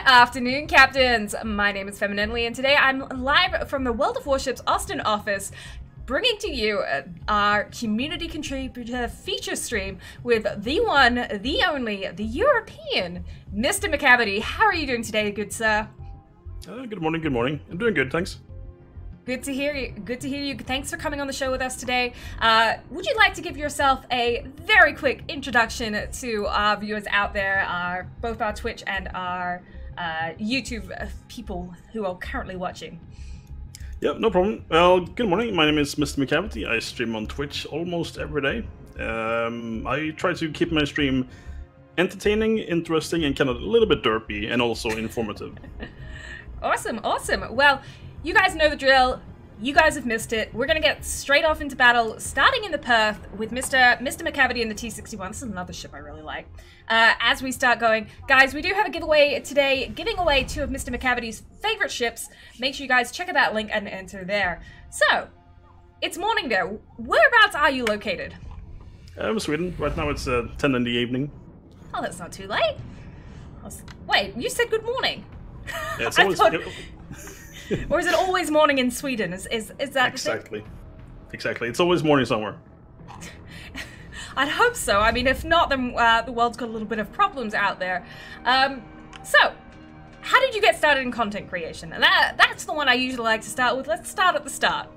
afternoon, Captains! My name is Femennenly, and today I'm live from the World of Warships Austin office, bringing to you our community contributor feature stream with the one, the only, the European, MrMacavity. How are you doing today, good sir? Good morning, good morning. I'm doing good, thanks. Good to hear you. Good to hear you. Thanks for coming on the show with us today. Would you like to give yourself a very quick introduction to our viewers out there, both our Twitch and our YouTube people who are currently watching? Yeah, no problem. Well, good morning. My name is MrMacavity. I stream on Twitch almost every day. I try to keep my stream entertaining, interesting, and kind of a little bit derpy, and also informative. Awesome, awesome. Well, you guys know the drill. You guys have missed it. We're going to get straight off into battle, starting in the Perth with MrMacavity and the T-61. This is another ship I really like. As we start going, guys, we do have a giveaway today, giving away 2 of MrMacavity's favorite ships. Make sure you guys check out that link and enter there. So, it's morning there. Whereabouts are you located? Sweden. Right now it's 10 in the evening. Oh, that's not too late. Wait, you said good morning. Yeah, it's always... Or is it always morning in Sweden? Is that exactly? Exactly. It's always morning somewhere. I'd hope so. I mean, if not, then the world's got a little bit of problems out there. So, how did you get started in content creation? And that's the one I usually like to start with. Let's start at the start.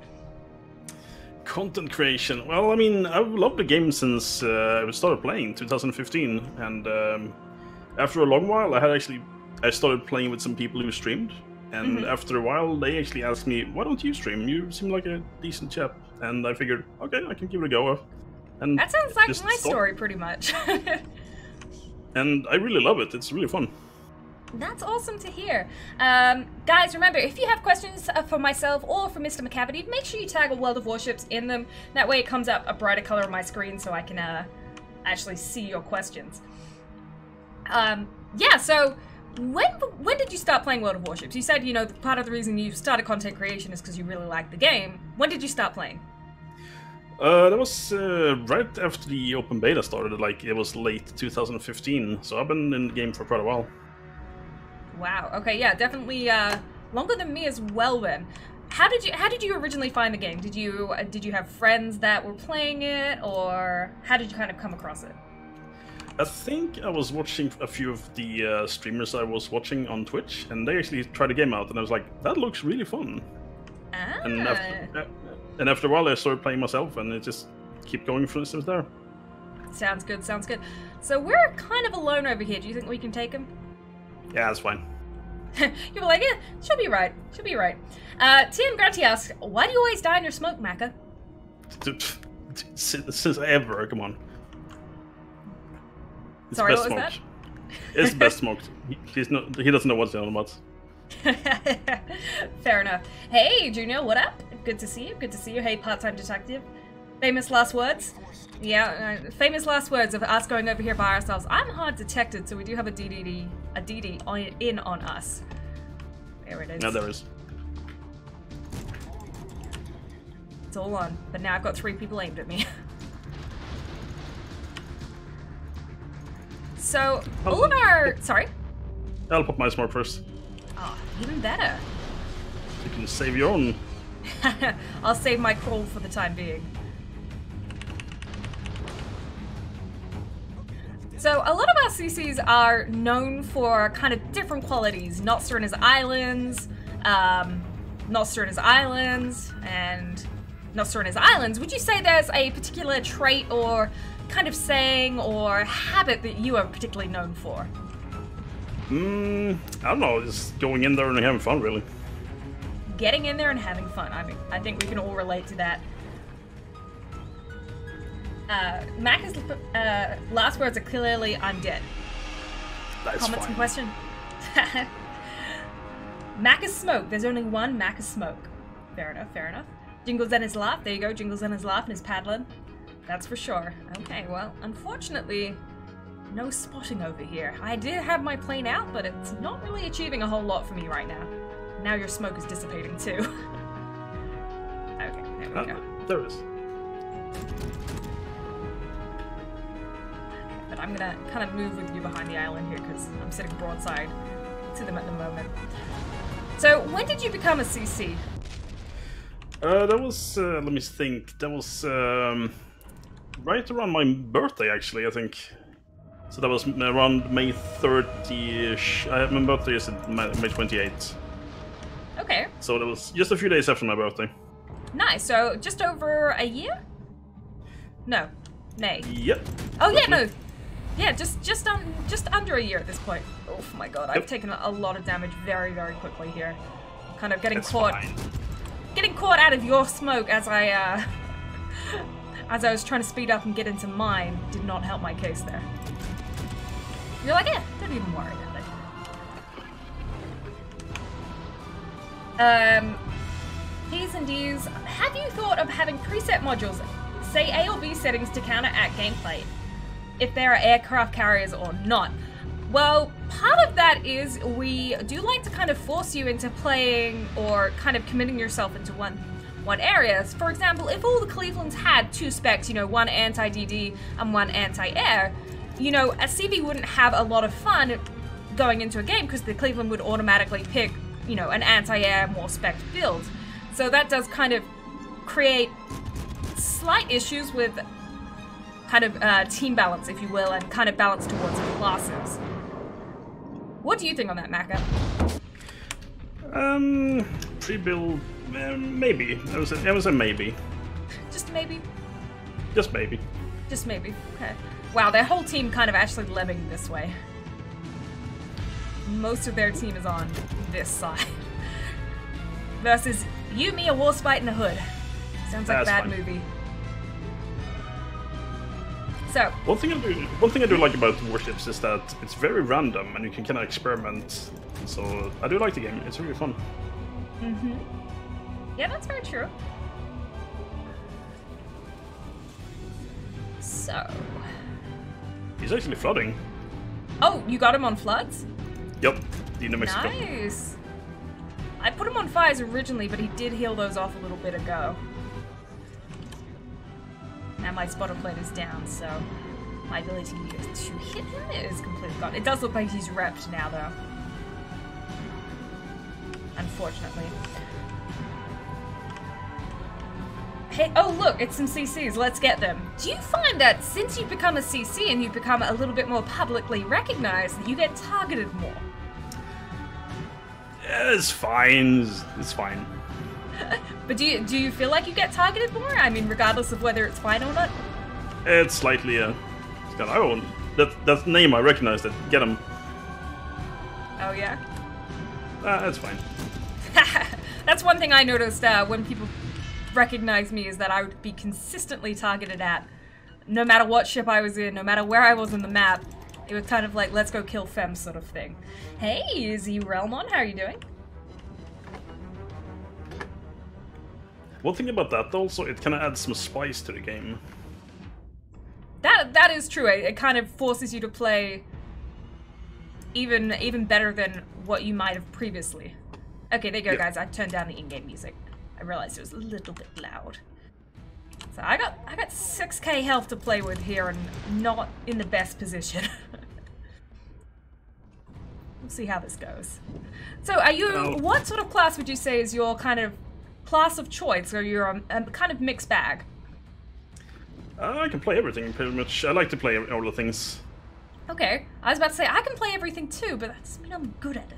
Content creation. Well, I mean, I've loved the game since I started playing 2015, and after a long while, I started playing with some people who streamed. And after a while, they actually asked me, why don't you stream? You seem like a decent chap. And I figured, okay, I can give it a go. And that sounds like my story, pretty much. And I really love it. It's really fun. That's awesome to hear. Guys, remember, if you have questions for myself or for MrMacavity, make sure you tag a World of Warships in them. That way it comes up a brighter color on my screen so I can actually see your questions. Yeah, so... When did you start playing World of Warships? You said, you know, part of the reason you started content creation is because you really like the game. When did you start playing? That was right after the open beta started. Like, it was late 2015, so I've been in the game for quite a while. Wow. Okay. Yeah. Definitely longer than me as well. Then, how did you originally find the game? Did you have friends that were playing it, or how did you kind of come across it? I think I was watching a few of the streamers I was watching on Twitch, and they actually tried the game out, and I was like, that looks really fun. Ah. And after a while, I started playing myself, and it just kept going since there. Sounds good, sounds good. So we're kind of alone over here. Do you think we can take him? Yeah, that's fine. You're like, yeah, she'll be right. She'll be right. TM Grunty asks, why do you always die in your smoke, Macca? Since ever, come on. It's sorry, best what was smoked. It's best smoked. He doesn't know what's on about. Fair enough. Hey, Junior, what up? Good to see you. Good to see you. Hey, part-time detective. Famous last words? Yeah, famous last words of us going over here by ourselves. I'm hard detected, so we do have a DD in on us. There it is. Yeah, there is. It's all on, but now I've got 3 people aimed at me. So, all of our... Sorry? I'll pop my smoke first. Oh, even better. You can save your own. I'll save my crawl for the time being. So, a lot of our CCs are known for kind of different qualities. Nostrina's Islands, Nostrina's Islands, and Nostrina's Islands. Would you say there's a particular trait or kind of saying or habit that you are particularly known for? I don't know, just going in there and having fun, really. Getting in there and having fun. I mean, I think we can all relate to that. Mac's last words are clearly, I'm dead. That's Comments fine. and question? Mac is smoke. There's only one Mac is smoke. Fair enough, fair enough. Jingles in his laugh. There you go, Jingles in his laugh and his paddling. That's for sure. Okay, well, unfortunately, no spotting over here. I did have my plane out, but it's not really achieving a whole lot for me right now. Now your smoke is dissipating too. Okay, there we go. There is. But I'm gonna kind of move with you behind the island here because I'm sitting broadside to them at the moment. So, when did you become a CC? That was, let me think, that was right around my birthday, actually, I think. So that was around May 30-ish. My birthday is May 28th. Okay. So that was just a few days after my birthday. Nice, so just over a year? No, May. Yep. Oh yeah, no. Yeah, just under a year at this point. Oh my god, I've taken a lot of damage very, very quickly here. Kind of getting caught out of your smoke as I was trying to speed up and get into mine did not help my case there. You're like, yeah, don't even worry about it. P's and D's, have you thought of having preset modules, say A or B settings to counteract gameplay, if there are aircraft carriers or not? Well, part of that is we do like to kind of force you into playing or kind of committing yourself into one area. For example, if all the Clevelands had 2 specs, you know, one anti-DD and one anti-air, you know, a CV wouldn't have a lot of fun going into a game because the Cleveland would automatically pick, you know, an anti-air, more spec build. So that does kind of create slight issues with kind of team balance, if you will, and kind of balance towards the classes. What do you think on that, Maca? Pre-build, maybe. I was a maybe. Just maybe? Just maybe. Just maybe, okay. Wow, their whole team kind of actually lemming this way. Most of their team is on this side. Versus you, me, a Warspite, and a Hood. Sounds like a bad movie. So one thing I do like about warships is that it's very random and you can kind of experiment. So I do like the game. It's really fun. Mm-hmm. Yeah, that's very true. So he's actually flooding. Oh, you got him on floods? Yep, the New Mexico. Nice. I put him on fires originally, but he did heal those off a little bit ago. Now my spotter plate is down, so my ability to hit him is completely gone. It does look like he's repped now, though. Unfortunately. Hey, oh look, it's some CCs, let's get them. Do you find that since you've become a CC and you've become a little bit more publicly recognized, that you get targeted more? Yeah, it's fine. It's fine. But do you feel like you get targeted more? I mean, regardless of whether it's fine or not? It's slightly, it's kind of, oh, that name, I recognize it. Get him. Oh, yeah? That's fine. That's one thing I noticed when people recognize me, is that I would be consistently targeted at, no matter what ship I was in, no matter where I was on the map. It was kind of like, let's go kill Fem sort of thing. Hey, Izzy Relmon, how are you doing? One thing about that also, it kind of adds some spice to the game. That is true. It kind of forces you to play even better than what you might have previously. Okay, there you go, guys. I turned down the in-game music. I realized it was a little bit loud. So I got 6k health to play with here and not in the best position. We'll see how this goes. So are you, what sort of class would you say is your kind of class of choice, or you're a kind of mixed bag? I can play everything, pretty much. I like to play all the things. Okay, I was about to say, I can play everything too, but that doesn't mean I'm good at it.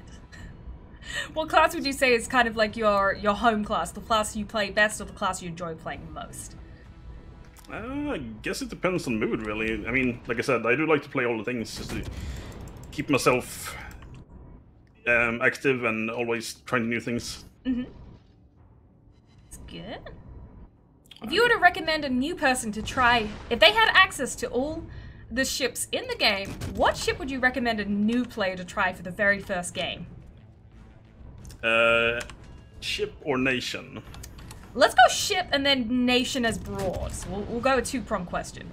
What class would you say is kind of like your home class, the class you play best or the class you enjoy playing most? I guess it depends on mood, really. I mean, like I said, I do like to play all the things just to keep myself active and always trying new things. Mm-hmm. That's good. If you were to recommend a new person to try, if they had access to all the ships in the game, what ship would you recommend a new player to try for the very first game? Ship or nation? Let's go ship and then nation as broad. So we'll go a two-pronged question.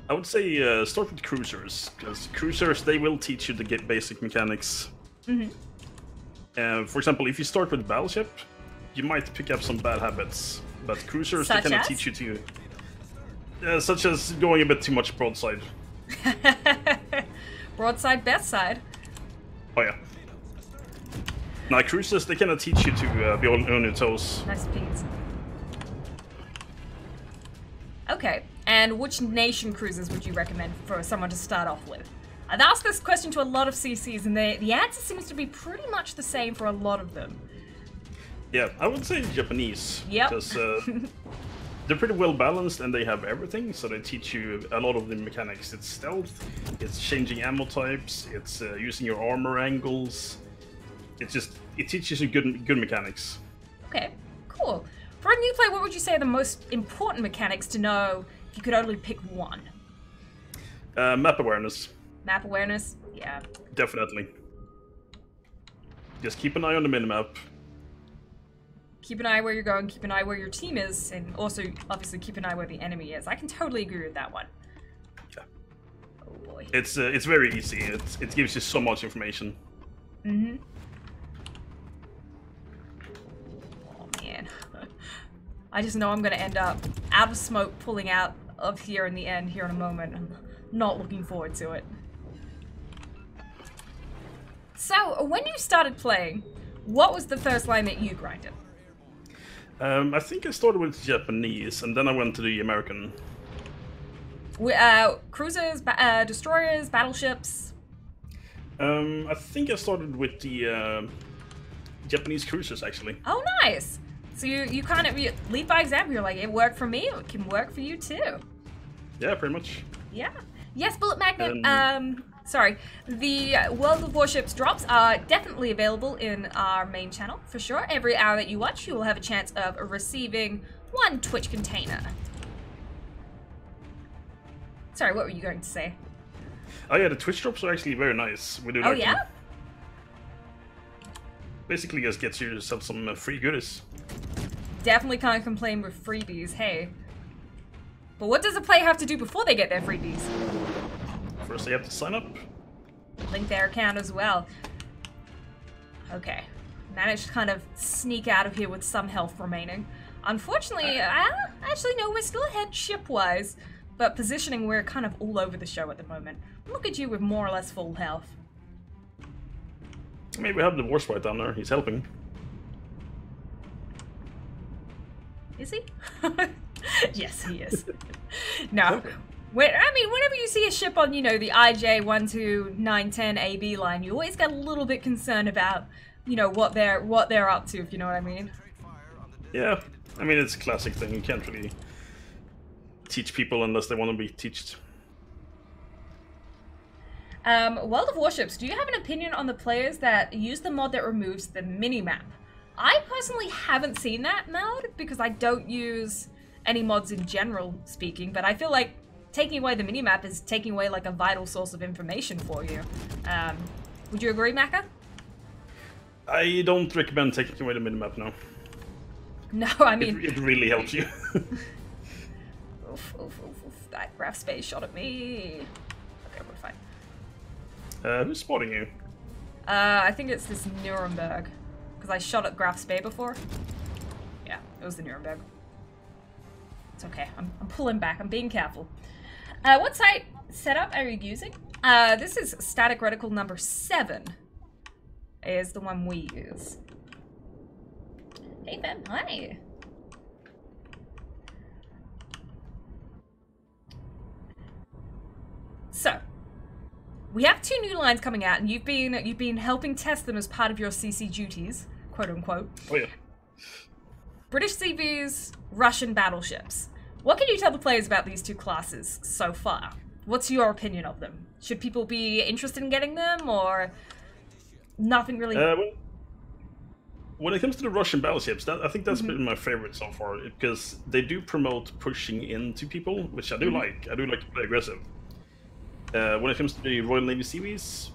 I would say start with cruisers, because cruisers, they will teach you the basic mechanics. Mm-hmm. For example, if you start with battleship, you might pick up some bad habits, but cruisers, they kind of teach you to... such as going a bit too much broadside. Broadside, best side. Oh yeah. Now, cruisers, they cannot teach you to be on your toes. Nice piece. Okay, and which nation cruisers would you recommend for someone to start off with? I've asked this question to a lot of CCs, and the answer seems to be pretty much the same for a lot of them. Yeah, I would say Japanese. Yep. Because they're pretty well balanced and they have everything, so they teach you a lot of the mechanics. It's stealth, it's changing ammo types, it's using your armor angles. It teaches you good mechanics. Okay, cool. For a new player, what would you say are the most important mechanics to know if you could only pick one? Map awareness. Map awareness? Yeah. Definitely. Just keep an eye on the minimap. Keep an eye where you're going, keep an eye where your team is, and also, obviously, keep an eye where the enemy is. I can totally agree with that one. Yeah. Oh boy. It's very easy. It gives you so much information. Mm-hmm. Oh man. I just know I'm gonna end up out of smoke pulling out of here in the end here in a moment. I'm not looking forward to it. So, when you started playing, what was the first line that you grinded? I think I started with Japanese, and then I went to the American. Cruisers, destroyers, battleships? I think I started with the Japanese cruisers, actually. Oh, nice! So you kind of lead by example. You're like, it worked for me, it can work for you too. Yeah, pretty much. Yeah. Yes, Bullet Magnet, sorry. The World of Warships drops are definitely available in our main channel, for sure. Every hour that you watch, you will have a chance of receiving one Twitch container. Sorry, what were you going to say? Oh yeah, the Twitch drops are actually very nice. We do Oh, like yeah? them. Basically just gets yourself some free goodies. Definitely can't complain with freebies, hey. But what does a player have to do before they get their freebies? First they have to sign up. Link their account as well. Okay. Managed to kind of sneak out of here with some health remaining. Unfortunately, actually no, we're still ahead ship-wise. But positioning, we're kind of all over the show at the moment. Look at you with more or less full health. Maybe we have the Warsprite down there. He's helping. Is he? Yes, he is. No. Whenever you see a ship on, you know, the IJ129110 AB line, you always get a little bit concerned about, you know, what they're up to, if you know what I mean. Yeah, I mean, it's a classic thing. You can't really teach people unless they want to be taught. World of Warships, do you have an opinion on the players that use the mod that removes the minimap? I personally haven't seen that mod because I don't use any mods in general speaking, but I feel like taking away the minimap is taking away like a vital source of information for you. Would you agree, Macca? I don't recommend taking away the minimap now. No, I mean... It really helps you. Oof, oof, oof, oof. That graph space shot at me. Okay, we're fine. Who's spotting you? I think it's this Nuremberg. Because I shot at Graf Spee before. Yeah, it was the Nuremberg. It's okay. I'm pulling back. I'm being careful. What site setup are you using? This is static reticle number 7. Is the one we use. Hey, Fem. Hi. So, we have 2 new lines coming out, and you've been helping test them as part of your CC duties, quote unquote. Oh yeah. British CVs, Russian battleships. What can you tell the players about these 2 classes so far? What's your opinion of them? Should people be interested in getting them, or nothing really? When it comes to the Russian battleships, I think that's been my favorite so far, because they do promote pushing into people, which I do like. I do like to play aggressive. When it comes to the Royal Navy CVs,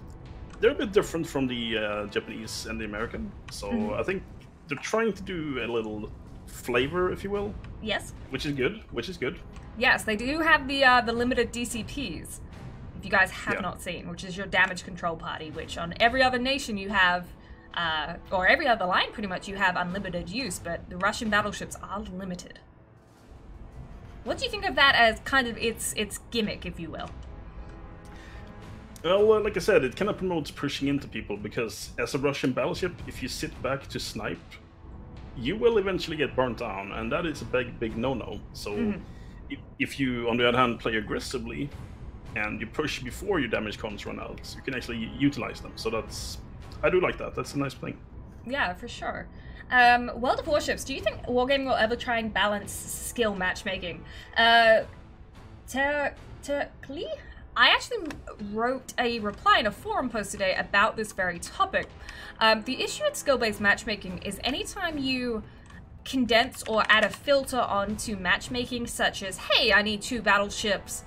they're a bit different from the Japanese and the American, so I think they're trying to do a little flavor, if you will. Yes. Which is good. Yes, they do have the limited DCPs, if you guys have not seen, which is your damage control party, which on every other nation you have, or every other line pretty much, you have unlimited use, but the Russian battleships are limited. What do you think of that as kind of its gimmick, if you will? Well, like I said, it kind of promotes pushing into people, because as a Russian battleship, if you sit back to snipe, you will eventually get burnt down, and that is a big no-no. So if you, on the other hand, play aggressively, and you push before your damage cons run out, you can actually utilize them. So I do like that. That's a nice thing. Yeah, for sure. World of Warships, do you think Wargaming will ever try and balance skill matchmaking? Terkli? I actually wrote a reply in a forum post today about this very topic. The issue with skill-based matchmaking is anytime you condense or add a filter onto matchmaking, such as, hey, I need 2 battleships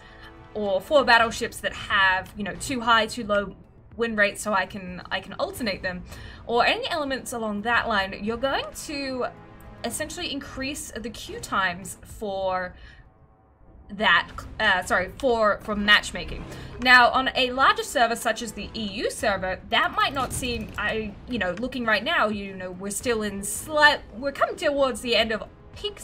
or 4 battleships that have, you know, too high, too low win rates so I can alternate them, or any elements along that line, you're going to essentially increase the queue times for that, for matchmaking. Now, on a larger server such as the EU server, that might not seem, looking right now, we're still in we're coming towards the end of peak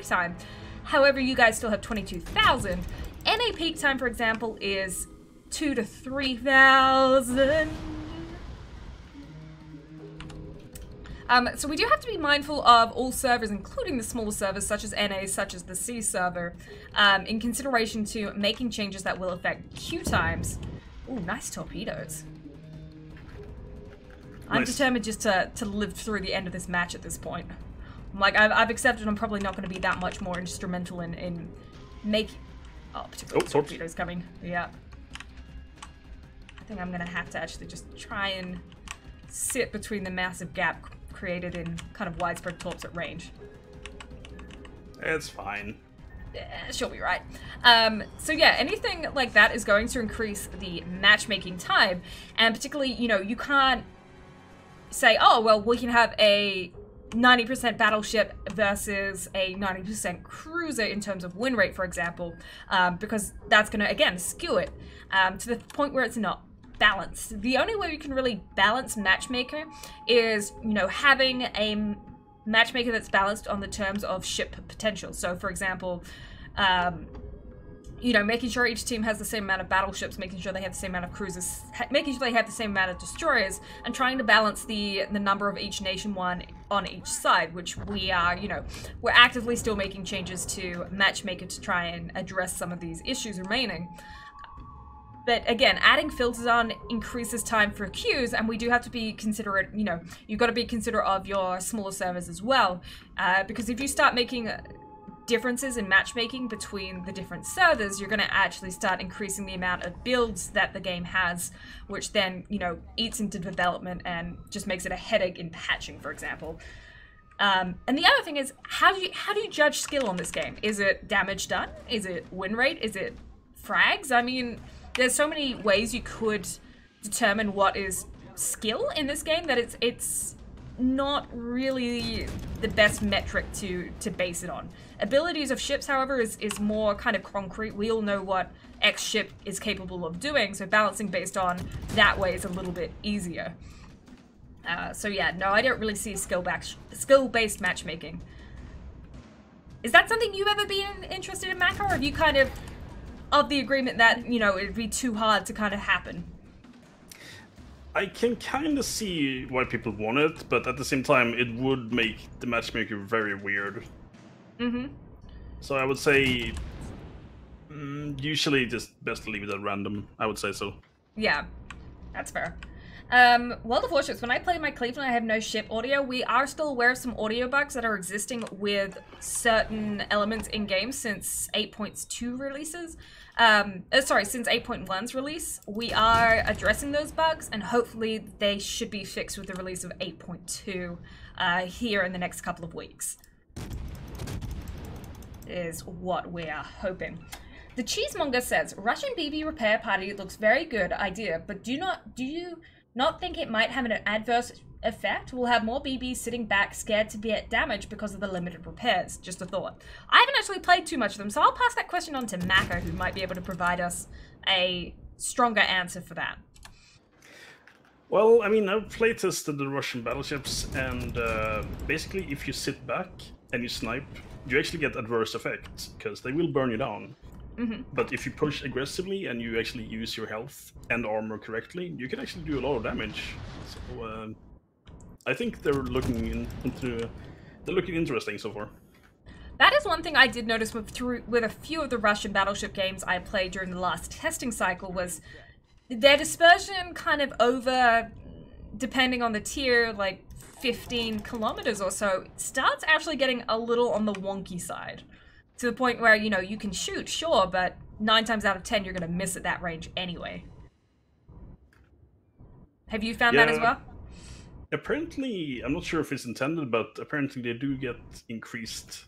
time. However, you guys still have 22,000. NA peak time, for example, is 2,000 to 3,000. So we do have to be mindful of all servers, including the smaller servers such as NA, such as the C server, in consideration to making changes that will affect queue times. Ooh, nice torpedoes. I'm determined just to live through the end of this match at this point. Like, I've accepted I'm probably not going to be that much more instrumental in making... Oh, particularly torpedoes coming. Yeah. I think I'm going to have to actually just try and sit between the massive gap created in kind of widespread torps at range. It's fine. She'll be right. So yeah, anything like that is going to increase the matchmaking time, and particularly, you can't say, oh, well, we can have a 90% battleship versus a 90% cruiser in terms of win rate, for example, because that's going to, again, skew it to the point where it's not balanced. The only way we can really balance matchmaker is, having a matchmaker that's balanced on the terms of ship potential. So, for example, making sure each team has the same amount of battleships, making sure they have the same amount of cruisers, making sure they have the same amount of destroyers, and trying to balance the number of each nation one on each side, which we are, we're actively still making changes to matchmaker to try and address some of these issues remaining. But again, adding filters on increases time for queues, and we do have to be considerate, you've got to be considerate of your smaller servers as well, because if you start making differences in matchmaking between the different servers, you're going to actually start increasing the amount of builds that the game has, which then, eats into development and just makes it a headache in patching, for example. And the other thing is, how do you judge skill on this game? Is it damage done? Is it win rate? Is it frags? I mean, there's so many ways you could determine what is skill in this game that it's not really the best metric to base it on. Abilities of ships, however, is more kind of concrete. We all know what X ship is capable of doing, so balancing based on that way is a little bit easier. So yeah, no, I don't really see skill-based matchmaking. Is that something you've ever been interested in, Mac, or have you kind of the agreement that, it'd be too hard to kind of happen? I can kind of see why people want it, but at the same time, it would make the matchmaker very weird. Mm-hmm. So I would say, usually just best to leave it at random. I would say so. Yeah, that's fair. World of Warships, when I play my Cleveland, I have no ship audio. We are still aware of some audio bugs that are existing with certain elements in games since 8.2 releases. Since 8.1's release. We are addressing those bugs, and hopefully they should be fixed with the release of 8.2 here in the next couple of weeks. Is what we are hoping. The Cheesemonger says, Russian BB repair party looks very good idea, but do you not think it might have an adverse effect? We'll have more BBs sitting back scared to get damaged because of the limited repairs. Just a thought. I haven't actually played too much of them, so I'll pass that question on to Mako, who might be able to provide us a stronger answer for that. Well, I mean, I've playtested the Russian battleships, and basically if you sit back and you snipe, you actually get adverse effects, because they will burn you down. But if you push aggressively and you actually use your health and armor correctly, you can actually do a lot of damage. So I think they're looking interesting so far. That is one thing I did notice with a few of the Russian battleship games I played during the last testing cycle was their dispersion kind of over, depending on the tier, like 15 kilometers or so, starts actually getting a little on the wonky side. To the point where, you know, you can shoot, sure, but 9 times out of 10 you're going to miss at that range anyway. Have you found that as well? Apparently, I'm not sure if it's intended, but apparently they do get increased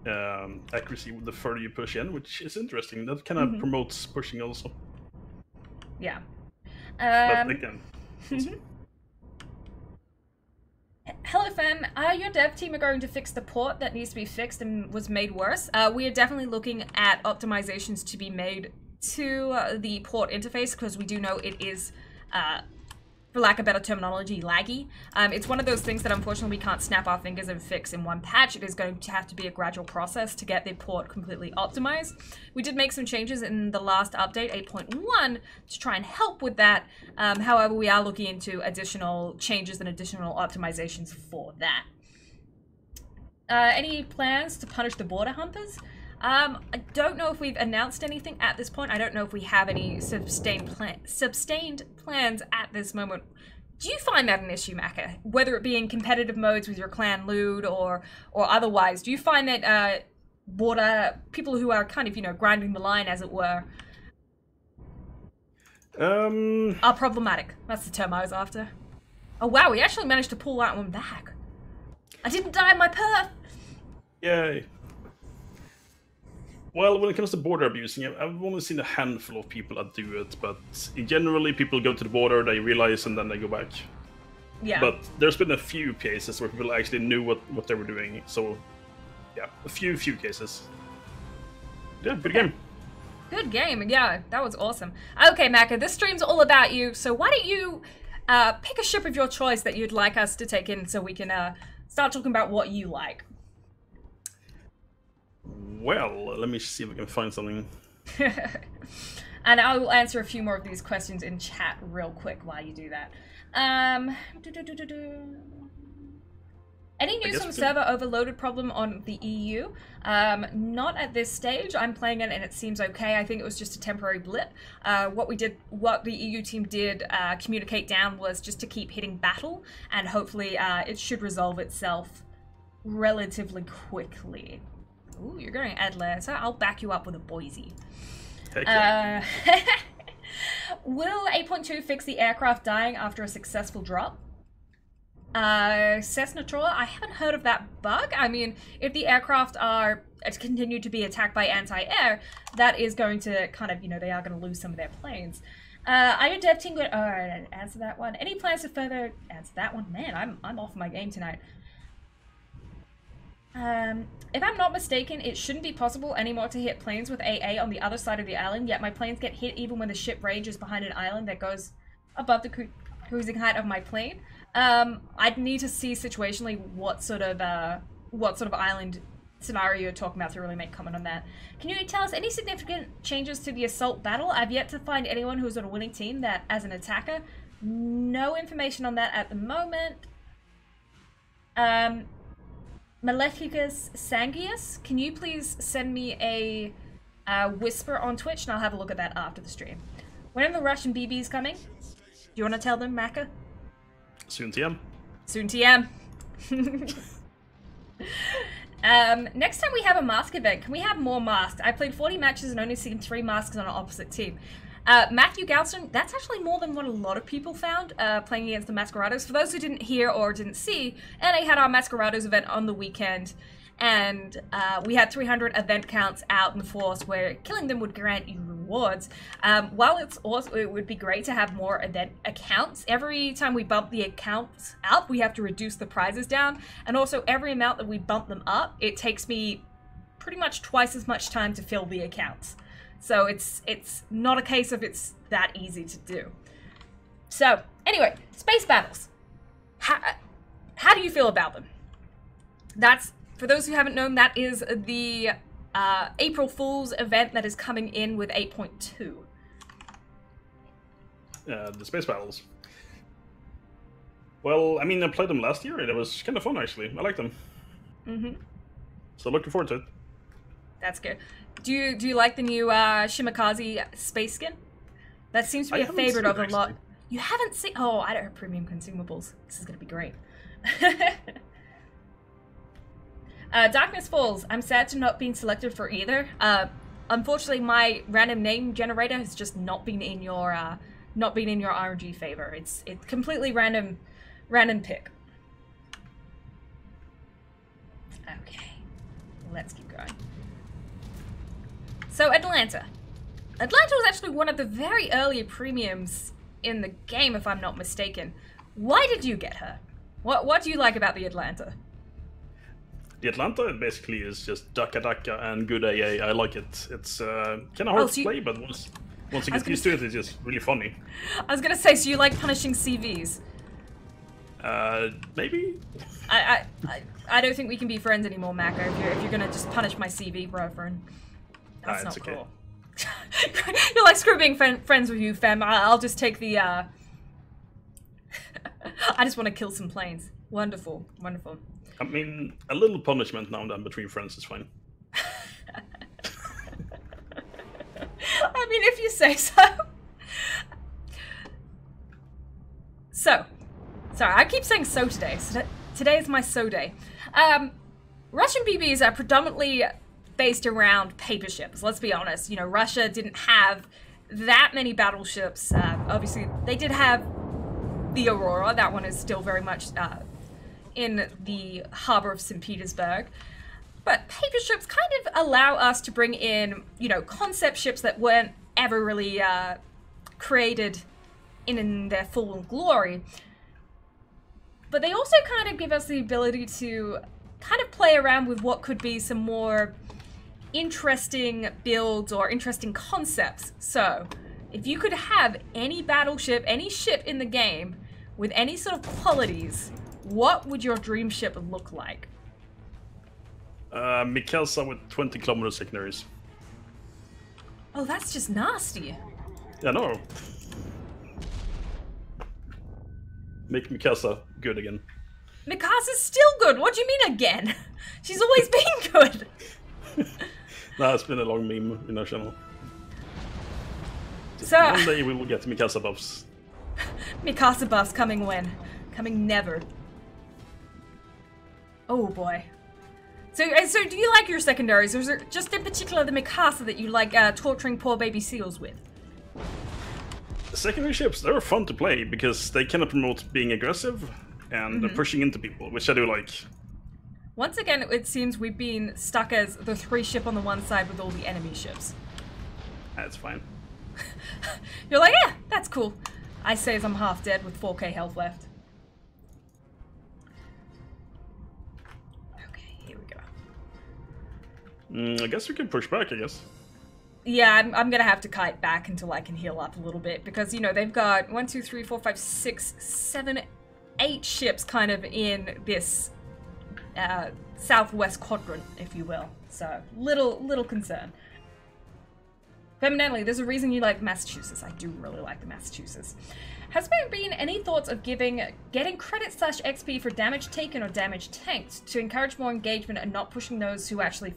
accuracy the further you push in, which is interesting. That kind of promotes pushing also. Yeah. But again... Hello fam, your dev team are going to fix the port that needs to be fixed and was made worse. We are definitely looking at optimizations to be made to the port interface, because we do know it is, for lack of better terminology, laggy. It's one of those things that unfortunately we can't snap our fingers and fix in one patch. It is going to have to be a gradual process to get the port completely optimized. We did make some changes in the last update, 8.1, to try and help with that. However, we are looking into additional changes and additional optimizations for that. Any plans to punish the border hunters? I don't know if we've announced anything at this point. I don't know if we have any sustained plans at this moment. Do you find that an issue, Macca? Whether it be in competitive modes with your clan loot or otherwise, do you find that border people who are kind of, you know, grinding the line, as it were, are problematic? That's the term I was after. Oh wow, we actually managed to pull that one back. I didn't die in my perf! Yay. Well, when it comes to border abusing, I've only seen a handful of people that do it, but generally people go to the border, they realize, and then they go back. Yeah. But there's been a few cases where people actually knew what they were doing, so yeah, a few cases. Yeah, good game. Good game, yeah, that was awesome. Okay, Macca, this stream's all about you, so why don't you pick a ship of your choice that you'd like us to take in so we can start talking about what you like. Well, let me see if I can find something. And I will answer a few more of these questions in chat real quick while you do that. Any news on the server overloaded problem on the EU? Not at this stage. I'm playing it and it seems okay. I think it was just a temporary blip. What the EU team did communicate down was just to keep hitting battle, and hopefully it should resolve itself relatively quickly. Ooh, you're going to Atlanta. I'll back you up with a Boise. Yeah. Will 8.2 fix the aircraft dying after a successful drop? Cessna Trawler, I haven't heard of that bug. I mean, if the aircraft are continue to be attacked by anti-air, that is going to kind of, you know, they are going to lose some of their planes. Are your dev team good? Alright, answer that one. Any plans to further answer that one? Man, I'm off my game tonight. If I'm not mistaken, it shouldn't be possible anymore to hit planes with AA on the other side of the island, yet my planes get hit even when the ship range is behind an island that goes above the cruising height of my plane. I'd need to see situationally what sort of island scenario you're talking about to really make comment on that. Can you tell us any significant changes to the assault battle? I've yet to find anyone who's on a winning team that as an attacker. No information on that at the moment. Maleficus Sangius, can you please send me a whisper on Twitch, and I'll have a look at that after the stream. When are the Russian BBs coming? Do you want to tell them, Macca? Soon TM. Soon TM. Next time we have a mask event, can we have more masks? I played 40 matches and only seen 3 masks on an opposite team. Matthew Galston, that's actually more than what a lot of people found playing against the Masquerados. For those who didn't hear or didn't see, NA had our Masquerados event on the weekend, and we had 300 event counts out in force where killing them would grant you rewards. While it's also, it would be great to have more event accounts, every time we bump the accounts up, we have to reduce the prizes down, and also every amount that we bump them up, it takes me pretty much twice as much time to fill the accounts. So it's not a case of it's that easy to do. So anyway, space battles. How do you feel about them? That's, for those who haven't known, that is the April Fool's event that is coming in with 8.2. The space battles. Well, I mean, I played them last year, and it was kind of fun, actually. I liked them. Mm-hmm. So looking forward to it. That's good. Do you like the new Shimakaze space skin? That seems to be a favorite of a lot. You haven't seen... Oh, I don't have premium consumables. This is going to be great. Darkness Falls. I'm sad to not being selected for either. Unfortunately, my random name generator has just not been in your RNG favor. It's completely random pick. Okay, let's keep going. So Atlanta. Atlanta was actually one of the very early premiums in the game, if I'm not mistaken. Why did you get her? What do you like about the Atlanta? The Atlanta basically is just Daka and good AA. I like it. It's kind of hard to play, but once you get used to it, it's just really funny. I was gonna say, so you like punishing CVs? Maybe. I don't think we can be friends anymore, Mako. If you're gonna just punish my CV, bro, friend. That's not cool. You're like, screw being friends with you, fam. I'll just take the. I just want to kill some planes. Wonderful, wonderful. I mean, a little punishment now and then between friends is fine. I mean, if you say so. So, sorry, I keep saying so today. So today is my so day. Russian BBs are predominantly based around paper ships. Let's be honest. You know, Russia didn't have that many battleships. Obviously, they did have the Aurora. That one is still very much in the harbor of St. Petersburg. But paper ships kind of allow us to bring in, you know, concept ships that weren't ever really created in their full glory. But they also kind of give us the ability to kind of play around with what could be some more interesting builds or interesting concepts. So, if you could have any battleship, any ship in the game with any sort of qualities, what would your dream ship look like? Mikasa with 20 kilometer secondaries. Oh, that's just nasty. Yeah, no. Make Mikasa good again. Mikasa's still good. What do you mean again? She's always been good. Nah, it's been a long meme in our channel. So one day we will get Mikasa buffs. Mikasa buffs coming when? Coming never. Oh boy. So do you like your secondaries, or is it just in particular the Mikasa that you like torturing poor baby seals with? Secondary ships, they're fun to play because they kind of promote being aggressive and pushing into people, which I do like. Once again, it seems we've been stuck as the 3 ship on the one side with all the enemy ships. That's fine. You're like, yeah, that's cool. I say as I'm half dead with 4k health left. Okay, here we go. I guess we can push back, I guess. Yeah, I'm gonna have to kite back until I can heal up a little bit, because, you know, they've got 1, 2, 3, 4, 5, 6, 7, 8 ships kind of in this southwest quadrant, if you will. So, little concern. Femennenly, there's a reason you like Massachusetts. I do really like the Massachusetts. Has there been any thoughts of getting credit / XP for damage taken or damage tanked to encourage more engagement and not pushing those who actually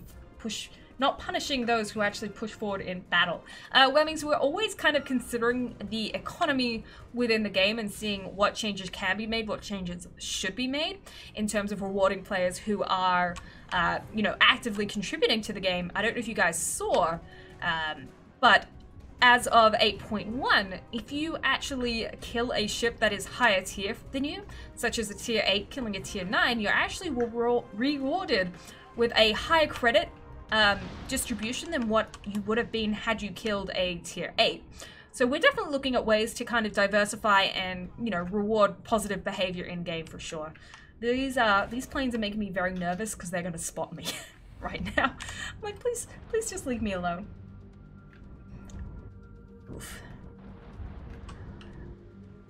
not punishing those who actually push forward in battle? Well, means we're always kind of considering the economy within the game and seeing what changes can be made, what changes should be made in terms of rewarding players who are, you know, actively contributing to the game. I don't know if you guys saw, but as of 8.1, if you actually kill a ship that is higher tier than you, such as a tier 8 killing a tier 9, you're actually rewarded with a higher credit distribution than what you would have been had you killed a tier 8. So we're definitely looking at ways to kind of diversify and, you know, reward positive behavior in game for sure. These planes are making me very nervous because they're going to spot me right now. I'm like, please just leave me alone. Oof.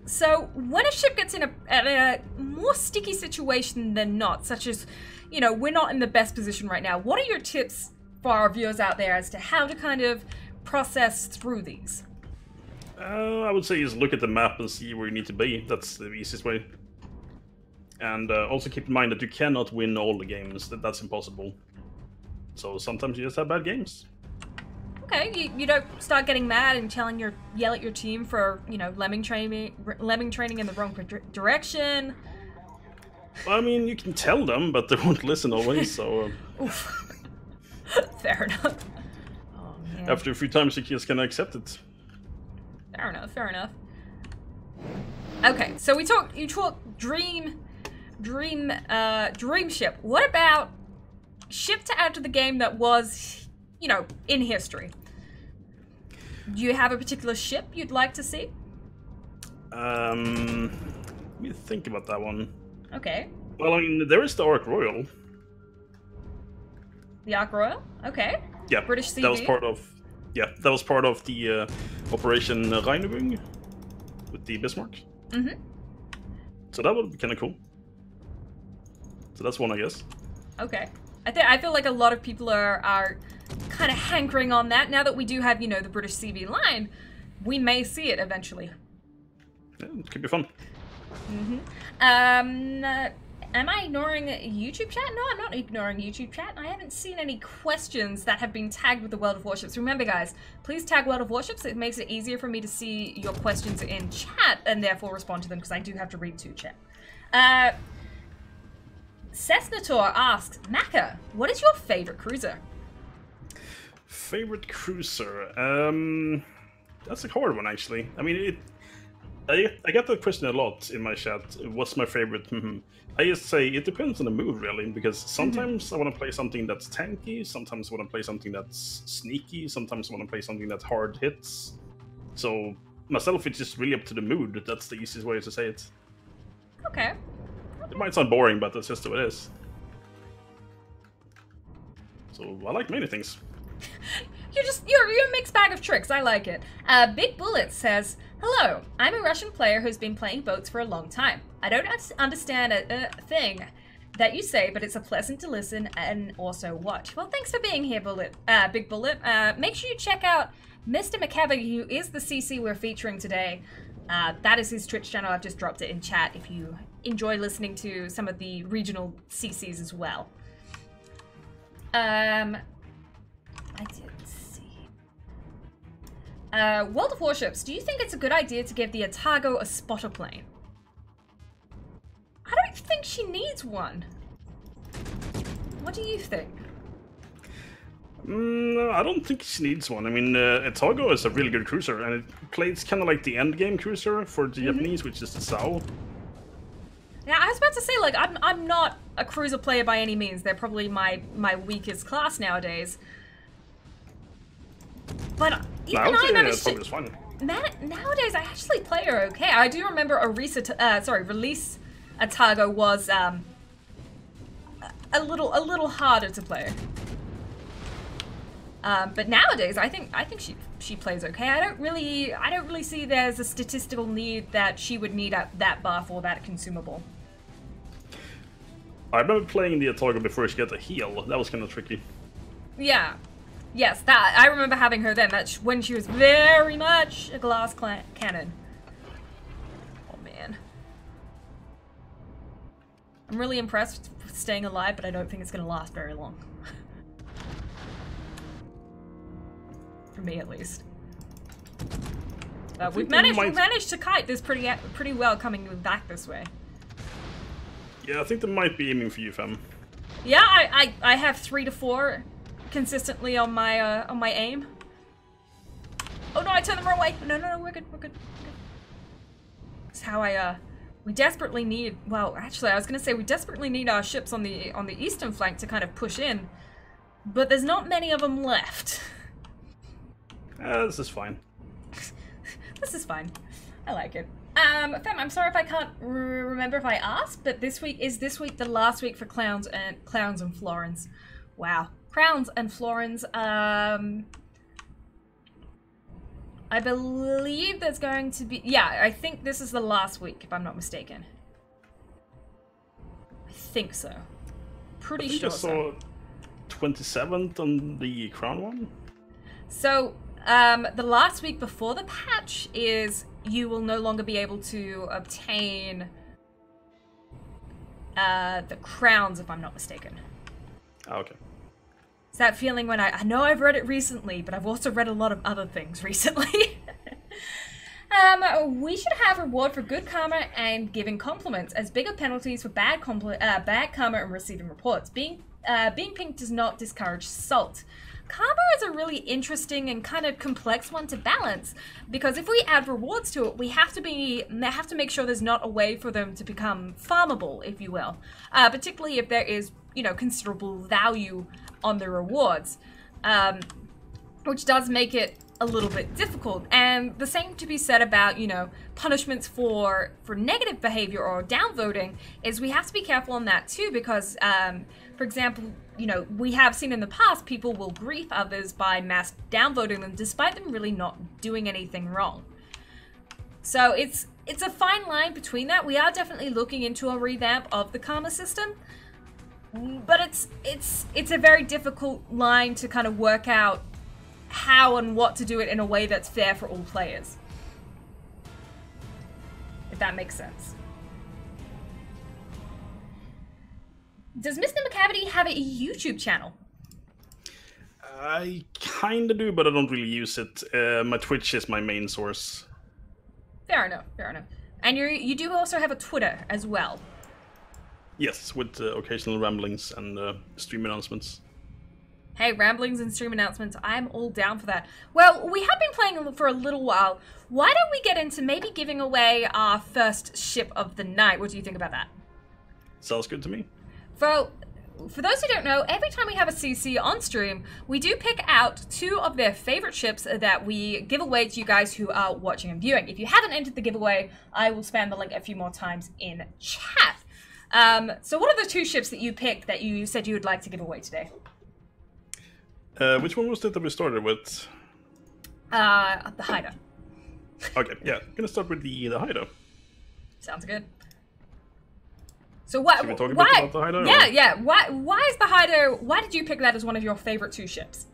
So when a ship gets in a more sticky situation than not, such as, you know, we're not in the best position right now, what are your tips for our viewers out there as to how to kind of process through these? I would say just look at the map and see where you need to be. That's the easiest way. And also keep in mind that you cannot win all the games. That's impossible. So sometimes you just have bad games. Okay, you don't start getting mad and yell at your team for, you know, lemming training in the wrong direction. Well, I mean, you can tell them, but they won't listen always, so... Oof. Fair enough. Oh, man. After a few times, you just can accept it. Fair enough, fair enough. Okay, so you talk dream ship. What about ship to add to the game that was, you know, in history? Do you have a particular ship you'd like to see? Let me think about that one. Okay. Well, I mean, there is the Ark Royal. The Ark Royal? Okay. Yeah, British CV. That was part of the Operation Rheinübung with the Bismarck. Mm-hmm. So that would be kind of cool. So that's one, I guess. Okay. I feel like a lot of people are kind of hankering on that. Now that we do have, you know, the British CV line, we may see it eventually. Yeah, it could be fun. Mm-hmm. Am I ignoring YouTube chat? No, I'm not ignoring YouTube chat. I haven't seen any questions that have been tagged with the World of Warships. Remember, guys, please tag World of Warships. It makes it easier for me to see your questions in chat and therefore respond to them, because I do have to read to chat. Cessnator asks, Maka, what is your favorite cruiser? Favorite cruiser? That's a hard one, actually. I mean, I get that question a lot in my chat. What's my favorite? I just say it depends on the mood, really, because sometimes I want to play something that's tanky, sometimes I want to play something that's sneaky, sometimes I want to play something that hard hits. So myself, it's just really up to the mood. That's the easiest way to say it. Okay. It might sound boring, but that's just what it is. So I like many things. You're a mixed bag of tricks. I like it. Big Bullet says, hello, I'm a Russian player who's been playing boats for a long time. I don't understand a thing that you say, but it's a pleasant to listen and also watch. Well, thanks for being here, Big Bullet. Make sure you check out MrMacavity, who is the CC we're featuring today. That is his Twitch channel. I've just dropped it in chat if you enjoy listening to some of the regional CCs as well. I did see. World of Warships, do you think it's a good idea to give the Otago a spotter plane? I don't think she needs one. What do you think? No, I don't think she needs one. I mean, Otago is a really good cruiser, and it plays kind of like the endgame cruiser for the Japanese, which is the SAO. Yeah, I was about to say, like, I'm not a cruiser player by any means. They're probably my weakest class nowadays. But even I managed to... Fun. Nowadays, I actually play her okay. I do remember Release Otago was a little harder to play. But nowadays, I think she plays okay. I don't really see there's a statistical need that she would need that buff or that consumable. I remember playing the Otago before she got a heal. That was kind of tricky. Yeah. Yes, that I remember having her then. That's when she was very much a glass cannon. Oh man, I'm really impressed with staying alive, but I don't think it's going to last very long. For me, at least. We've managed to kite this pretty well coming back this way. Yeah, I think they might be aiming for you, fam. Yeah, I have 3 to 4 consistently on my aim. Oh no, I turned the wrong way. No, we're good. It's how we desperately need. Well, actually, I was gonna say we desperately need our ships on the eastern flank to kind of push in, but there's not many of them left. This is fine. This is fine. I like it. Fem, I'm sorry if I can't remember if I asked, but is this week the last week for Clowns and Florins? Wow. Crowns and Florins. I believe there's going to be... Yeah, I think this is the last week, if I'm not mistaken. I think so. Pretty sure so. 27th on the Crown one. So, the last week before the patch is you will no longer be able to obtain the crowns, if I'm not mistaken. Oh, okay. It's that feeling when I know I've read it recently, but I've also read a lot of other things recently. We should have reward for good karma and giving compliments, as bigger penalties for bad karma and receiving reports. Being pink does not discourage salt. Karma is a really interesting and kind of complex one to balance, because if we add rewards to it, we have to make sure there's not a way for them to become farmable, if you will. Particularly if there is, considerable value on the rewards, which does make it a little bit difficult. And the same to be said about, punishments for negative behavior or downvoting, is we have to be careful on that too, because, for example, we have seen in the past people will grief others by mass downvoting them despite them really not doing anything wrong. So it's a fine line between that. We are definitely looking into a revamp of the karma system, but it's a very difficult line to kind of work out how and what to do it in a way that's fair for all players. If that makes sense. Does MrMacavity have a YouTube channel? I kinda do, but I don't really use it. My Twitch is my main source. Fair enough, fair enough. And you do also have a Twitter as well. Yes, with occasional ramblings and stream announcements. Hey, ramblings and stream announcements, I'm all down for that. Well, we have been playing for a little while. Why don't we get into maybe giving away our first ship of the night? What do you think about that? Sounds good to me. For those who don't know, every time we have a CC on stream, we do pick out 2 of their favorite ships that we give away to you guys who are watching and viewing. If you haven't entered the giveaway, I will spam the link a few more times in chat. So what are the 2 ships that you picked that you said you would like to give away today? Which one was it that we started with? The Hider. Okay, yeah, I'm gonna start with the Hider. Sounds good. So what? Should we talk about the Hider? Yeah, yeah. Why is the Hider? Why did you pick that as one of your favorite 2 ships?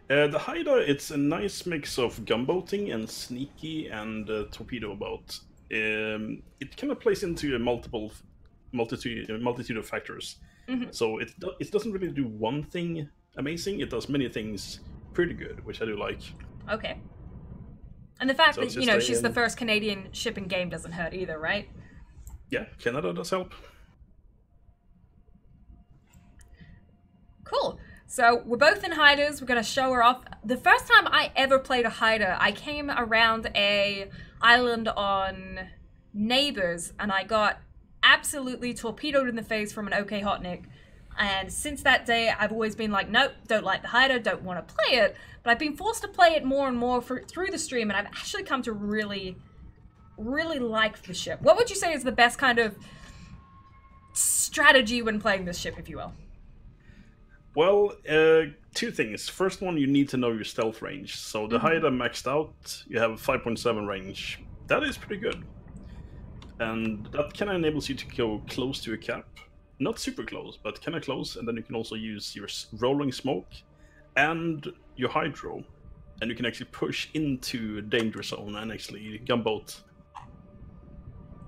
The Hider, it's a nice mix of gunboating and sneaky and torpedo boat. It kind of plays into a multitude of factors. Mm-hmm. So it doesn't really do one thing amazing. It does many things pretty good, which I do like. Okay. And the fact that she's the first Canadian ship in game doesn't hurt either, right? Yeah, Canada does help. Cool. So we're both in Hiders. We're going to show her off. The first time I ever played a Hider, I came around a island on Neighbors, and I got absolutely torpedoed in the face from an OK Hotnik. And since that day, I've always been like, nope, don't like the Hider, don't want to play it. But I've been forced to play it more and more through the stream, and I've actually come to really like the ship. What would you say is the best kind of strategy when playing this ship, if you will? Well, 2 things. First one, you need to know your stealth range. So the Hider maxed out, you have 5.7 range. That is pretty good. And that kind of enables you to go close to a cap. Not super close, but kind of close. And then you can also use your rolling smoke and your hydro. And you can actually push into danger zone and actually gunboat.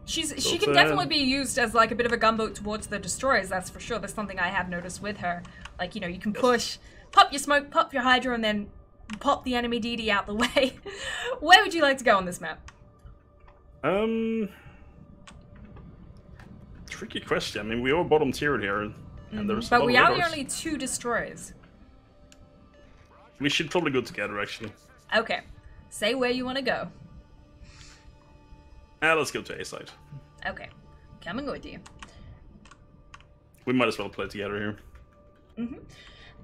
She can definitely be used as like a bit of a gunboat towards the destroyers, that's for sure. That's something I have noticed with her. Like, you can push, pop your smoke, pop your hydro, and then pop the enemy DD out the way. Where would you like to go on this map? Tricky question. I mean, we are bottom tier here, and there's but we are the only 2 destroyers. We should probably go together, actually. Okay. Say where you want to go. Let's go to A side. Okay. Coming with you. We might as well play together here.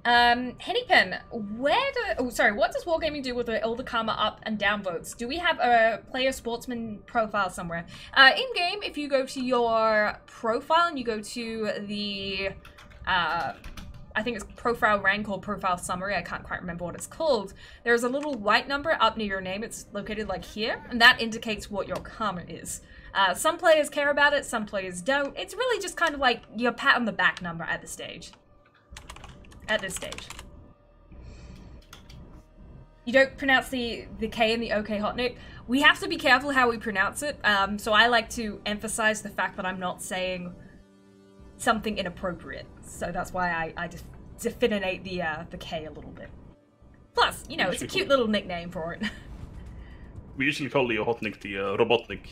Hennypen, what does Wargaming do with all the karma up and down votes? Do we have a player sportsman profile somewhere? In-game, if you go to your profile and you go to the, I think it's profile rank or profile summary, I can't quite remember what it's called. There's a little white number up near your name. It's located like here, and that indicates what your karma is. Some players care about it, some players don't. It's really just kind of like your pat on the back number at the stage. at this stage. You don't pronounce the K in the OK Hotnik. We have to be careful how we pronounce it, so I like to emphasize the fact that I'm not saying something inappropriate. So that's why I just definite the K a little bit. Plus, you know, it's a cute little nickname for it. We usually call the Hotnik the Robotnik.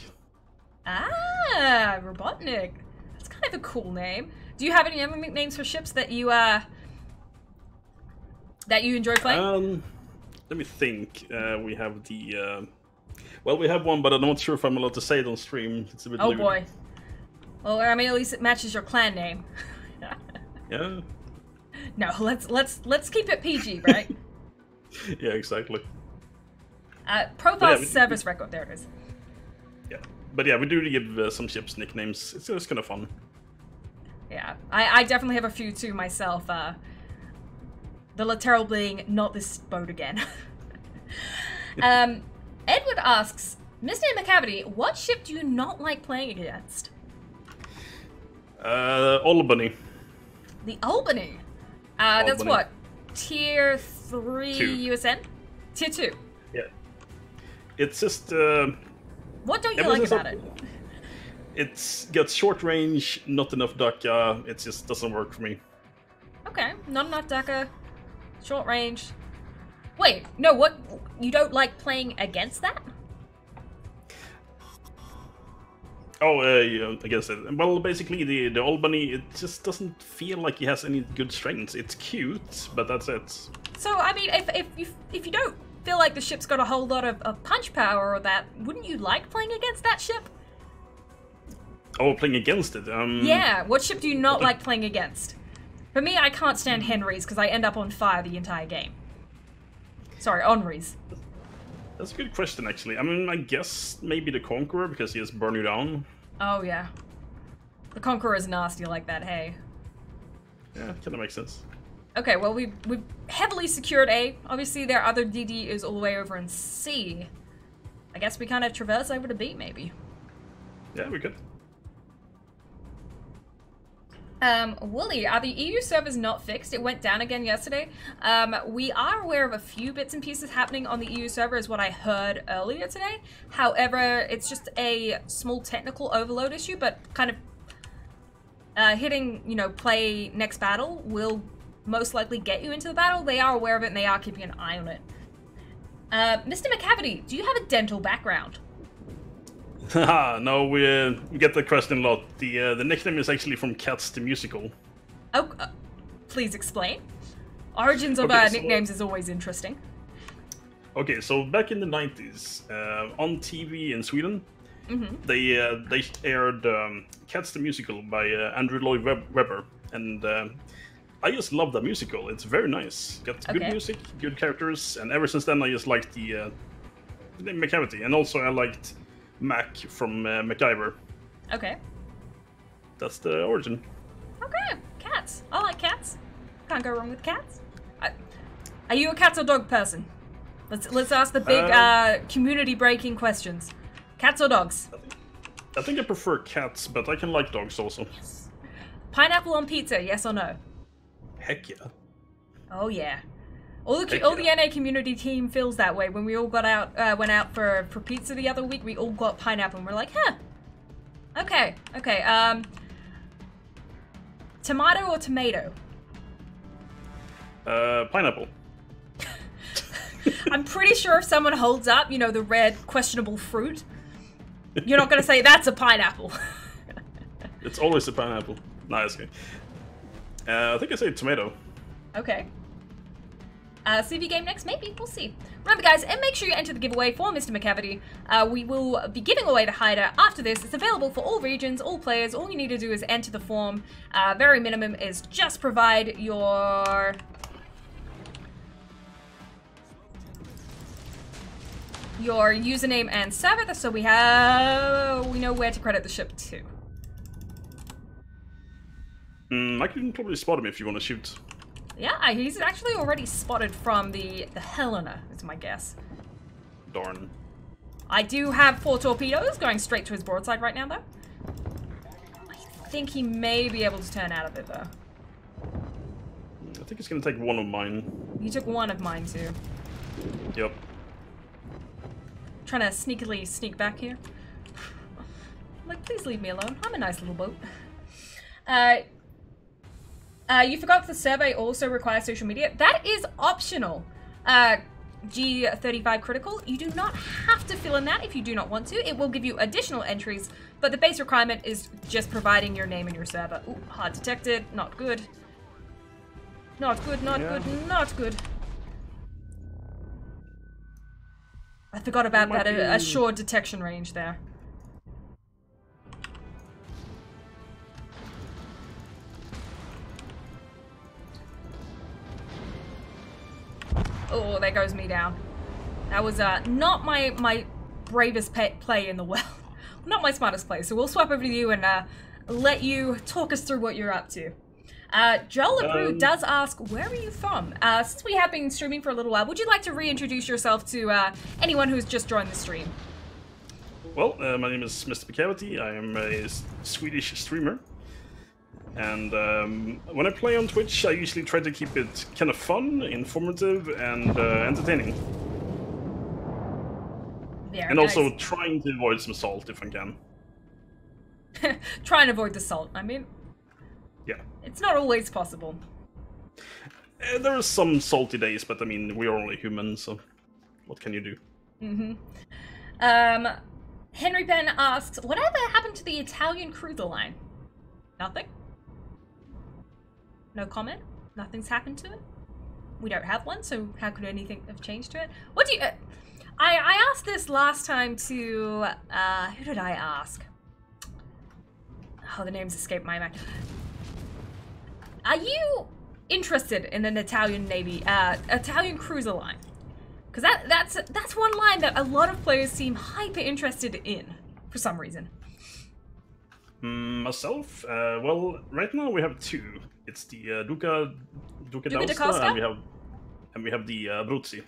Ah, Robotnik. That's kind of a cool name. Do you have any other nicknames for ships that you enjoy playing? Let me think. We have the well, we have one, but I'm not sure if I'm allowed to say it on stream. It's a bit lewd. Boy. Well, I mean, at least it matches your clan name. Yeah. No, let's keep it PG, right? Yeah, exactly. Profile service record. There it is. Yeah, but yeah, we do give some ships nicknames. It's just kind of fun. Yeah, I definitely have a few too myself. The literal being not this boat again. Edward asks, MrMacavity, what ship do you not like playing against? Albany. The Albany. That's what? Tier 3 2. USN? Tier 2. Yeah. It's just what don't you like about it? It's got short range, not enough DACA. It just doesn't work for me. Okay, not enough DACA, short range. Wait, no, what? You don't like playing against that? Oh, yeah, I guess it. Well, basically, the Albany, it just doesn't feel like he has any good strengths. It's cute, but that's it. So, I mean, if you don't feel like the ship's got a whole lot of punch power or that, wouldn't you like playing against that ship? Oh, playing against it? Yeah, what ship do you not like playing against? For me, I can't stand Henry's because I end up on fire the entire game. Sorry, Henry's. That's a good question, actually. I mean, I guess maybe the Conqueror, because he has burned you down. Oh, yeah. The Conqueror is nasty like that, hey. Yeah, kind of makes sense. Okay, well, we've heavily secured A. Obviously, their other DD is all the way over in C. I guess we kind of traverse over to B, maybe. Yeah, we could. Wooly, are the EU servers not fixed? It went down again yesterday. We are aware of a few bits and pieces happening on the EU server is what I heard earlier today. However, it's just a small technical overload issue, but kind of hitting, you know, play next battle will most likely get you into the battle. They are aware of it and they are keeping an eye on it. MrMacavity, do you have a dental background? No, we get the question a lot. The nickname is actually from Cats the Musical. Oh, please explain. Origins of nicknames is always interesting. Okay, so back in the 90s, on TV in Sweden, they aired Cats the Musical by Andrew Lloyd Webber, and I just love that musical. It's very nice. Got good music, good characters, and ever since then I just liked the McCavity, and also I liked Mac from MacGyver. Okay. That's the origin. Okay, cats. I like cats. Can't go wrong with cats. Are you a cat or dog person? Let's ask the big community breaking questions. Cats or dogs? I think I prefer cats, but I can like dogs also. Yes. Pineapple on pizza, yes or no? Heck yeah. Oh yeah. All the NA community team feels that way. When we all went out for pizza the other week, we all got pineapple and we're like, huh. Okay. Tomato or tomato? Pineapple. I'm pretty sure if someone holds up, you know, the red questionable fruit, you're not going to say that's a pineapple. It's always a pineapple. Nice. Okay. I think I say tomato. Okay. CV game next, maybe. We'll see. Remember, guys, and make sure you enter the giveaway for MrMacavity. We will be giving away the hider after this. It's available for all regions, all players. All you need to do is enter the form. Very minimum is just provide your username and server, so we know where to credit the ship to. I can probably spot him if you want to shoot. Yeah, he's actually already spotted from the Helena, is my guess. Darn. I do have 4 torpedoes going straight to his broadside right now, though. I think he may be able to turn out of it, though. I think it's gonna take one of mine. You took one of mine too. Yep. Trying to sneakily sneak back here. Like, please leave me alone. I'm a nice little boat. You forgot the survey also requires social media. That is optional. G35 critical. You do not have to fill in that if you do not want to. It will give you additional entries, but the base requirement is just providing your name and your server. Ooh, hard detected. Not good. Not good, not good, not good. I forgot about that, a short detection range there. Oh, there goes me down. That was not my bravest play in the world. Not my smartest play, so we'll swap over to you and let you talk us through what you're up to. Joel LeBrew does ask, where are you from? Since we have been streaming for a little while, would you like to reintroduce yourself to anyone who's just joined the stream? Well, my name is MrMacavity. I am a Swedish streamer. And when I play on Twitch, I usually try to keep it kind of fun, informative, and entertaining. Very nice. Also trying to avoid some salt if I can. Try and avoid the salt, I mean. Yeah. It's not always possible. There are some salty days, but I mean, we are only human, so what can you do? Mm-hmm. Henry Ben asks, whatever happened to the Italian cruiser line? Nothing? No comment? Nothing's happened to it? We don't have one, so how could anything have changed to it? What do you... I asked this last time to... who did I ask? Oh, the names escaped my mind. Are you interested in an Italian Navy, Italian cruiser line? Because that's one line that a lot of players seem hyper interested in, for some reason. Myself? Well, right now we have two. It's the Duca d'Aosta, and we have the Abruzzi.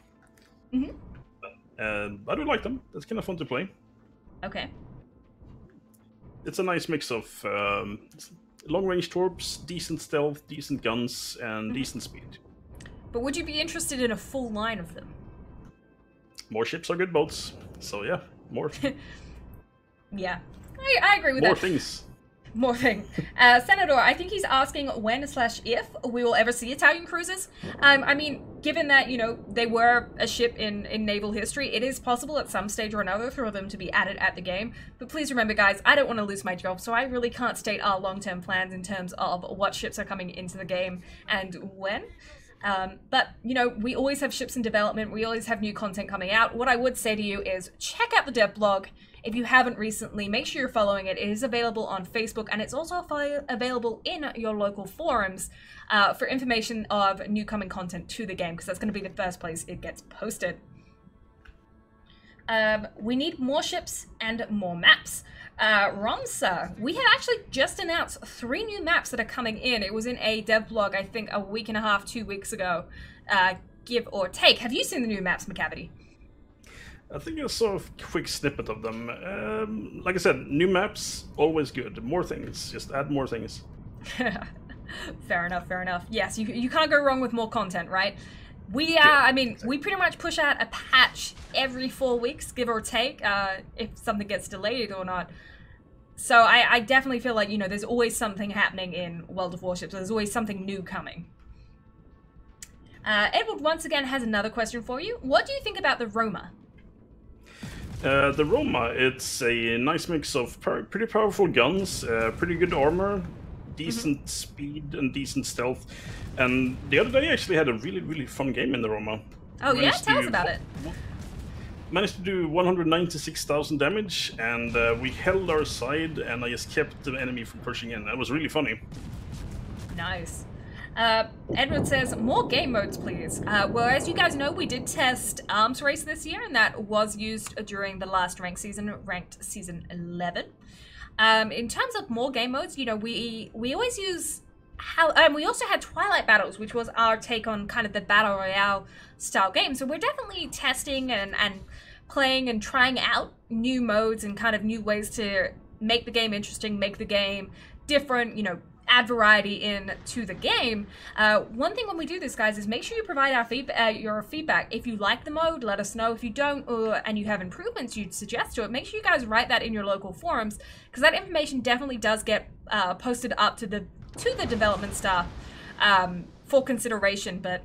I do like them. It's kind of fun to play. Okay. It's a nice mix of long-range torps, decent stealth, decent guns, and decent speed. But would you be interested in a full line of them? More ships are good boats, so yeah, more. Yeah, I agree with that. More things. More thing. Senator, I think he's asking when/if we will ever see Italian cruisers. I mean, given that, you know, they were a ship in naval history, it is possible at some stage or another for them to be added at the game. But please remember, guys, I don't want to lose my job, so I really can't state our long-term plans in terms of what ships are coming into the game and when. But, you know, we always have ships in development. We always have new content coming out. What I would say to you is check out the dev blog. If you haven't recently, make sure you're following it. It is available on Facebook, and it's also available in your local forums for information of new coming content to the game, because that's going to be the first place it gets posted. We need more ships and more maps. Romsa, we have actually just announced 3 new maps that are coming in. It was in a dev blog, I think, a week and a half, 2 weeks ago, give or take. Have you seen the new maps, McCavity? I think I saw a quick snippet of them. Like I said, new maps, always good. More things, just add more things. Fair enough, fair enough. Yes, you can't go wrong with more content, right? We, I mean, we pretty much push out a patch every 4 weeks, give or take, if something gets delayed or not. So I definitely feel like, you know, there's always something happening in World of Warships. There's always something new coming. Edward once again has another question for you. What do you think about the Roma? The Roma, it's a nice mix of pretty powerful guns, pretty good armor, decent speed and decent stealth. And the other day I actually had a really fun game in the Roma. Oh yeah? Tell us about it. Managed to do 196,000 damage, and we held our side, and I just kept the enemy from pushing in. That was really funny. Nice. Edward says, more game modes, please. Well, as you guys know, we did test Arms Race this year, and that was used during the last ranked season 11. In terms of more game modes, you know, we always use... we also had Twilight Battles, which was our take on kind of the Battle Royale style game. So we're definitely testing and playing and trying out new modes and kind of new ways to make the game interesting, make the game different, you know, add variety in to the game. One thing when we do this, guys, is make sure you provide your feedback. If you like the mode, let us know. If you don't, and you have improvements you'd suggest to it, make sure you guys write that in your local forums, because that information definitely does get posted up to the development staff for consideration. But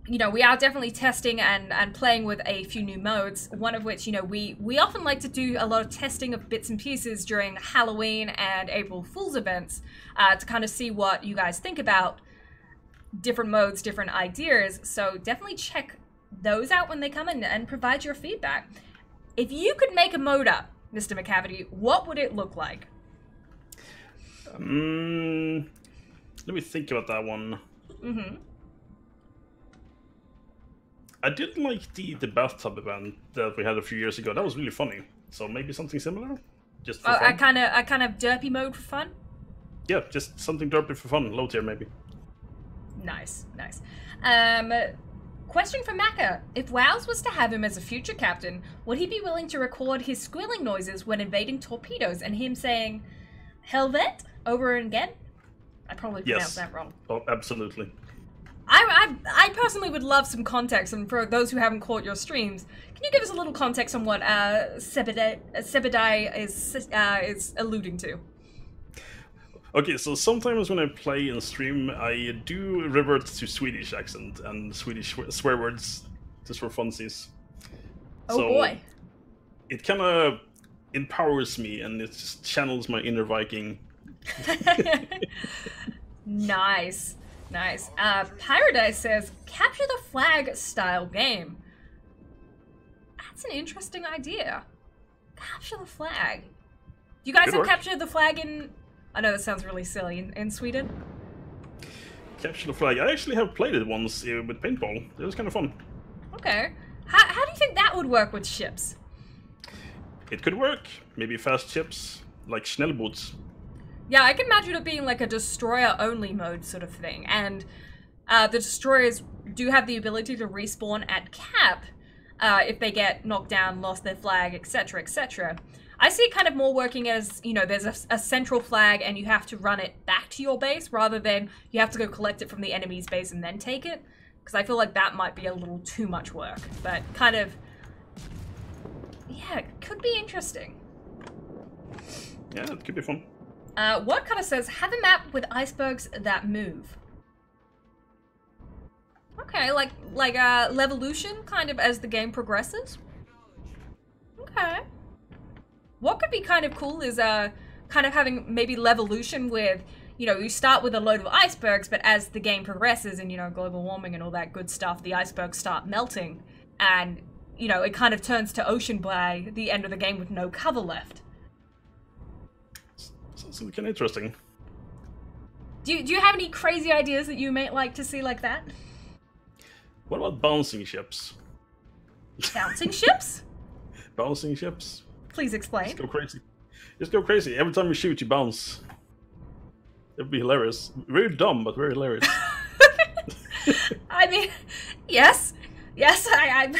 you know, we are definitely testing and playing with a few new modes, one of which, you know, we often like to do a lot of testing of bits and pieces during Halloween and April Fool's events to kind of see what you guys think about different modes, different ideas. So definitely check those out when they come in and provide your feedback. If you could make a mode up, MrMacavity, what would it look like? Let me think about that one. Mm-hmm. I did like the bathtub event that we had a few years ago. That was really funny. So maybe something similar, just for fun. A kind of derpy mode for fun. Yeah, just something derpy for fun. Low tier maybe. Nice, nice. Question from Macca: if WoWs was to have him as a future captain, would he be willing to record his squealing noises when invading torpedoes and him saying "Helvet" over and again? I probably pronounced that wrong. Oh, absolutely. I personally would love some context, and for those who haven't caught your streams, can you give us a little context on what Sebedai is alluding to? Okay, so sometimes when I play and stream, I do revert to Swedish accent and Swedish swear words, just for funsies. Oh boy. It kind of empowers me, and it just channels my inner Viking. Nice. Nice. Paradise says, capture the flag style game. That's an interesting idea. Capture the flag. Do you guys have captured the flag in... I know that sounds really silly. In Sweden? Capture the flag. I actually have played it once with paintball. It was kind of fun. Okay. How do you think that would work with ships? It could work. Maybe fast ships, like Schnellboots. Yeah, I can imagine it being like a destroyer-only mode sort of thing, and the destroyers do have the ability to respawn at cap if they get knocked down, lost their flag, etc., etc. I see it kind of more working as, you know, there's a central flag and you have to run it back to your base rather than you have to go collect it from the enemy's base and then take it, because I feel like that might be a little too much work, but kind of, yeah, it could be interesting. Yeah, it could be fun. What kind of says, have a map with icebergs that move. Okay, like Levolution, kind of as the game progresses. Okay. What could be kind of cool is kind of having maybe Levolution with, you know, you start with a load of icebergs, but as the game progresses and, you know, global warming and all that good stuff, the icebergs start melting, and, you know, it kind of turns to ocean by the end of the game with no cover left. Sounds kind of interesting. Do you have any crazy ideas that you may like to see like that? What about bouncing ships? Bouncing ships? Bouncing ships. Please explain. Just go crazy. Just go crazy. Every time you shoot, you bounce. It'd be hilarious. Very dumb, but very hilarious. I mean, yes. Yes, I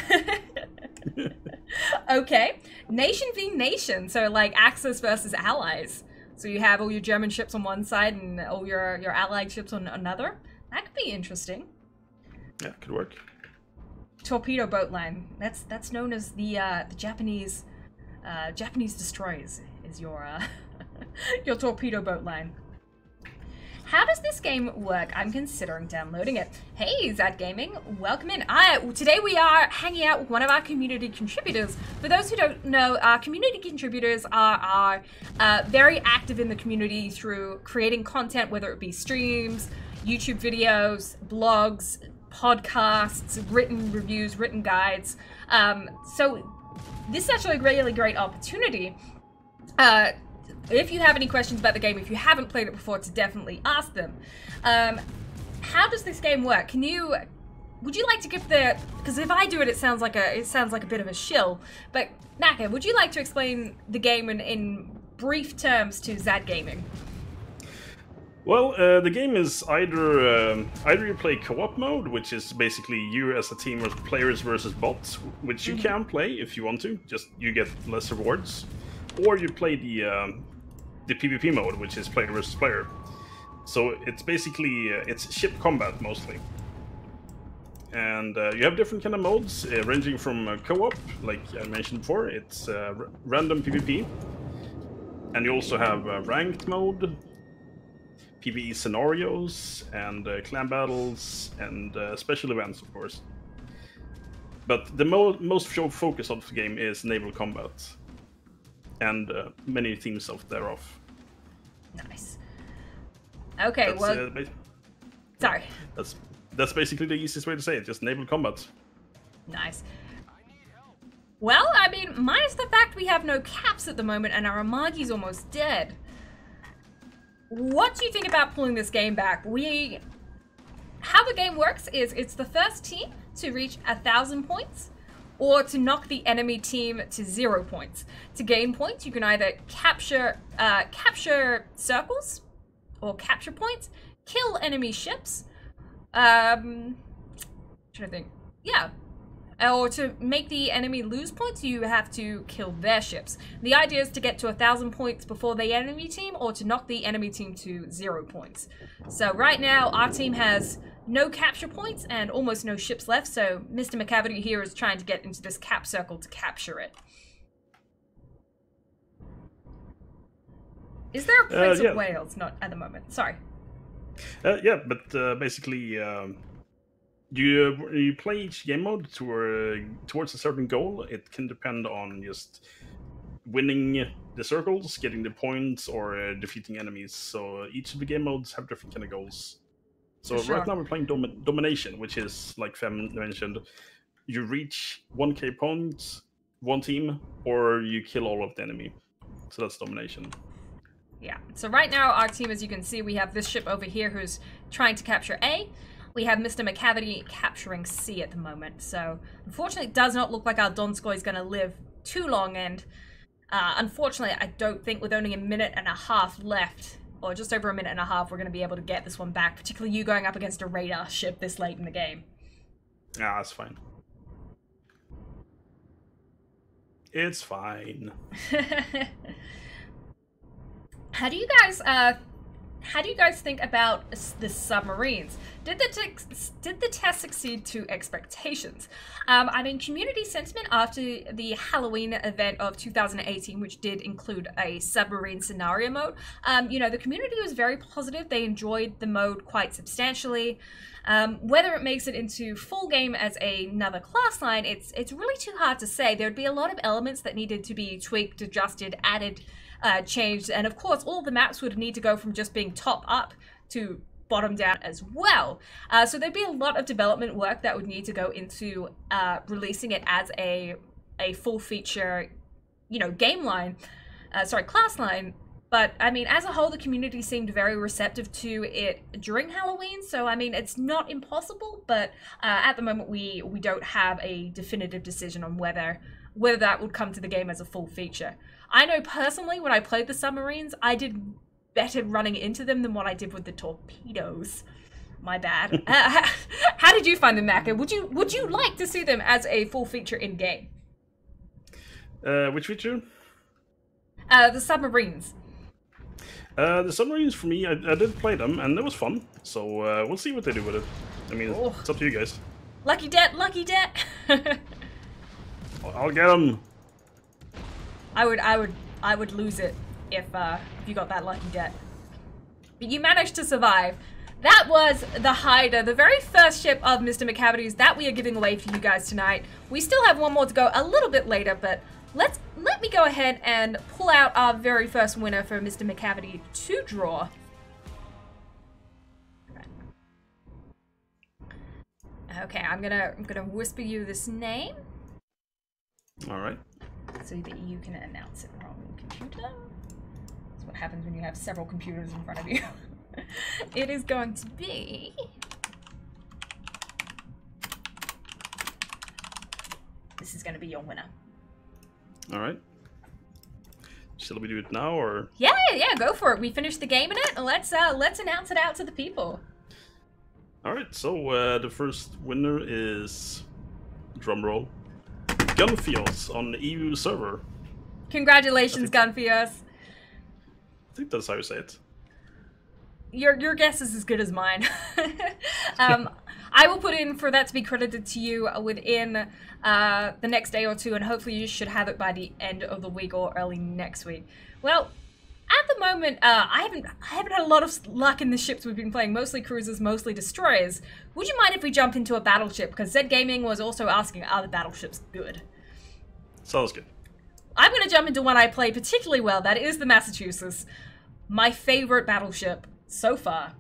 Okay. Nation v nation. So, like, Axis versus allies. So you have all your German ships on one side and all your allied ships on another. That could be interesting. Yeah, could work. Torpedo boat line. That's known as the Japanese destroyers is your your torpedo boat line. How does this game work? I'm considering downloading it. Hey, Zad Gaming, welcome in. Today we are hanging out with one of our community contributors. For those who don't know, our community contributors are very active in the community through creating content, whether it be streams, YouTube videos, blogs, podcasts, written reviews, written guides. So this is actually a really great opportunity. If you have any questions about the game, if you haven't played it before, to definitely ask them. How does this game work? Would you like to give because if I do it, it sounds like a bit of a shill. But Naka, would you like to explain the game in brief terms to Zad Gaming? Well, the game is either you play co-op mode, which is basically you as a team of players versus bots, which you can play if you want to, just you get less rewards, or you play the PvP mode, which is player versus player. So it's basically it's ship combat mostly, and you have different kind of modes ranging from co-op, like I mentioned before. It's random PvP, and you also have ranked mode, PvE scenarios, and clan battles, and special events, of course. But the most focus of the game is naval combat, and many themes of thereof. Nice. Okay, well... sorry. That's basically the easiest way to say it, just naval combat. Nice. Well, I mean, minus the fact we have no caps at the moment and our Amagi's almost dead. What do you think about pulling this game back? How the game works is it's the first team to reach 1,000 points or to knock the enemy team to 0 points. To gain points, you can either capture circles or capture points, kill enemy ships, trying to think, yeah. Or to make the enemy lose points, you have to kill their ships. The idea is to get to 1,000 points before the enemy team, or to knock the enemy team to 0 points. So right now, our team has no capture points and almost no ships left, so MrMacavity here is trying to get into this cap circle to capture it. Is there a Prince of Wales? Not at the moment, sorry. Yeah, but basically... You play each game mode towards a certain goal. It can depend on just winning the circles, getting the points, or defeating enemies. So each of the game modes have different kind of goals. So right now we're playing Domination, which is, like Fem mentioned, you reach 1k points, one team, or you kill all of the enemy. So that's Domination. Yeah, so right now our team, as you can see, we have this ship over here who's trying to capture A. We have MrMacavity capturing C at the moment, so unfortunately it does not look like our Donskoy is going to live too long, and unfortunately I don't think with only a minute and a half left, or just over a minute and a half, we're going to be able to get this one back, particularly you going up against a radar ship this late in the game. Yeah, that's fine. It's fine. How do you guys think about the submarines? Did the test succeed to expectations? I mean, community sentiment after the Halloween event of 2018, which did include a submarine scenario mode, you know, the community was very positive. They enjoyed the mode quite substantially. Whether it makes it into full game as another class line, it's really too hard to say. There'd be a lot of elements that needed to be tweaked, adjusted, added, changed, and of course all the maps would need to go from just being top up to bottom down as well. So there'd be a lot of development work that would need to go into releasing it as a full feature, you know, game line, class line. But I mean, as a whole, the community seemed very receptive to it during Halloween. So I mean, it's not impossible, but at the moment we don't have a definitive decision on whether that would come to the game as a full feature. I know personally, when I played the submarines, I did better running into them than what I did with the torpedoes. My bad. How did you find them, Macca? Would you like to see them as a full feature in game? Which feature? The submarines. The submarines, for me, I did play them, and it was fun. So we'll see what they do with it. I mean, it's up to you guys. Lucky det, lucky det. I'll get them. I would lose it if you got that lucky det. But you managed to survive. That was the Hyder, the very first ship of MrMacavity's that we are giving away for you guys tonight. We still have one more to go a little bit later, but let me go ahead and pull out our very first winner for MrMacavity to draw. Okay, I'm gonna whisper you this name. All right. So that you can announce it on the computer. That's what happens when you have several computers in front of you. It is going to be... This is going to be your winner. All right. Shall we do it now, or? Yeah, go for it. We finished the game in it, and let's announce it out to the people. All right. So the first winner is, drumroll, Gunfios on the EU server. Congratulations, Gunfios. I think that's how you say it. Your guess is as good as mine. I will put in for that to be credited to you within the next day or two, and hopefully you should have it by the end of the week or early next week. Well, at the moment, I haven't had a lot of luck in the ships we've been playing. Mostly cruisers, mostly destroyers. Would you mind if we jump into a battleship? Because Zed Gaming was also asking, are the battleships good? Sounds good. I'm going to jump into one I play particularly well. That is the Massachusetts. My favorite battleship so far.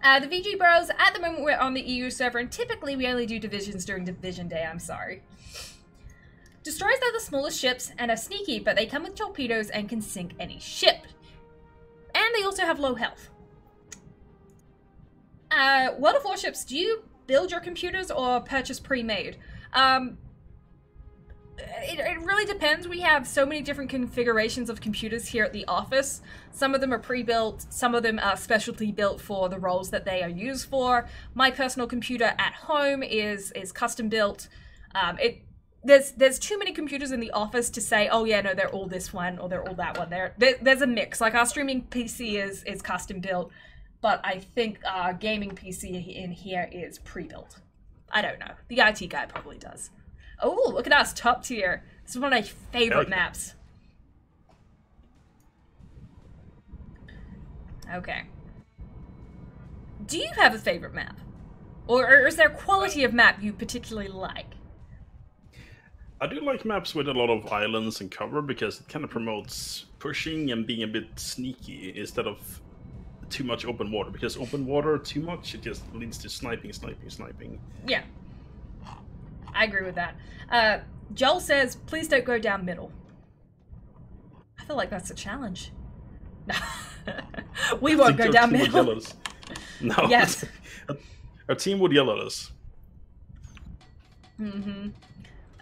The VG Bros, at the moment we're on the EU server, and typically we only do divisions during Division Day, I'm sorry. Destroyers are the smallest ships and are sneaky, but they come with torpedoes and can sink any ship. And they also have low health. World of Warships, do you build your computers or purchase pre-made? It really depends. We have so many different configurations of computers here at the office. Some of them are pre-built, some of them are specialty built for the roles that they are used for. My personal computer at home is custom built. There's too many computers in the office to say, oh yeah, no, they're all this one or they're all that one. There's a mix. Like our streaming PC is custom built, but I think our gaming PC in here is pre-built. I don't know. The IT guy probably does. Oh, look at us, top tier. This is one of my favorite maps. Okay. Do you have a favorite map? Or is there a quality of map you particularly like? I do like maps with a lot of islands and cover because it kind of promotes pushing and being a bit sneaky instead of too much open water. Because open water too much, it just leads to sniping. Yeah. I agree with that. Joel says, please don't go down middle. I feel like that's a challenge. We won't go down middle. No. Yes. Our team would yell at us. Mm-hmm.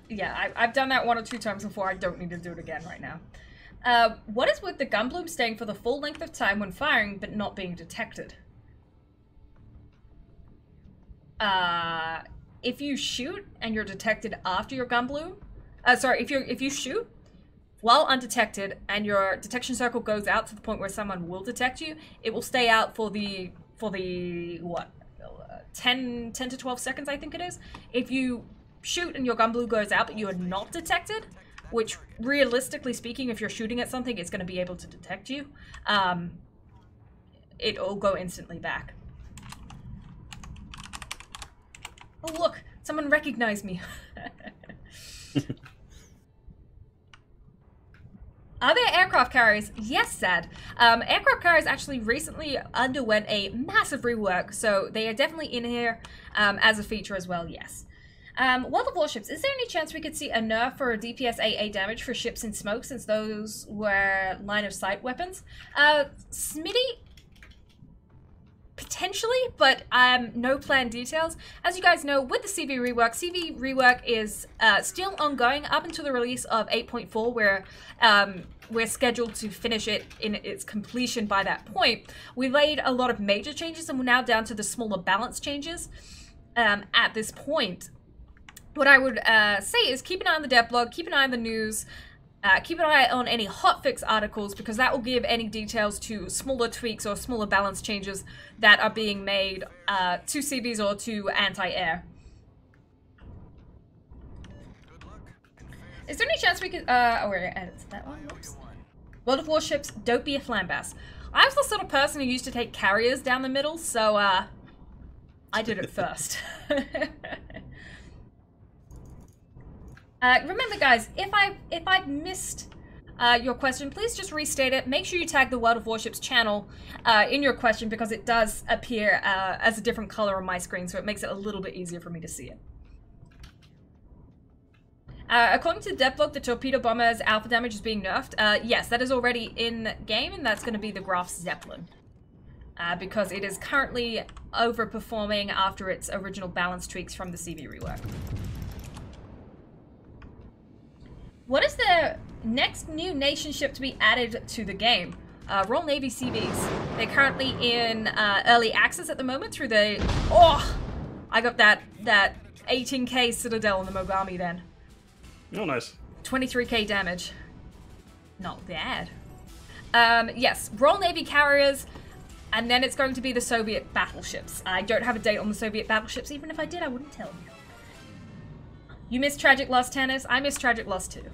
Yeah, I've done that 1 or 2 times before. I don't need to do it again right now. What is with the gun bloom staying for the full length of time when firing, but not being detected? If you shoot and you're detected after your gun bloom, if you shoot while undetected and your detection circle goes out to the point where someone will detect you, it will stay out for the what, 10 to 12 seconds, I think it is. If you shoot and your gun bloom goes out but you are not detected, which realistically speaking, if you're shooting at something, it's going to be able to detect you, it'll go instantly back. Oh look, someone recognized me. Are there aircraft carriers? Yes, Sad. Aircraft carriers actually recently underwent a massive rework, so they are definitely in here as a feature as well, yes. World of Warships, is there any chance we could see a nerf for DPS AA damage for ships in smoke since those were line of sight weapons? Smitty? Potentially, but no planned details. As you guys know, with the CV rework is still ongoing up until the release of 8.4, where we're scheduled to finish it in its completion by that point. We laid a lot of major changes, and we're now down to the smaller balance changes at this point. What I would say is keep an eye on the dev blog, keep an eye on the news, keep an eye on any hotfix articles, because that will give any details to smaller tweaks or smaller balance changes that are being made to CVs or to anti-air. Is there any chance we could, wait, edit that one, whoops. World of Warships, don't be a flambass. I was the sort of person who used to take carriers down the middle, so I did it first. Remember guys, if I've missed your question, please just restate it. Make sure you tag the World of Warships channel in your question, because it does appear as a different color on my screen, so it makes it a little bit easier for me to see it. According to the dev blog, the torpedo bomber's alpha damage is being nerfed. Yes, that is already in game, and that's going to be the Graf Zeppelin. Because it is currently overperforming after its original balance tweaks from the CV rework. What is the next new nation ship to be added to the game? Royal Navy CVs. They're currently in early access at the moment through the... Oh! I got that 18k Citadel in the Mogami then. Oh, nice. 23k damage. Not bad. Yes, Royal Navy carriers, and then it's going to be the Soviet battleships. I don't have a date on the Soviet battleships. Even if I did, I wouldn't tell you. You missed Tragic Loss, Tennis. I missed Tragic Loss too.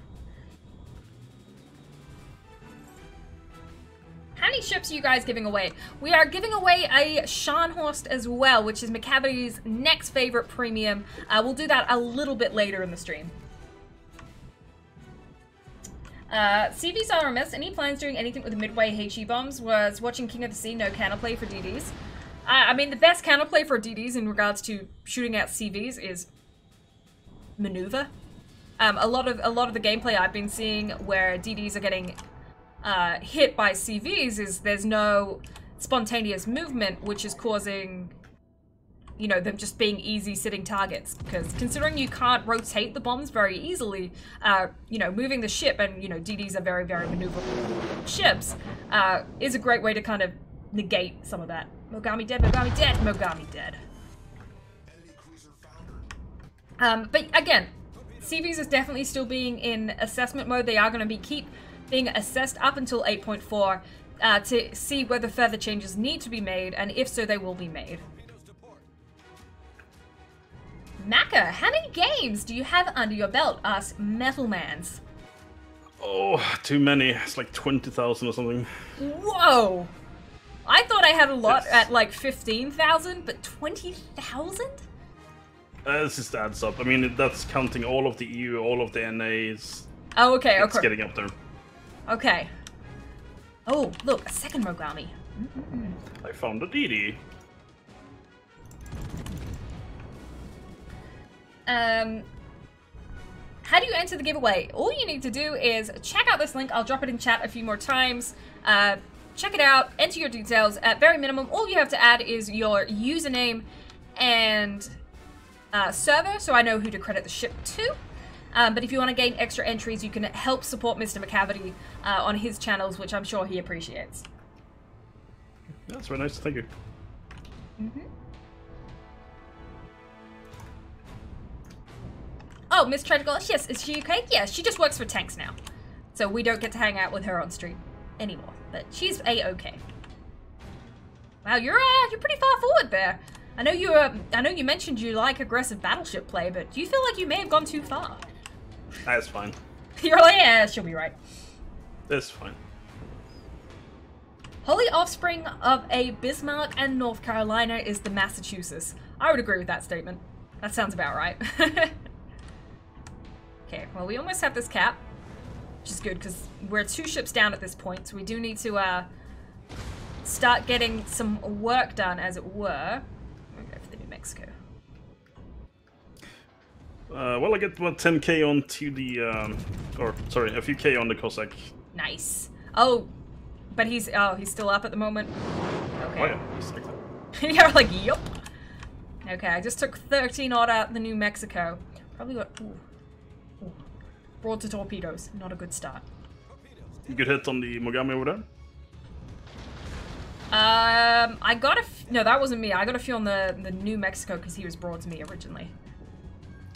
How many ships are you guys giving away? We are giving away a Scharnhorst as well, which is McCavity's next favorite premium. We'll do that a little bit later in the stream. CVs are remiss. Any plans doing anything with the Midway HE bombs? Was watching King of the Sea no counterplay for DDs? I mean, the best counterplay for DDs in regards to shooting out CVs is maneuver. A lot of the gameplay I've been seeing where DDs are getting hit by CVs is there's no spontaneous movement, which is causing, you know, them just being easy sitting targets. Because considering you can't rotate the bombs very easily, you know, moving the ship, and, you know, DDs are very, very maneuverable ships, is a great way to kind of negate some of that. Mogami dead, Mogami dead, Mogami dead. But again, CVs is definitely still being in assessment mode. They are going to keep being assessed up until 8.4 to see whether further changes need to be made, and if so, they will be made. Maka, how many games do you have under your belt? Asks Metalmans. Oh, too many. It's like 20,000 or something. Whoa! I thought I had a lot at like 15,000, but 20,000? This just adds up. I mean, that's counting all of the EU, all of the NAs. Oh, okay, It's getting up there. Okay. Oh, look, a second Mogami. I found a DD. How do you enter the giveaway? All you need to do is check out this link. I'll drop it in chat a few more times. Check it out, enter your details. At very minimum, all you have to add is your username and server, so I know who to credit the ship to. But if you want to gain extra entries, you can help support MrMacavity on his channels, which I'm sure he appreciates. That's very nice, thank you. Oh, Miss Tragical, yes, is she okay? Yeah, she just works for tanks now. So we don't get to hang out with her on stream anymore, but she's a-okay. Wow, you're pretty far forward there. I know you mentioned you like aggressive battleship play, but do you feel like you may have gone too far? That's fine. You're like, yeah, she'll be right. That's fine. Holy offspring of a Bismarck and North Carolina is the Massachusetts. I would agree with that statement. That sounds about right. Okay, well, we almost have this cap, which is good because we're 2 ships down at this point, so we do need to start getting some work done, as it were. I'm gonna go for the New Mexico. Well, I get about 10k onto the, or sorry, a few k on the Cossack. Nice. Oh, but he's still up at the moment. Okay. Oh yeah, just like that. You're like, yup. Okay, I just took 13 odd out the New Mexico. Probably got, ooh. Broad to torpedoes, not a good start. Good hit on the Mogami over there. I got no, that wasn't me. I got a few on the New Mexico because he was broad to me originally.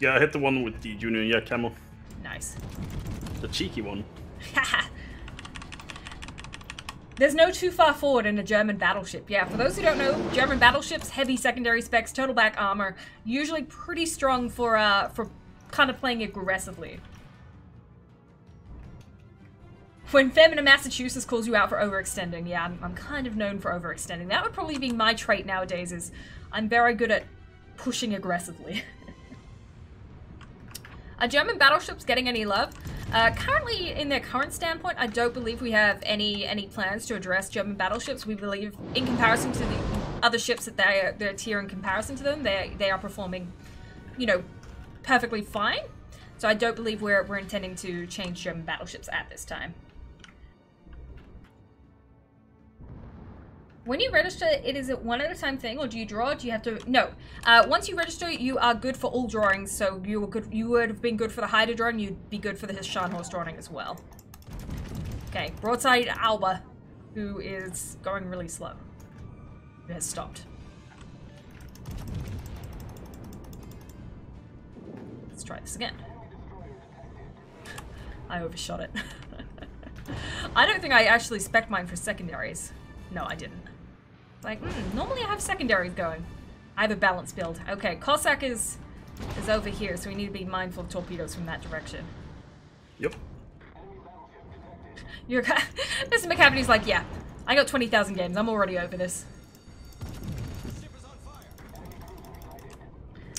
Yeah, I hit the one with the Union Jack camo. Nice. The cheeky one. Haha. There's no too far forward in a German battleship. Yeah, for those who don't know, German battleships, heavy secondary specs, total back armor, usually pretty strong for kind of playing aggressively. When Feminine Massachusetts calls you out for overextending, yeah, I'm kind of known for overextending. That would probably be my trait nowadays, is I'm very good at pushing aggressively. Are German battleships getting any love? Currently, in their current standpoint, I don't believe we have any plans to address German battleships. We believe, in comparison to the other ships that they're tier in comparison to them, they are performing, you know, perfectly fine. So I don't believe we're intending to change German battleships at this time. When you register, it is a one-at-a-time thing, or do you draw? Do you have to? No. Once you register, you are good for all drawings. So you were good. You would have been good for the Haida drawing. You'd be good for the Scharnhorst drawing as well. Okay, broadside Alba, who is going really slow. It has stopped. Let's try this again. I overshot it. I don't think I actually spec'd mine for secondaries. No, I didn't. Like, normally I have secondaries going. I have a balanced build. Okay, Cossack is over here, so we need to be mindful of torpedoes from that direction. Yep. MrMacavity's like, yeah, I got 20,000 games. I'm already over this.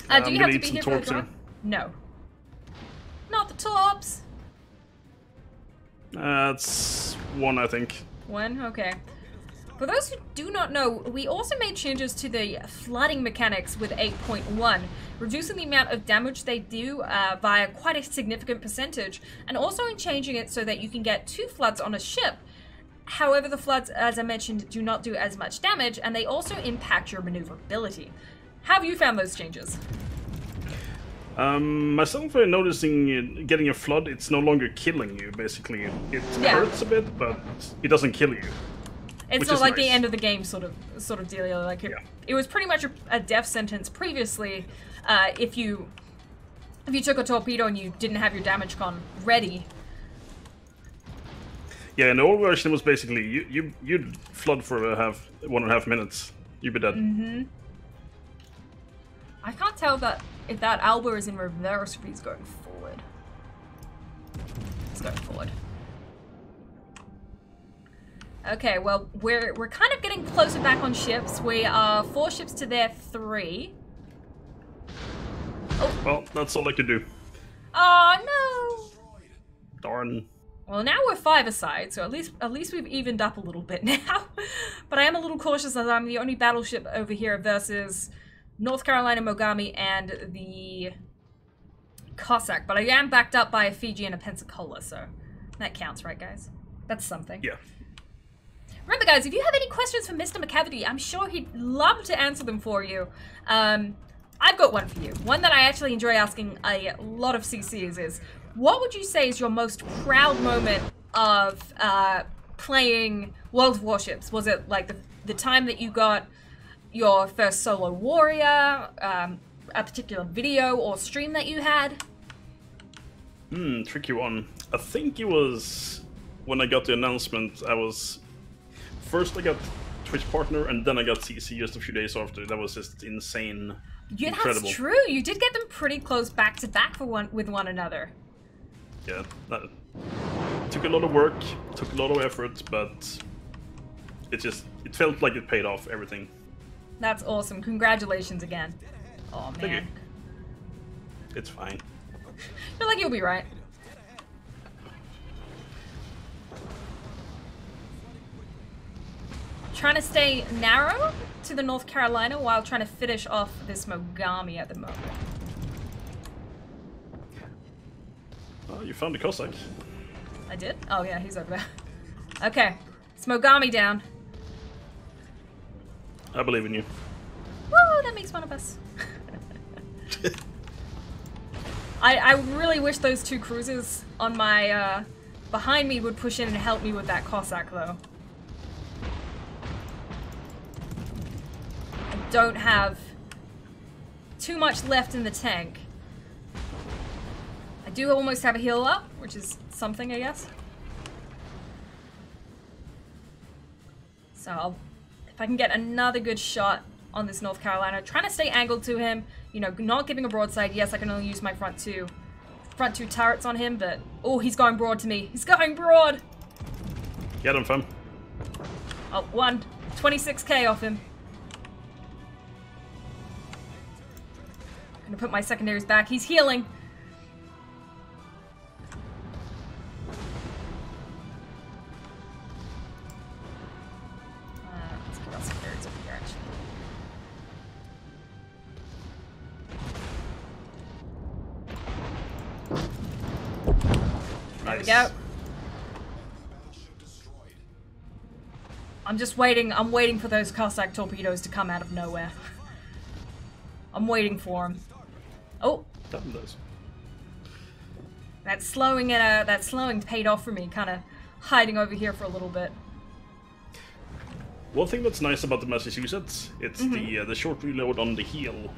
Do you have to be here for the drone? No. Not the tops. It's one, I think. One? Okay. For those who do not know, we also made changes to the flooding mechanics with 8.1, reducing the amount of damage they do via quite a significant percentage, and also in changing it so that you can get 2 floods on a ship. However, the floods, as I mentioned, do not do as much damage, and they also impact your maneuverability. How have you found those changes? Myself, noticing getting a flood, it's no longer killing you, basically. It hurts a bit, but it doesn't kill you. It's not like the end of the game sort of deal. Like it was pretty much a death sentence previously. If you took a torpedo and you didn't have your damage con ready. Yeah, and the old version was basically you'd flood for 1.5 minutes. You'd be dead. Mm-hmm. I can't tell if that Alba is in reverse or if he's going forward. He's going forward. Okay, well, we're kind of getting closer back on ships. We are 4 ships to their 3. Oh. Well, that's all I could do. Oh no! Darn. Well, now we're 5 aside, so at least we've evened up a little bit now. But I am a little cautious as I'm the only battleship over here versus North Carolina Mogami and the Cossack. But I am backed up by a Fiji and a Pensacola, so that counts, right, guys? That's something. Yeah. Remember, guys, if you have any questions for MrMacavity, I'm sure he'd love to answer them for you. I've got one for you. One that I actually enjoy asking a lot of CCs is, what would you say is your most proud moment of playing World of Warships? Was it like the time that you got your first solo warrior, a particular video or stream that you had? Tricky one. I think it was when I got the announcement. First I got Twitch partner, and then I got CC just a few days after. That was just insane. Yeah, incredible. That's true. You did get them pretty close back to back with one another. Yeah, that took a lot of work, took a lot of effort, but it felt like it paid off, everything. That's awesome. Congratulations again. Oh man. Thank you. It's fine. I feel like you'll be right. Trying to stay narrow to the North Carolina while trying to finish off this Mogami at the moment. Oh, you found the Cossack. I did? Oh yeah, he's over there. Okay, it's Mogami down. I believe in you. Woo, that makes one of us. I really wish those 2 cruisers on my behind me would push in and help me with that Cossack though. Don't have too much left in the tank. I do almost have a heal up, which is something, I guess. So if I can get another good shot on this North Carolina, trying to stay angled to him, you know, not giving a broadside. Yes, I can only use my front two turrets on him, but oh, he's going broad to me. He's going broad. Get him, fam. Oh, 26k off him. Gonna put my secondaries back. He's healing. Let's get our secondaries over here, actually. There we go. I'm just waiting. I'm waiting for those Cossack torpedoes to come out of nowhere. I'm waiting for them. Oh, that slowing paid off for me. Kind of hiding over here for a little bit. One thing that's nice about the Massachusetts, it's the short reload on the heel.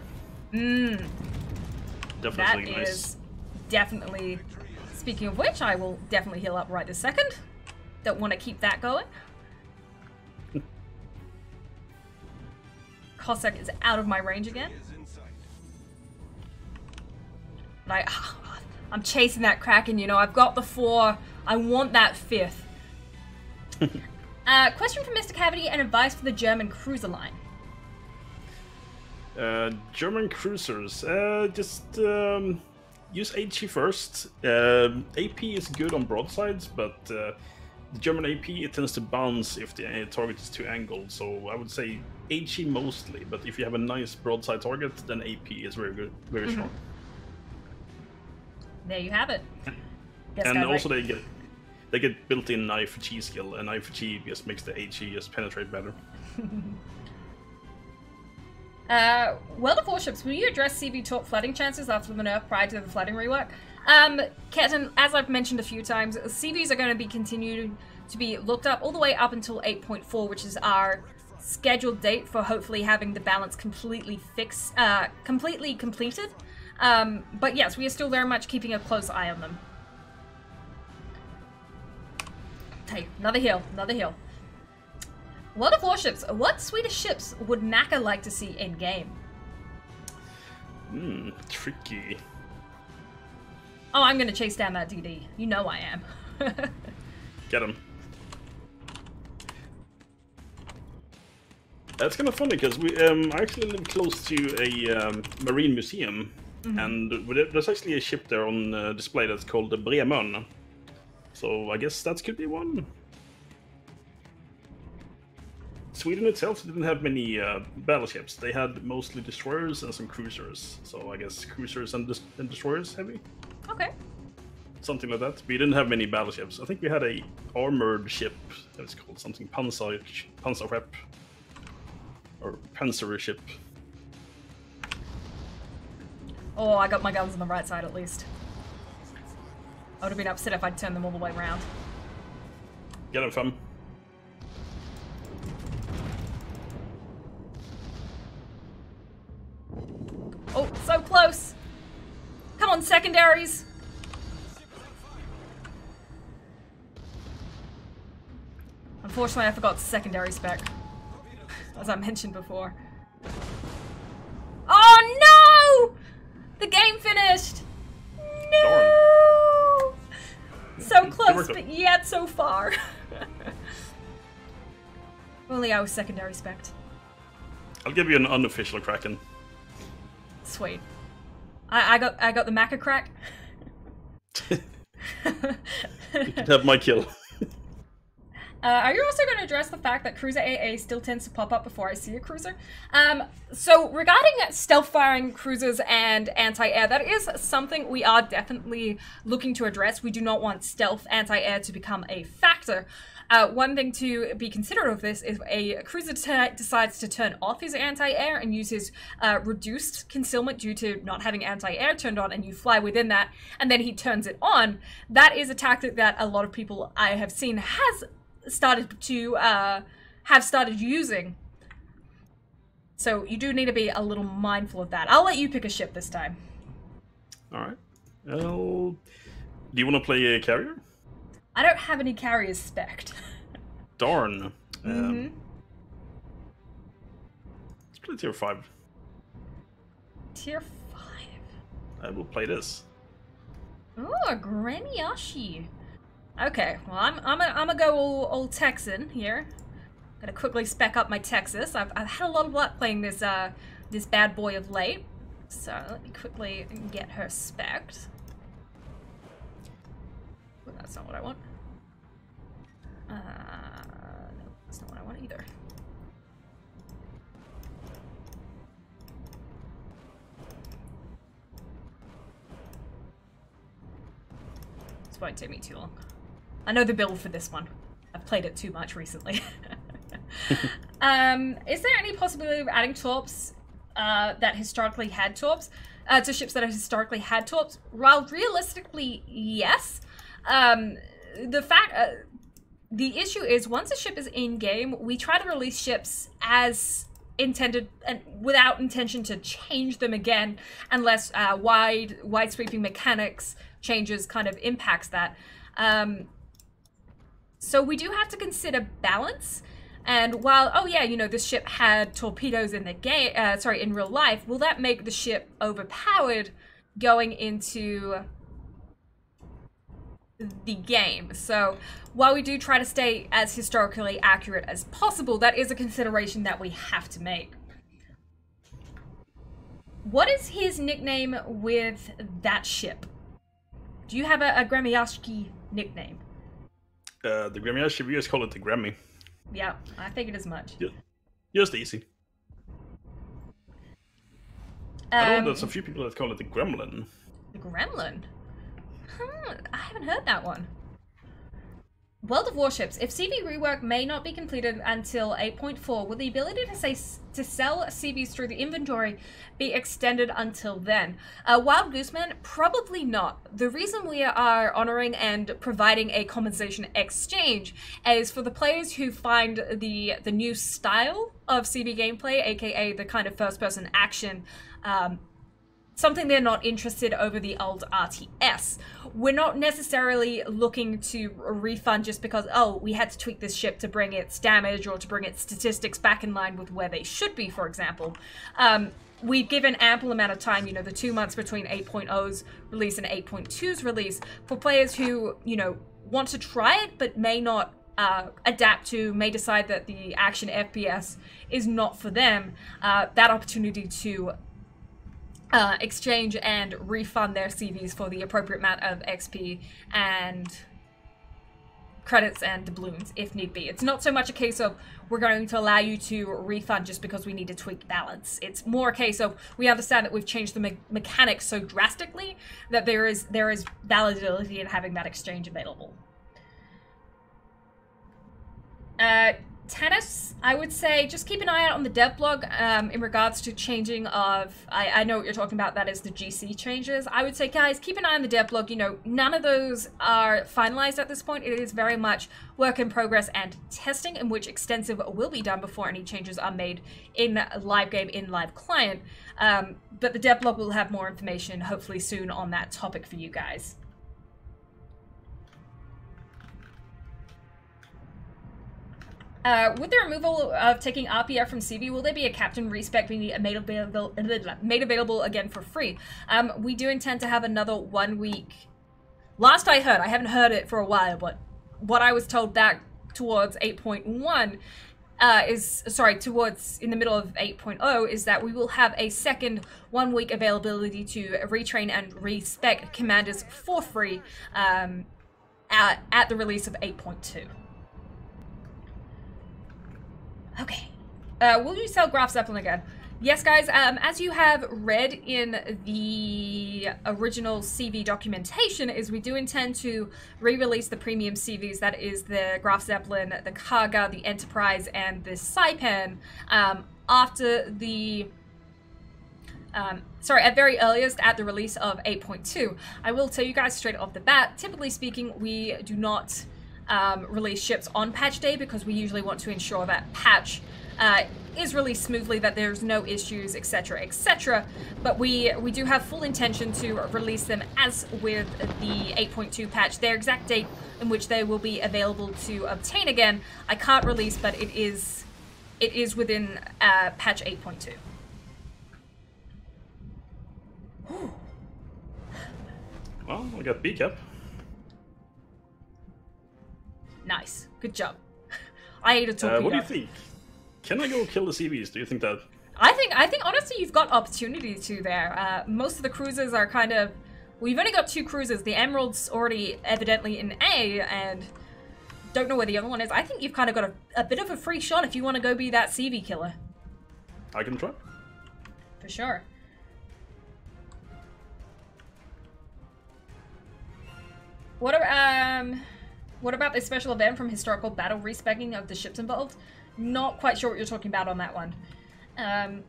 Definitely that nice. Is definitely. Speaking of which, I will definitely heal up right this second. Don't want to keep that going. Cossack is out of my range again. But I'm chasing that Kraken, you know. I've got the 4. I want that 5th. Question from MrMacavity and advice for the German cruiser line. German cruisers, just use HE first. AP is good on broadsides, but the German AP, it tends to bounce if the target is too angled, so I would say HE mostly, but if you have a nice broadside target, then AP is very good, very strong. There you have it. Yes, and also they get built-in knife G skill, and knife G just makes the HE just penetrate better. World of Warships, will you address CV Torp flooding chances after the nerf prior to the flooding rework? Captain, as I've mentioned a few times, CVs are going to be continued to be looked up all the way up until 8.4, which is our scheduled date for hopefully having the balance completely completed. But yes, we are still very much keeping a close eye on them. Hey, another hill, another hill. World of Warships, what Swedish ships would Naka like to see in game? Tricky. Oh, I'm gonna chase down that DD. You know I am. Get him. That's kind of funny because we I actually live close to a marine museum, and there's actually a ship there on display that's called the Bremön. So I guess that could be one. Sweden itself didn't have many battleships. They had mostly destroyers and some cruisers. So I guess cruisers and destroyers heavy. Okay. Something like that. We didn't have many battleships. I think we had a armored ship. It's called something Panzership. Or Panzer ship. Oh, I got my guns on the right side at least. I would have been upset if I'd turned them all the way around. Get him, fam. Oh, so close! Come on, secondaries! Unfortunately, I forgot secondary spec, as I mentioned before. Oh no! The game finished! No! So close, but yet so far. Only I was secondary spec'd. I'll give you an unofficial Kraken. Sweet. I got the Maca crack. You can have my kill. Are you also going to address the fact that cruiser AA still tends to pop up before I see a cruiser? So regarding stealth firing cruisers and anti-air, that is something we are definitely looking to address. We do not want stealth anti-air to become a factor. One thing to be considerate of this is a cruiser decides to turn off his anti-air and use his reduced concealment due to not having anti-air turned on, and you fly within that, and then he turns it on. That is a tactic that a lot of people I have seen have started using. So you do need to be a little mindful of that. I'll let you pick a ship this time. Alright. Well, do you want to play a carrier? I don't have any carriers spec'd. Darn. Let's play tier 5. Tier 5. I will play this. Ooh, a Granyashi. Okay, well I'm gonna go all Texan here. Gotta quickly spec up my Texas. I've had a lot of luck playing this this bad boy of late. So let me quickly get her spec'd. Ooh, that's not what I want. No, that's not what I want either. This won't take me too long. I know the build for this one. I've played it too much recently. Is there any possibility of adding torps that historically had torps to ships that have historically had torps? While realistically, yes. The issue is once a ship is in game, we try to release ships as intended and without intention to change them again, unless wide sweeping mechanics changes kind of impacts that. So we do have to consider balance. And while, oh yeah, you know, this ship had torpedoes in the game, in real life, will that make the ship overpowered going into the game? So while we do try to stay as historically accurate as possible, that is a consideration that we have to make. What is his nickname with that ship? Do you have a Gremyashki nickname? The Gremyashki, we just call it the Grammy. Yeah, I figured as much. Yeah. Just easy. I know there's a few people that call it the Gremlin. The Gremlin? I haven't heard that one. World of Warships. If CV rework may not be completed until 8.4, will the ability to sell CVs through the inventory be extended until then? Wild Gooseman, probably not. The reason we are honoring and providing a compensation exchange is for the players who find the new style of CV gameplay, aka the kind of first-person action, something they're not interested over the old RTS. We're not necessarily looking to refund just because, oh, we had to tweak this ship to bring its damage or to bring its statistics back in line with where they should be, for example. We've given ample amount of time, you know, the 2 months between 8.0's release and 8.2's release, for players who, you know, want to try it but may not adapt to, may decide that the action FPS is not for them, that opportunity to exchange and refund their CVs for the appropriate amount of XP and credits and doubloons, if need be. It's not so much a case of we're going to allow you to refund just because we need to tweak balance. It's more a case of we understand that we've changed the mechanics so drastically that there is validity in having that exchange available. Tennis, I would say just keep an eye out on the dev blog in regards to changing of, I know what you're talking about, that is the GC changes. I would say, guys, keep an eye on the dev blog. You know, none of those are finalized at this point. It is very much work in progress and testing, in which extensive will be done before any changes are made in live game, in live client. But the dev blog will have more information hopefully soon on that topic for you guys. With the removal of taking RPF from CV, will there be a captain respec being made available again for free? We do intend to have another 1 week. Last I heard, I haven't heard it for a while, but what I was told back towards 8.1 towards in the middle of 8.0 is that we will have a second 1 week availability to retrain and respec commanders for free at the release of 8.2. Okay. Will you sell Graf Zeppelin again? Yes, guys. As you have read in the original CV documentation, is we do intend to re-release the premium CVs. That is the Graf Zeppelin, the Kaga, the Enterprise, and the Saipan after the... at very earliest at the release of 8.2. I will tell you guys straight off the bat, typically speaking, we do not release ships on patch day because we usually want to ensure that patch is released smoothly, that there's no issues, etc., etc. But we do have full intention to release them as with the 8.2 patch. Their exact date in which they will be available to obtain again, I can't release, but it is within patch 8.2. Well, I got B-cap. Nice. Good job. I ate a torpedo. What do you think? Can I go kill the CVs? Do you think that? I think honestly you've got opportunity to there. Most of the cruisers are kind of... We've only got 2 cruisers. The Emerald's already evidently in A, and don't know where the other one is. I think you've kind of got a bit of a free shot if you want to go be that CV killer. I can try. For sure. What about this special event from historical battle respecing of the ships involved? Not quite sure what you're talking about on that one.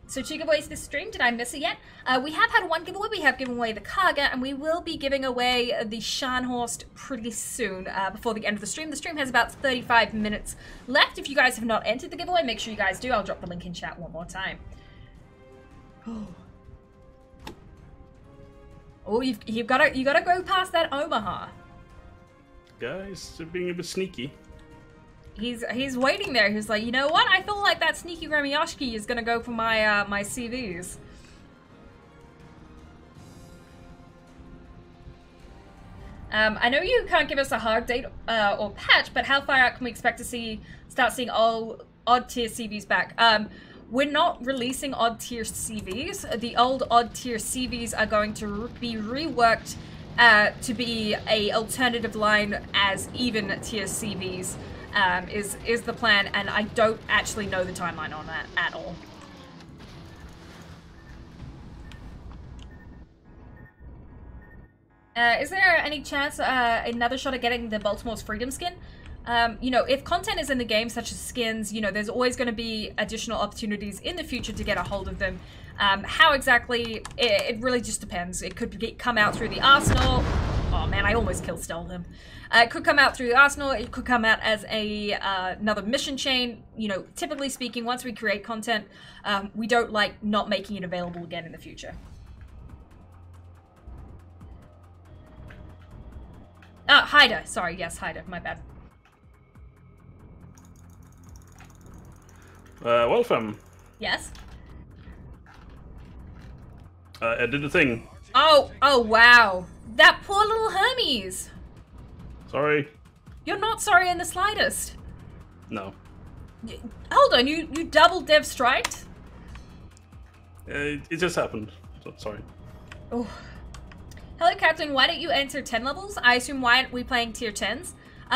So 2 giveaways this stream. Did I miss it yet? We have had 1 giveaway. We have given away the Kaga, and we will be giving away the Scharnhorst pretty soon, before the end of the stream. The stream has about 35 minutes left. If you guys have not entered the giveaway, make sure you guys do. I'll drop the link in chat one more time. Oh, you gotta go past that Omaha. Guys, they're being a bit sneaky. He's waiting there. He's like, you know what? I feel like that sneaky Gremioshki is gonna go for my my CVs. I know you can't give us a hard date or patch, but how far out can we expect to start seeing all odd tier CVs back? We're not releasing odd tier CVs. The old odd tier CVs are going to be reworked to be a alternative line as even tier CVs is the plan, and I don't actually know the timeline on that at all. Is there any chance another shot at getting the Baltimore's Freedom skin? You know, if content is in the game, such as skins, you know, there's always going to be additional opportunities in the future to get a hold of them. How exactly, it really just depends. It could come out through the arsenal. Oh man, I almost killed Stell him. It could come out through the arsenal. It could come out as another mission chain. You know, typically speaking, once we create content, we don't like not making it available again in the future. Haida. Sorry, yes, Haida. My bad. Welcome. Yes? I did the thing. Oh, wow. That poor little Hermes. Sorry. You're not sorry in the slightest. No. Hold on, you double dev striked? It just happened. So, sorry. Oh. Hello, Captain. Why don't you enter 10 levels? I assume why aren't we playing tier 10s?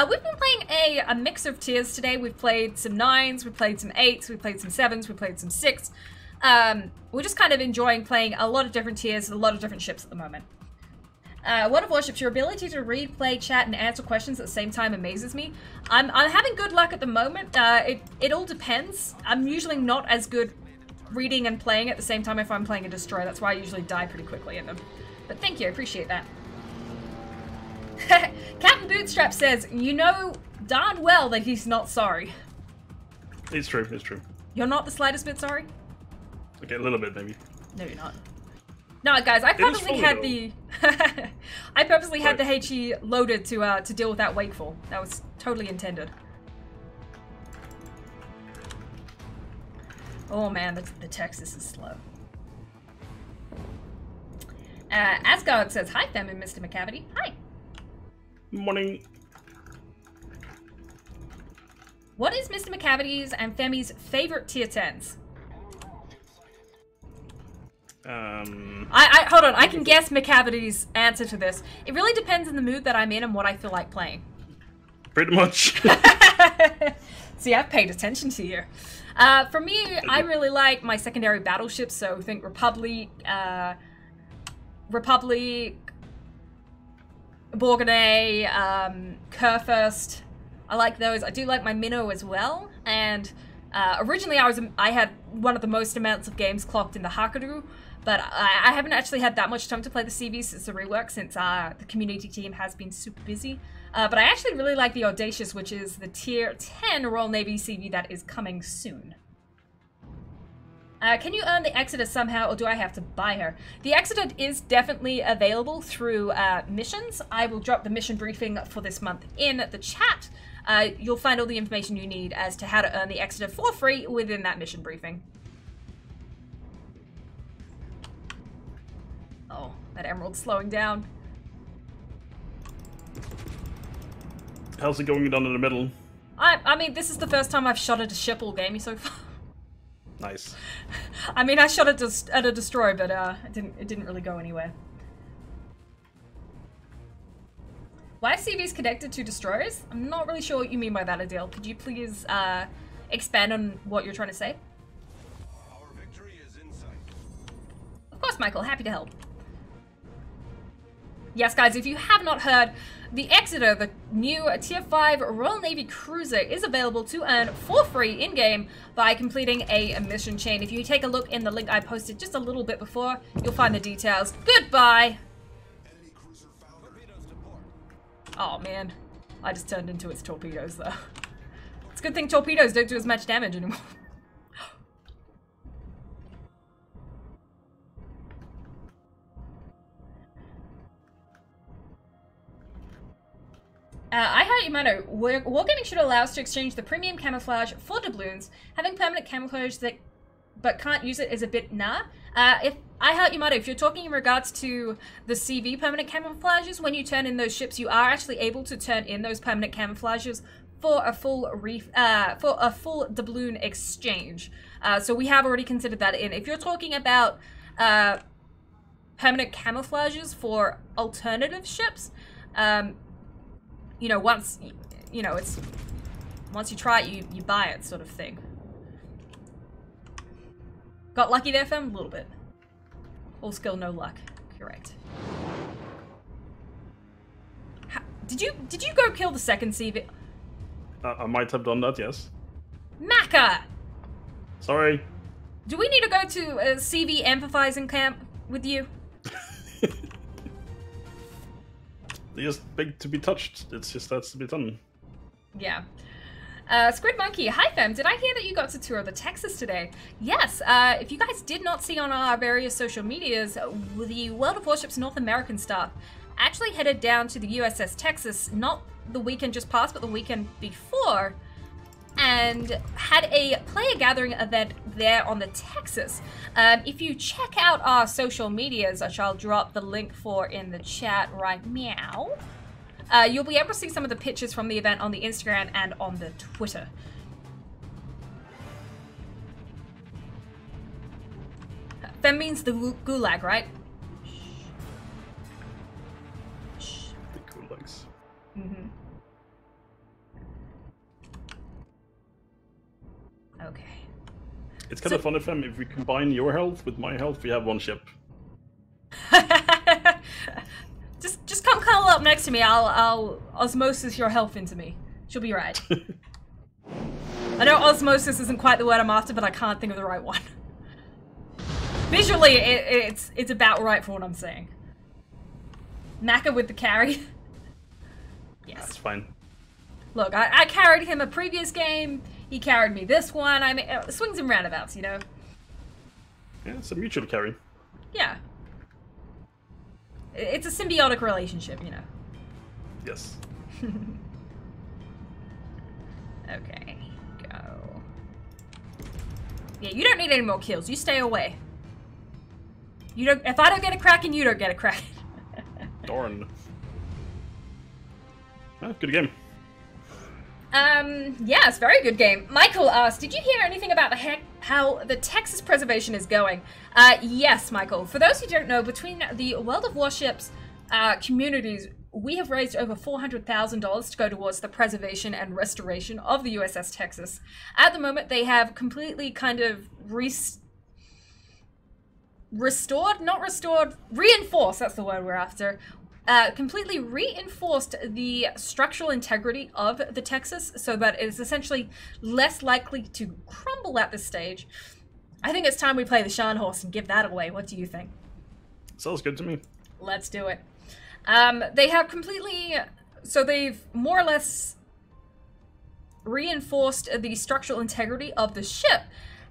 We've been playing a mix of tiers today. We've played some 9s, we played some 8s, we played some 7s, we played some 6. We're just kind of enjoying playing a lot of different tiers, a lot of different ships at the moment. World of Warships, your ability to read, play, chat, and answer questions at the same time amazes me. I'm having good luck at the moment. It all depends. I'm usually not as good reading and playing at the same time if I'm playing a destroyer. That's why I usually die pretty quickly in them. But thank you, I appreciate that. Captain Bootstrap says, you know darn well that he's not sorry. It's true, it's true. You're not the slightest bit sorry? Okay, a little bit maybe. No, you're not. No, guys, I purposely had the I purposely had the HE loaded to deal with that wakeful. That was totally intended. Oh man, the Texas is slow. Asgard says, hi, Fem and MrMacavity. Hi. Morning. What is MrMacavity's and Femi's favorite tier 10s? Hold on, I can guess McCavity's answer to this. It really depends on the mood that I'm in and what I feel like playing. Pretty much. See, I've paid attention to you. For me, I really like my secondary battleships, so think Republic, Bourgogne, Kurfürst. I like those. I do like my Minnow as well. And originally I had one of the most amounts of games clocked in the Hakaru, but I haven't actually had that much time to play the CV since the rework, since the community team has been super busy. But I actually really like the Audacious, which is the tier 10 Royal Navy CV that is coming soon. Can you earn the Exodus somehow, or do I have to buy her? The Exodus is definitely available through missions. I will drop the mission briefing for this month in the chat. You'll find all the information you need as to how to earn the Exodus for free within that mission briefing. Oh, that Emerald's slowing down. How's it going down in the middle? I mean, this is the first time I've shot at a ship all game so far. Nice. I mean, I shot at a destroyer, but it didn't really go anywhere. Why are CVs connected to destroyers? I'm not really sure what you mean by that, Adele. Could you please expand on what you're trying to say? Our victory is in sight. Of course, Michael. Happy to help. Yes, guys, if you have not heard, the Exeter, the new Tier 5 Royal Navy cruiser, is available to earn for free in-game by completing a mission chain. If you take a look in the link I posted just a little bit before, you'll find the details. Goodbye! Oh, man. I just turned into its torpedoes, though. It's a good thing torpedoes don't do as much damage anymore. I heard you, Mano. Wargaming should allow us to exchange the premium camouflage for doubloons. Having permanent camouflage that but can't use it is a bit nah. If I heard you, Mano, if you're talking in regards to the CV permanent camouflages, when you turn in those ships, you are actually able to turn in those permanent camouflages for a full doubloon exchange. So we have already considered that in. If you're talking about permanent camouflages for alternative ships, you know, once you try it, you buy it, sort of thing. Got lucky there, fam? A little bit. All skill, no luck. Correct. Did you go kill the second CV? I might have done that, yes. Maca! Sorry. Do we need to go to a CV empathizing camp with you? They're just big to be touched. It's just that's to be done. Yeah. Squid Monkey, hi fam, did I hear that you got to tour the Texas today? Yes, if you guys did not see on our various social medias, the World of Warships North American staff actually headed down to the USS Texas, not the weekend just passed, but the weekend before, and had a player gathering event there on the Texas. If you check out our social medias, which I'll drop the link for in the chat right now, you'll be able to see some of the pictures from the event on the Instagram and on the Twitter. That means the gulag, right? The gulags. Mm-hmm. Okay. It's kind of funny, fam. If we combine your health with my health, we have one ship. Just come cuddle up next to me. I'll osmosis your health into me. She'll be right. I know osmosis isn't quite the word I'm after, but I can't think of the right one. Visually, it's about right for what I'm saying. Maca with the carry. Yes. That's fine. Look, I carried him a previous game. He carried me this one. I mean, swings and roundabouts, you know? Yeah, it's a mutual carry. Yeah. It's a symbiotic relationship, you know? Yes. Okay, go. Yeah, you don't need any more kills. You stay away. You don't. If I don't get a Kraken, you don't get a Kraken. Darn. Ah, good game. Yes, very good game. Michael asked, did you hear anything about how the Texas preservation is going? Yes, Michael. For those who don't know, between the World of Warships communities, we have raised over $400,000 to go towards the preservation and restoration of the USS Texas. At the moment, they have completely kind of reinforced, that's the word we're after, completely reinforced the structural integrity of the Texas so that it is essentially less likely to crumble at this stage. I think it's time we play the Shan horse and give that away. What do you think? Sounds good to me. Let's do it. They have completely, so they've more or less reinforced the structural integrity of the ship.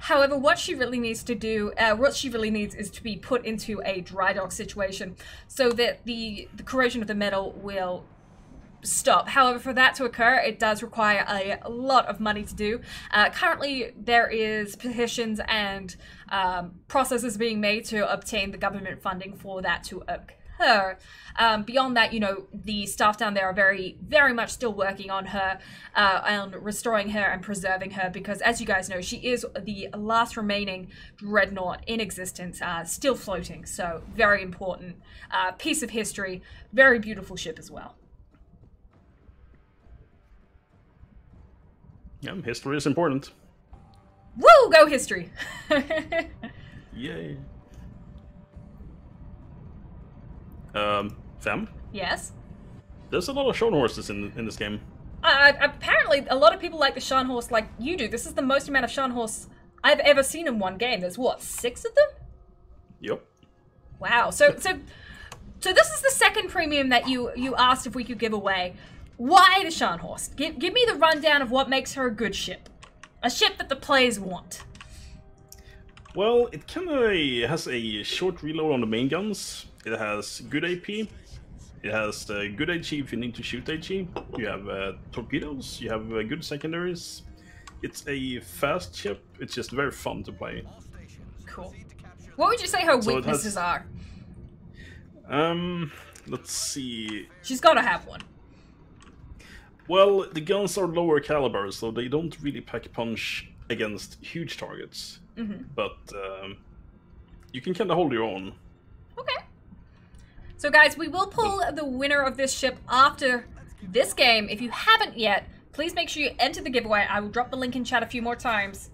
However, what she really needs to do, is to be put into a dry dock situation so that the corrosion of the metal will stop. However, for that to occur, it does require a lot of money to do. Currently, there is petitions and processes being made to obtain the government funding for that to occur. Beyond that, you know, the staff down there are very, very much still working on her, and restoring her and preserving her because, as you guys know, she is the last remaining dreadnought in existence, still floating. So, very important piece of history. Very beautiful ship as well. Yeah, history is important. Woo! Go history! Yay. Fem? Yes? There's a lot of Shan horses in this game. Apparently, a lot of people like the Shan horse like you do. This is the most amount of Shan horse I've ever seen in one game. There's, what, 6 of them? Yep. Wow. So this is the second premium that you asked if we could give away. Why the Shan horse? Give me the rundown of what makes her a good ship. A ship that the players want. Well, it kind of has a short reload on the main guns. It has good AP. It has good HE if you need to shoot HE. You have torpedoes. You have good secondaries. It's a fast ship. It's just very fun to play. Cool. What would you say her weaknesses are? Let's see. She's got to have one. Well, the guns are lower caliber, so they don't really pack a punch against huge targets. But you can kind of hold your own. Okay. So guys, we will pull the winner of this ship after this game. If you haven't yet, please make sure you enter the giveaway. I will drop the link in chat a few more times.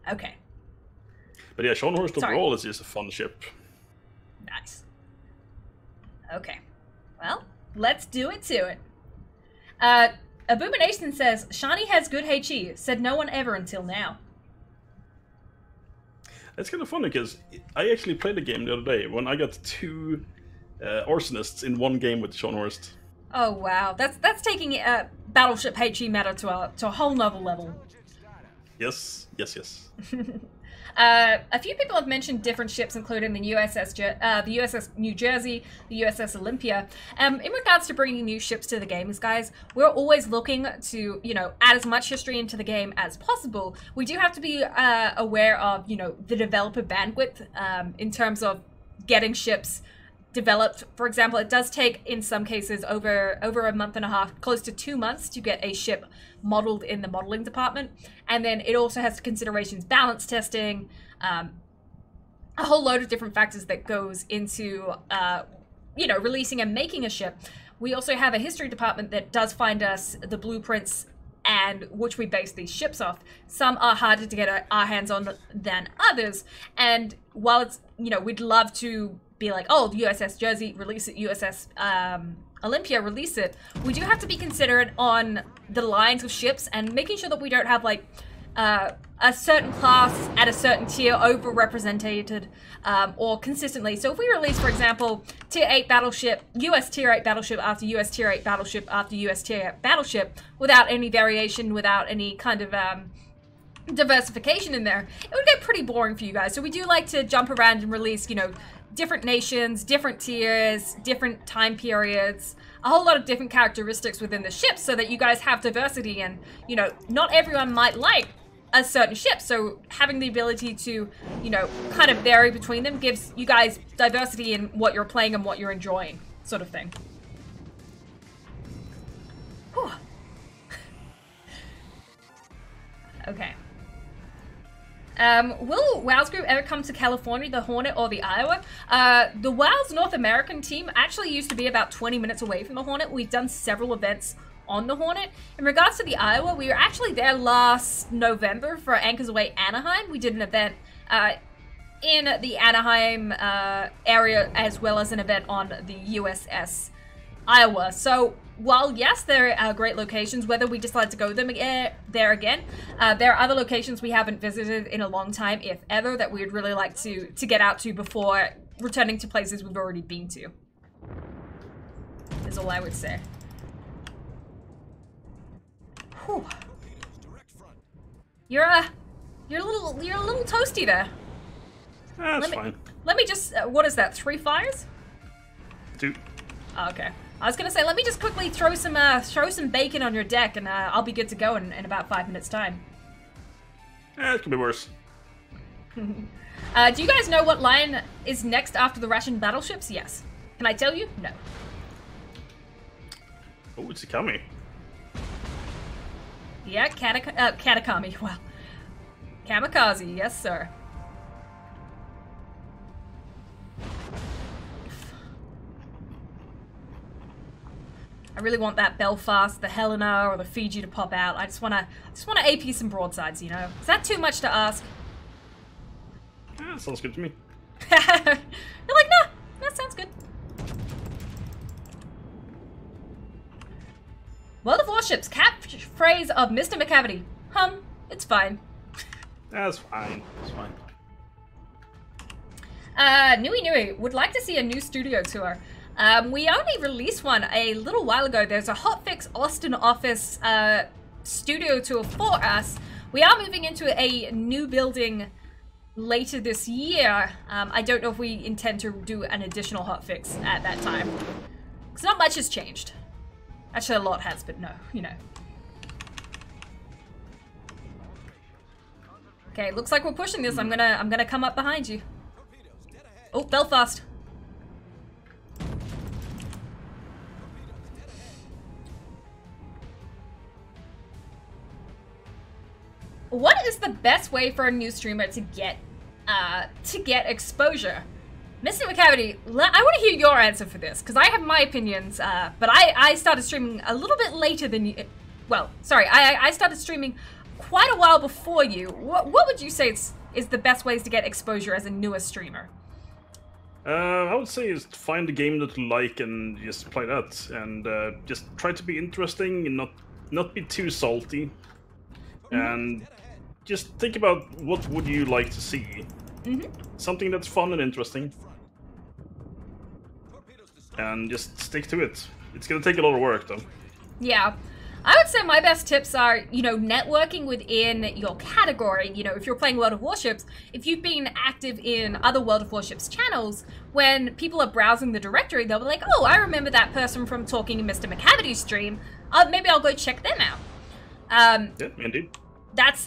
Okay. But yeah, Scharnhorst overall is just a fun ship. Nice. Okay. Well, let's do it to it. Abomination says, Shani has good HE. Said no one ever until now. It's kind of funny because I actually played the game the other day when I got 2 arsonists in one game with Scharnhorst. Oh wow, that's taking Battleship HE meta to a whole nother level. Yes. A few people have mentioned different ships, including the USS New Jersey, the USS Olympia. In regards to bringing new ships to the games, guys, we're always looking to, add as much history into the game as possible. We do have to be aware of, the developer bandwidth in terms of getting ships developed. For example, it does take, in some cases, over a month and a half, close to 2 months to get a ship modeled in the modeling department. And then it also has considerations, balance testing, a whole load of different factors that goes into, releasing and making a ship. We also have a history department that does find us the blueprints and which we base these ships off. Some are harder to get our hands on than others. And while it's, we'd love to be like, oh, the USS Jersey, release it, USS Olympia, release it. We do have to be considerate on the lines of ships and making sure that we don't have like a certain class at a certain tier over-represented or consistently. So if we release, for example, Tier 8 battleship, US Tier 8 battleship after US Tier 8 battleship after US Tier 8 battleship, without any variation, without any kind of diversification in there, it would get pretty boring for you guys. So we do like to jump around and release, different nations, different tiers, different time periods, a whole lot of different characteristics within the ship so that you guys have diversity and, not everyone might like a certain ship. So having the ability to, kind of vary between them gives you guys diversity in what you're playing and what you're enjoying, sort of thing. Whew. Okay. Will WoW's group ever come to California, the Hornet, or the Iowa? The WoW's North American team actually used to be about 20 minutes away from the Hornet. We've done several events on the Hornet. In regards to the Iowa, we were actually there last November for Anchors Away Anaheim. We did an event in the Anaheim area, as well as an event on the USS Iowa. So while yes, there are great locations, whether we decide to go there again, there are other locations we haven't visited in a long time, if ever, that we'd really like to get out to before returning to places we've already been to. Is all I would say. Whew. You're a little toasty there. That's fine. Let me just what is that? 3 fires? 2. Oh, okay. I was gonna say, let me just quickly throw some bacon on your deck, and I'll be good to go in about 5 minutes' time. It could be worse. Do you guys know what line is next after the Russian battleships? Yes. Can I tell you? No. Oh, it's a Kami. Yeah, Katakami. Well, Kamikaze. Yes, sir. I really want that Belfast, the Helena, or the Fiji to pop out. I just wanna AP some broadsides, Is that too much to ask? Yeah, sounds good to me. You're like, nah, that sounds good. World of Warships, catchphrase of MrMacavity. It's fine. That's fine. It's fine. Nui would like to see a new studio tour. We only released one a little while ago. There's a hotfix Austin office studio tour for us. We are moving into a new building later this year. I don't know if we intend to do an additional hotfix at that time. Because not much has changed. Actually, a lot has, but no, you know. Okay, looks like we're pushing this. I'm gonna come up behind you. Oh, Belfast. What is the best way for a new streamer to get exposure? MrMacavity, I want to hear your answer for this, because I have my opinions, but I started streaming a little bit later than you. Well, sorry, I started streaming quite a while before you. What would you say is the best ways to get exposure as a newer streamer? I would say is find a game that you like and just play that, and just try to be interesting and not be too salty, and just think about what would you like to see. Something that's fun and interesting, and just stick to it. It's gonna take a lot of work, though. Yeah. I would say my best tips are, you know, networking within your category. You know, if you're playing World of Warships, if you've been active in other World of Warships channels, when people are browsing the directory, they'll be like, oh, I remember that person from talking in MrMacavity's stream. Maybe I'll go check them out. Yeah, indeed.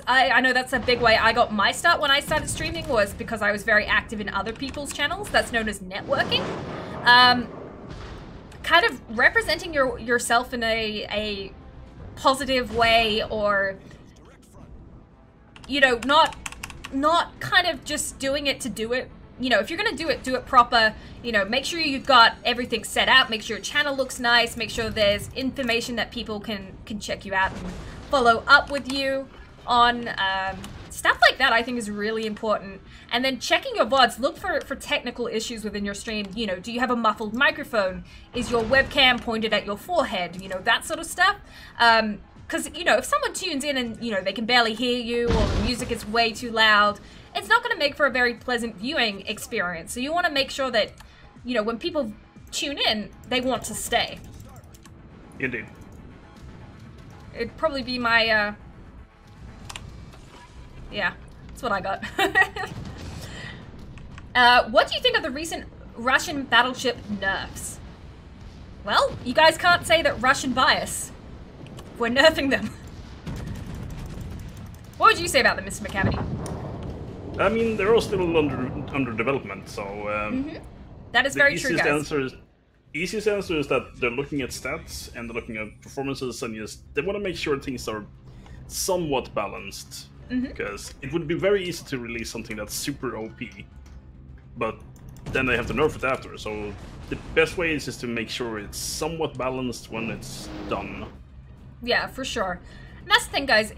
I know that's a big way I got my start when I started streaming, was because I was very active in other people's channels. That's known as networking. Kind of representing yourself in a positive way, or, you know, not kind of just doing it to do it. You know, if you're gonna do it proper. You know, make sure you've got everything set out, make sure your channel looks nice, make sure there's information that people can check you out and follow up with you on. Stuff like that I think is really important. And then checking your VODs, look for technical issues within your stream. You know, do you have a muffled microphone? Is your webcam pointed at your forehead? You know, that sort of stuff. Because, you know, if someone tunes in and, you know, they can barely hear you, or the music is way too loud, it's not going to make for a very pleasant viewing experience. So you want to make sure that, you know, when people tune in, they want to stay. Indeed. It'd probably be my, yeah, that's what I got. What do you think of the recent Russian battleship nerfs? Well, you guys can't say that Russian bias. We're nerfing them. What would you say about them, MrMacavity? I mean, they're all still under development, so... That is very true, guys. Easiest answer is that they're looking at stats, and they're looking at performances, and they want to make sure things are somewhat balanced. Because it would be very easy to release something that's super OP, but then they have to nerf it after. So the best way is just to make sure it's somewhat balanced when it's done. Yeah, for sure. And that's the thing, guys.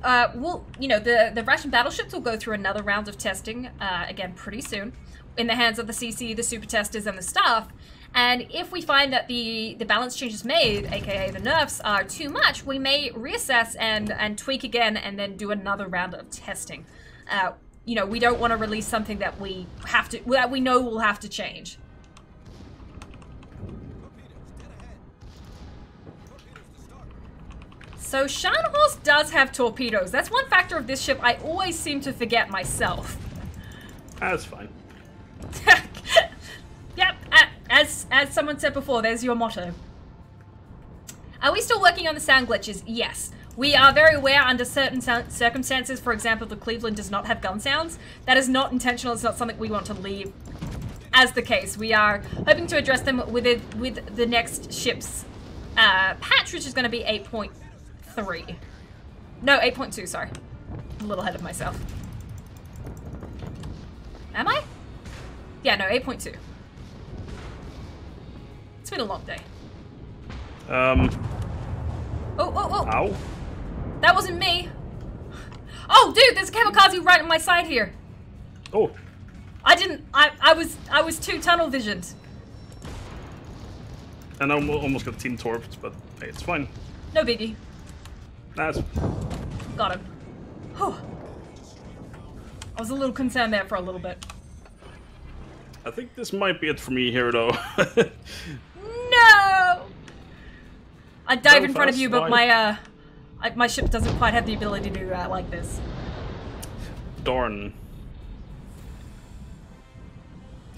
Well, you know, the Russian battleships will go through another round of testing, again, pretty soon, in the hands of the CC, the super testers, and the staff. And if we find that the balance changes made, aka the nerfs, are too much, we may reassess and tweak again, and then do another round of testing. You know, we don't want to release something that we know we'll have to change. So Scharnhorst does have torpedoes. That's one factor of this ship I always seem to forget myself. That's fine. Yep, as someone said before, there's your motto. Are we still working on the sound glitches? Yes. We are very aware under certain circumstances, for example, the Cleveland does not have gun sounds. That is not intentional, it's not something we want to leave as the case. We are hoping to address them with the next ship's patch, which is going to be 8.3. No, 8.2, sorry. I'm a little ahead of myself. Am I? Yeah, no, 8.2. It's been a long day. Oh. Ow. That wasn't me. Oh, dude, there's a kamikaze right on my side here. Oh. I was too tunnel visioned. And I almost got team torped, but hey, it's fine. No biggie. That's... Got him. Whew. I was a little concerned there for a little bit. I think this might be it for me here, though. No! I'd dive in front of you, but my ship doesn't quite have the ability to do that like this. Darn.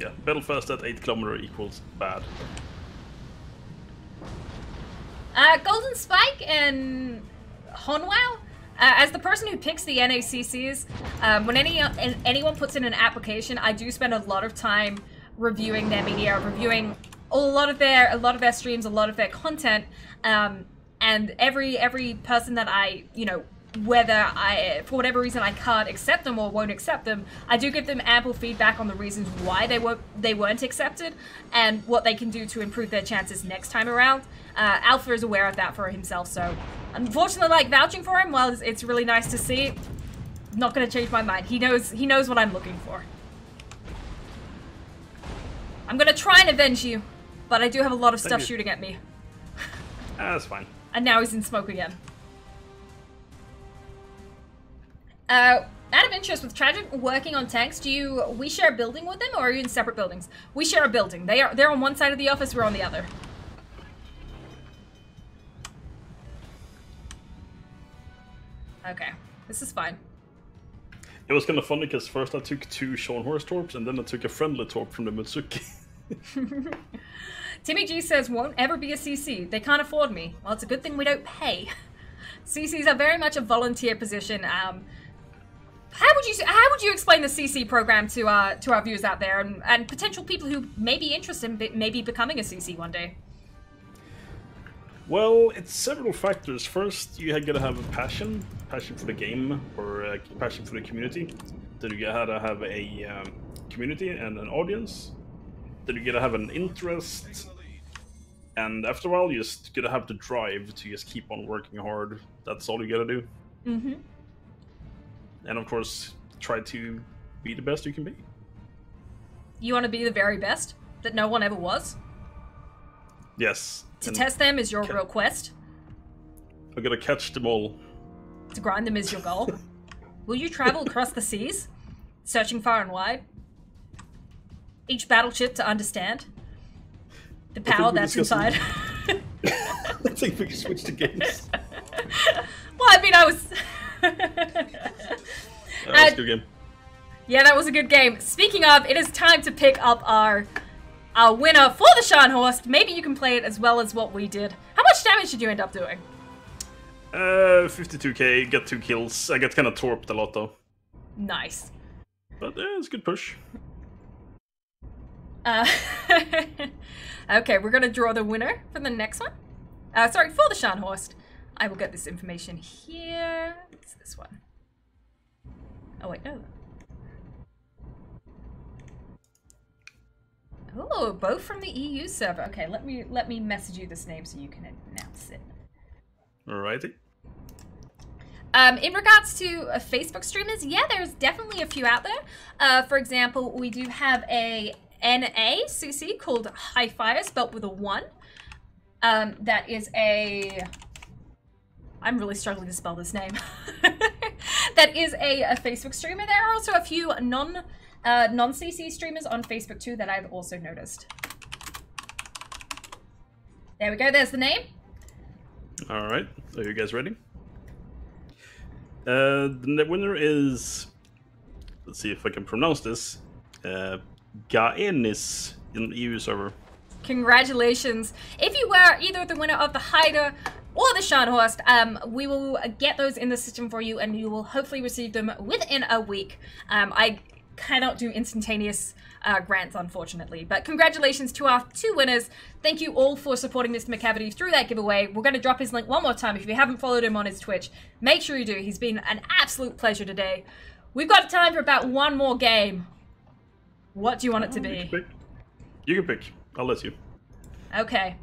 Yeah, battle fast at 8 km equals bad. Golden Spike and Honwow, as the person who picks the NACCs, when anyone puts in an application, I do spend a lot of time reviewing their media, reviewing a lot of their streams, a lot of their content, and every person that I, you know, whether for whatever reason I can't accept them or won't accept them, I do give them ample feedback on the reasons why they weren't accepted and what they can do to improve their chances next time around. Alpha is aware of that for himself, so unfortunately, like, vouching for him, while it's really nice to see, not going to change my mind. He knows what I'm looking for. I'm going to try and avenge you, but I do have a lot of stuff shooting at me. That's fine. And now he's in smoke again. Out of interest, with Tragic working on tanks, we share a building with them, or are you in separate buildings? We share a building. They're on one side of the office, we're on the other. Okay, this is fine. It was kind of funny because first I took 2 Sean Horse torps and then I took a friendly torp from the Mitsuki. Timmy G says, won't ever be a CC. They can't afford me. Well, it's a good thing we don't pay. CCs are very much a volunteer position. How would you explain the CC program to our viewers out there and potential people who may be interested in maybe becoming a CC one day? Well, it's several factors. First, you gotta have a passion for the game, or a passion for the community. Then you gotta have a community and an audience. Then you gotta have an interest. And after a while, you just gotta have the drive to just keep on working hard. That's all you gotta do. Mm-hmm. And of course, try to be the best you can be. You want to be the very best that no one ever was? Yes. To test them is your real quest. I gotta catch them all. To grind them is your goal. Will you travel across the seas, searching far and wide? Each battleship to understand the power that's inside. I think we can switch to games. Well, I mean, I was... That was a good game. Yeah, that was a good game. Speaking of, it is time to pick up our winner for the Scharnhorst. Maybe you can play it as well as what we did. How much damage did you end up doing? 52k, got 2 kills. I got kind of torped a lot though. Nice. But it's a good push. Okay, we're gonna draw the winner for the next one. Sorry, for the Scharnhorst. I will get this information here. It's this one. Oh wait, no. Oh, both from the EU server. Okay, let me message you this name so you can announce it. Alrighty. In regards to Facebook streamers, yeah, there's definitely a few out there. For example, we do have a NACC called High Fire, spelt with a 1. That is a... I'm really struggling to spell this name. That is a Facebook streamer. There are also a few non-CC streamers on Facebook too that I've also noticed. There we go, there's the name. Alright, are you guys ready? The winner is... Let's see if I can pronounce this. Gaenis in the EU server. Congratulations. If you were either the winner of the Haida or the Scharnhorst, we will get those in the system for you and you will hopefully receive them within a week. I cannot do instantaneous grants, unfortunately. But congratulations to our 2 winners. Thank you all for supporting MrMacavity through that giveaway. We're going to drop his link one more time. If you haven't followed him on his Twitch, make sure you do. He's been an absolute pleasure today. We've got time for about one more game. What do you want it to be? You can pick. I'll let you. Okay.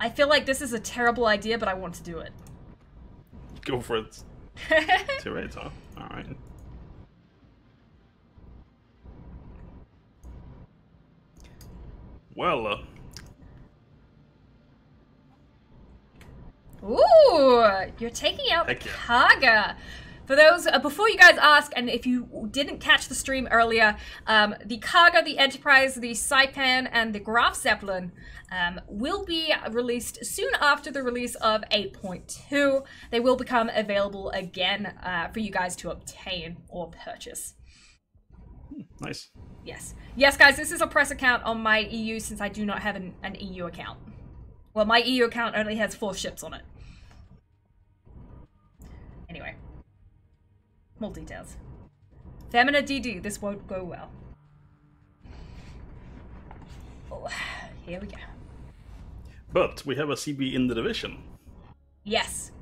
I feel like this is a terrible idea, but I want to do it. Go for it. 2-8, huh? Alright. Well, Ooh, you're taking out the Heck yeah. Kaga. For those, before you guys ask, and if you didn't catch the stream earlier, the Kaga, the Enterprise, the Saipan, and the Graf Zeppelin will be released soon after the release of 8.2. They will become available again for you guys to obtain or purchase. Nice. Yes. Yes, guys, this is a press account on my EU since I do not have an EU account. Well, my EU account only has 4 ships on it. Anyway. More details. Femina DD, this won't go well. Oh, here we go. But we have a CB in the division. Yes.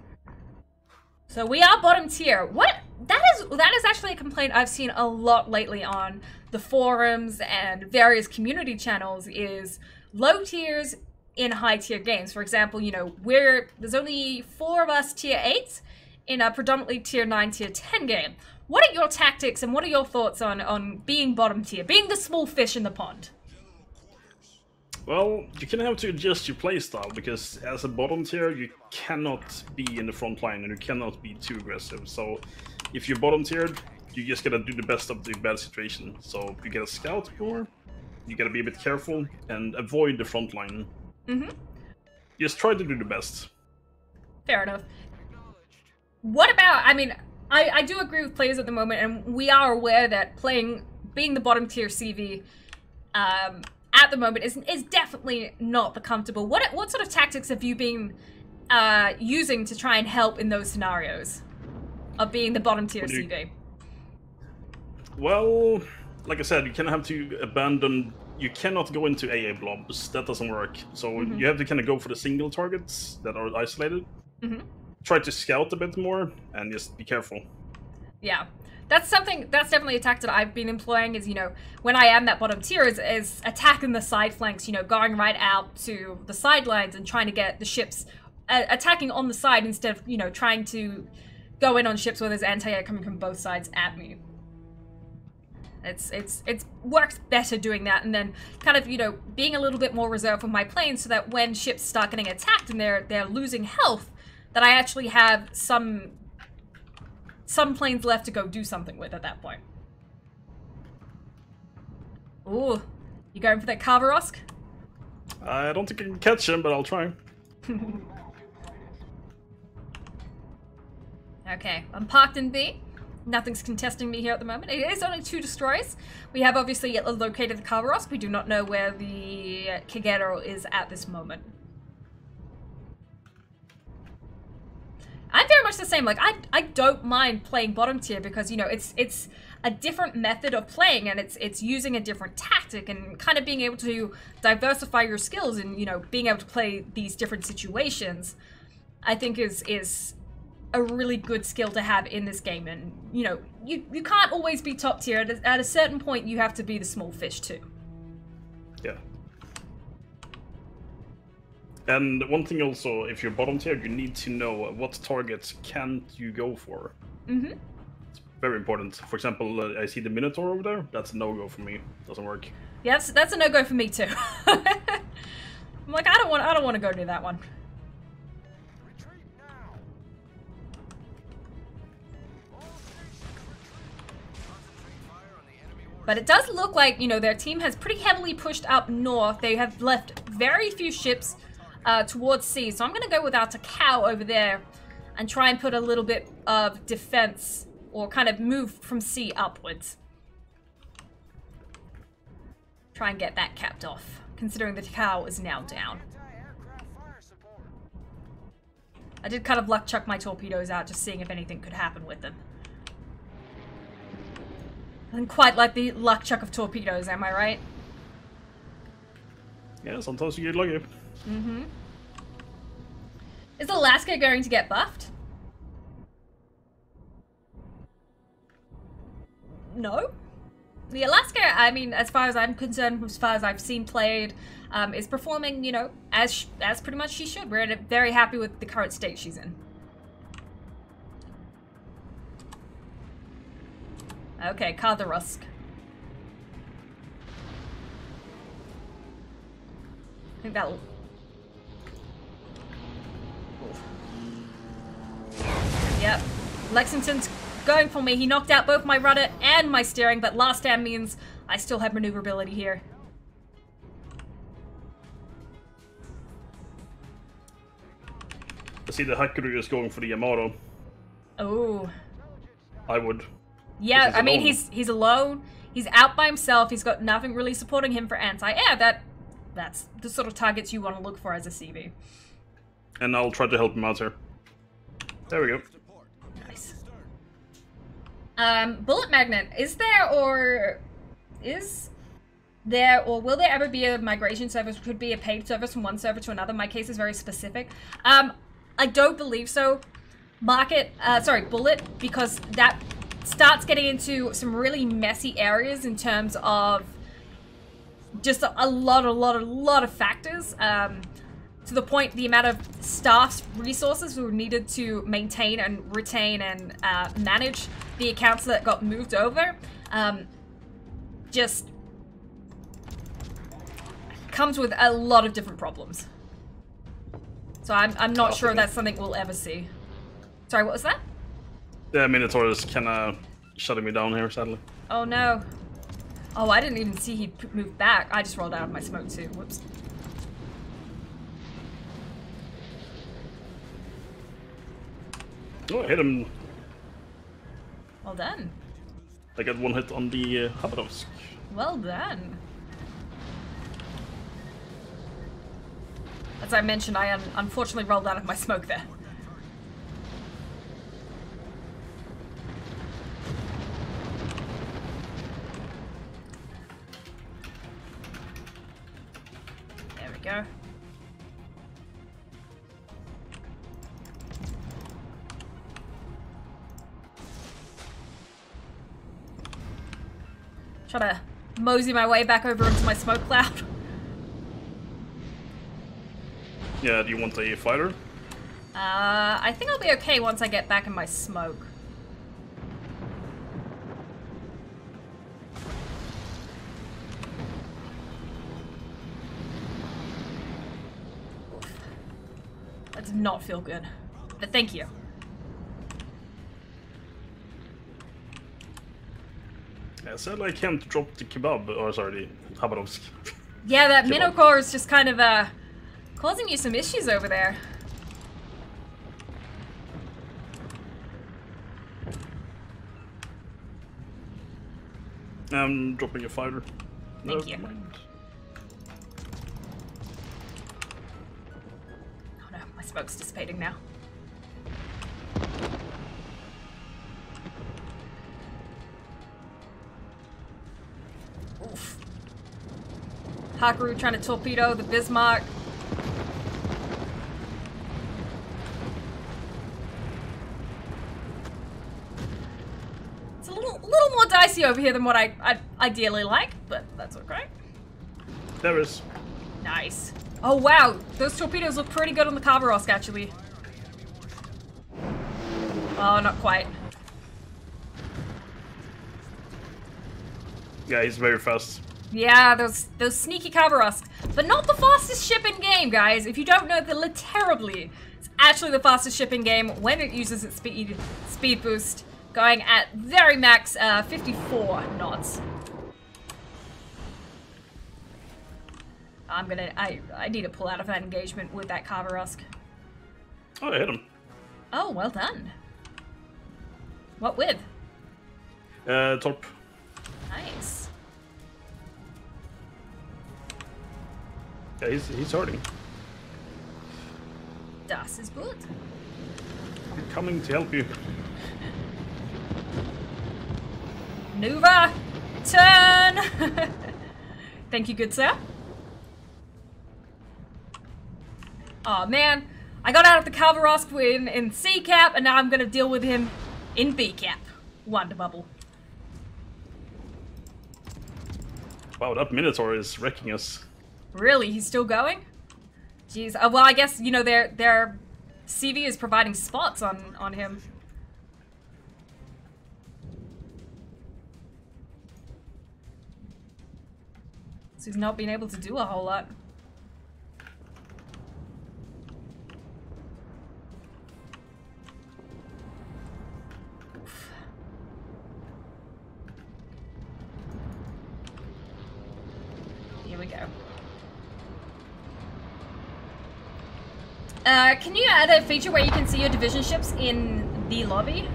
So we are bottom tier. What? That is actually a complaint I've seen a lot lately on the forums and various community channels is low tiers in high tier games. For example, you know, there's only 4 of us tier 8 in a predominantly tier 9, tier 10 game. What are your tactics and what are your thoughts on being bottom tier, being the small fish in the pond? Well, you can have to adjust your playstyle, because as a bottom tier, you cannot be in the front line and you cannot be too aggressive. So if you're bottom tiered, you just gotta do the best of the bad situation. So you gotta scout more, you gotta be a bit careful and avoid the front line. Mm-hmm. Just try to do the best. Fair enough. What about, I mean, I do agree with players at the moment, and we are aware that being the bottom tier CV, at the moment is definitely not the comfortable. What sort of tactics have you been using to try and help in those scenarios of being the bottom tier CV? Well, like I said, you kind of have to abandon. You cannot go into AA blobs. That doesn't work. So you have to kind of go for the single targets that are isolated. Try to scout a bit more and just be careful. Yeah. That's definitely a tactic that I've been employing is, you know, when I am that bottom tier is attacking the side flanks, you know, going right out to the sidelines and trying to get the ships attacking on the side instead of, you know, trying to go in on ships where there's anti-air coming from both sides at me. It's works better doing that, and then kind of, you know, being a little bit more reserved with my planes so that when ships start getting attacked and they're losing health, that I actually have some planes left to go do something with at that point. Ooh, you going for that Carverosk? I don't think I can catch him, but I'll try. Okay, I'm parked in B. Nothing's contesting me here at the moment. It is only 2 destroys. We have obviously located the Carverosk. We do not know where the Kagero is at this moment. I'm very much the same. Like, I don't mind playing bottom tier because, you know, it's a different method of playing, and it's using a different tactic and kind of being able to diversify your skills and, you know, being able to play these different situations, I think is a really good skill to have in this game. And, you know, you can't always be top tier. At a certain point, you have to be the small fish too. Yeah. And one thing also, if you're bottom tier, you need to know what targets can't you go for. It's very important. For example, I see the Minotaur over there. That's a no-go for me. Doesn't work. Yeah, that's a no-go for me too. I'm like, I don't want to go near that one. But it does look like, you know, their team has pretty heavily pushed up north. They have left very few ships towards sea. So I'm going to go without a cow over there and try and put a little bit of defense or kind of move from sea upwards. Try and get that capped off, considering the cow is now down. I did kind of luck chuck my torpedoes out, just seeing if anything could happen with them. I didn't quite like the luck chuck of torpedoes, am I right? Yeah, sometimes you get lucky. Is Alaska going to get buffed? No. The Alaska, I mean, as far as I'm concerned, as far as I've seen played, is performing, you know, as pretty much she should. We're very happy with the current state she's in. Okay, Carverosk. I think that'll... Yep. Lexington's going for me. He knocked out both my rudder and my steering, but last stand means I still have maneuverability here. I see the Hakkuru is going for the Yamato. Oh. I would. Yeah, I mean, he's alone. He's out by himself. He's got nothing really supporting him for anti-air. That's the sort of targets you want to look for as a CV. And I'll try to help him out here. There we go. Nice. Bullet magnet. Is there or will there ever be a migration service? Could be a paid service from one server to another. My case is very specific. I don't believe so. Bullet, because that starts getting into some really messy areas in terms of just a lot of factors. To the point, the amount of staff's resources who were needed to maintain and retain and manage the accounts that got moved over, just comes with a lot of different problems. So I'm not sure that's something we'll ever see. Sorry, what was that? The Minotaur is kind of shutting me down here, sadly. Oh no. Oh, I didn't even see he moved back. I just rolled out of my smoke too. Whoops. Oh, I hit him. Well done. I got one hit on the Habarovsk. Well done. As I mentioned, I unfortunately rolled out of my smoke there. There we go. Try to mosey my way back over into my smoke cloud. Yeah, do you want a fighter? I think I'll be okay once I get back in my smoke. Oof. That did not feel good. But thank you. Yeah, sadly I can't drop the kebab, or sorry, the Habarovsk. Yeah, that Minotaur is just kind of, causing you some issues over there. I'm dropping a fighter. Thank you. Mind. Oh no, my smoke's dissipating now. Oof. Hakaru trying to torpedo the Bismarck. It's a little more dicey over here than what I ideally like, but that's okay. There is. Nice. Oh wow, those torpedoes look pretty good on the Kavarosk actually. Oh, not quite. Yeah, he's very fast. Yeah, those sneaky Kavarosk. But not the fastest ship in game, guys. If you don't know, they're terribly. It's actually the fastest ship in game when it uses its speed boost, going at very max 54 knots. I need to pull out of that engagement with that Kavarosk. Oh, I hit him. Oh, well done. What with? Torp. Nice. Yeah, he's hurting. Das ist gut. I'm coming to help you. Maneuver! Turn! Thank you, good sir. Oh man, I got out of the Kavarosk in C cap, and now I'm gonna deal with him in B cap. Wonder bubble. Wow, that Minotaur is wrecking us. Really? He's still going? Jeez. Well, I guess, you know, their CV is providing spots on him. So he's not been able to do a whole lot. Here we go. Can you add a feature where you can see your division ships in the lobby?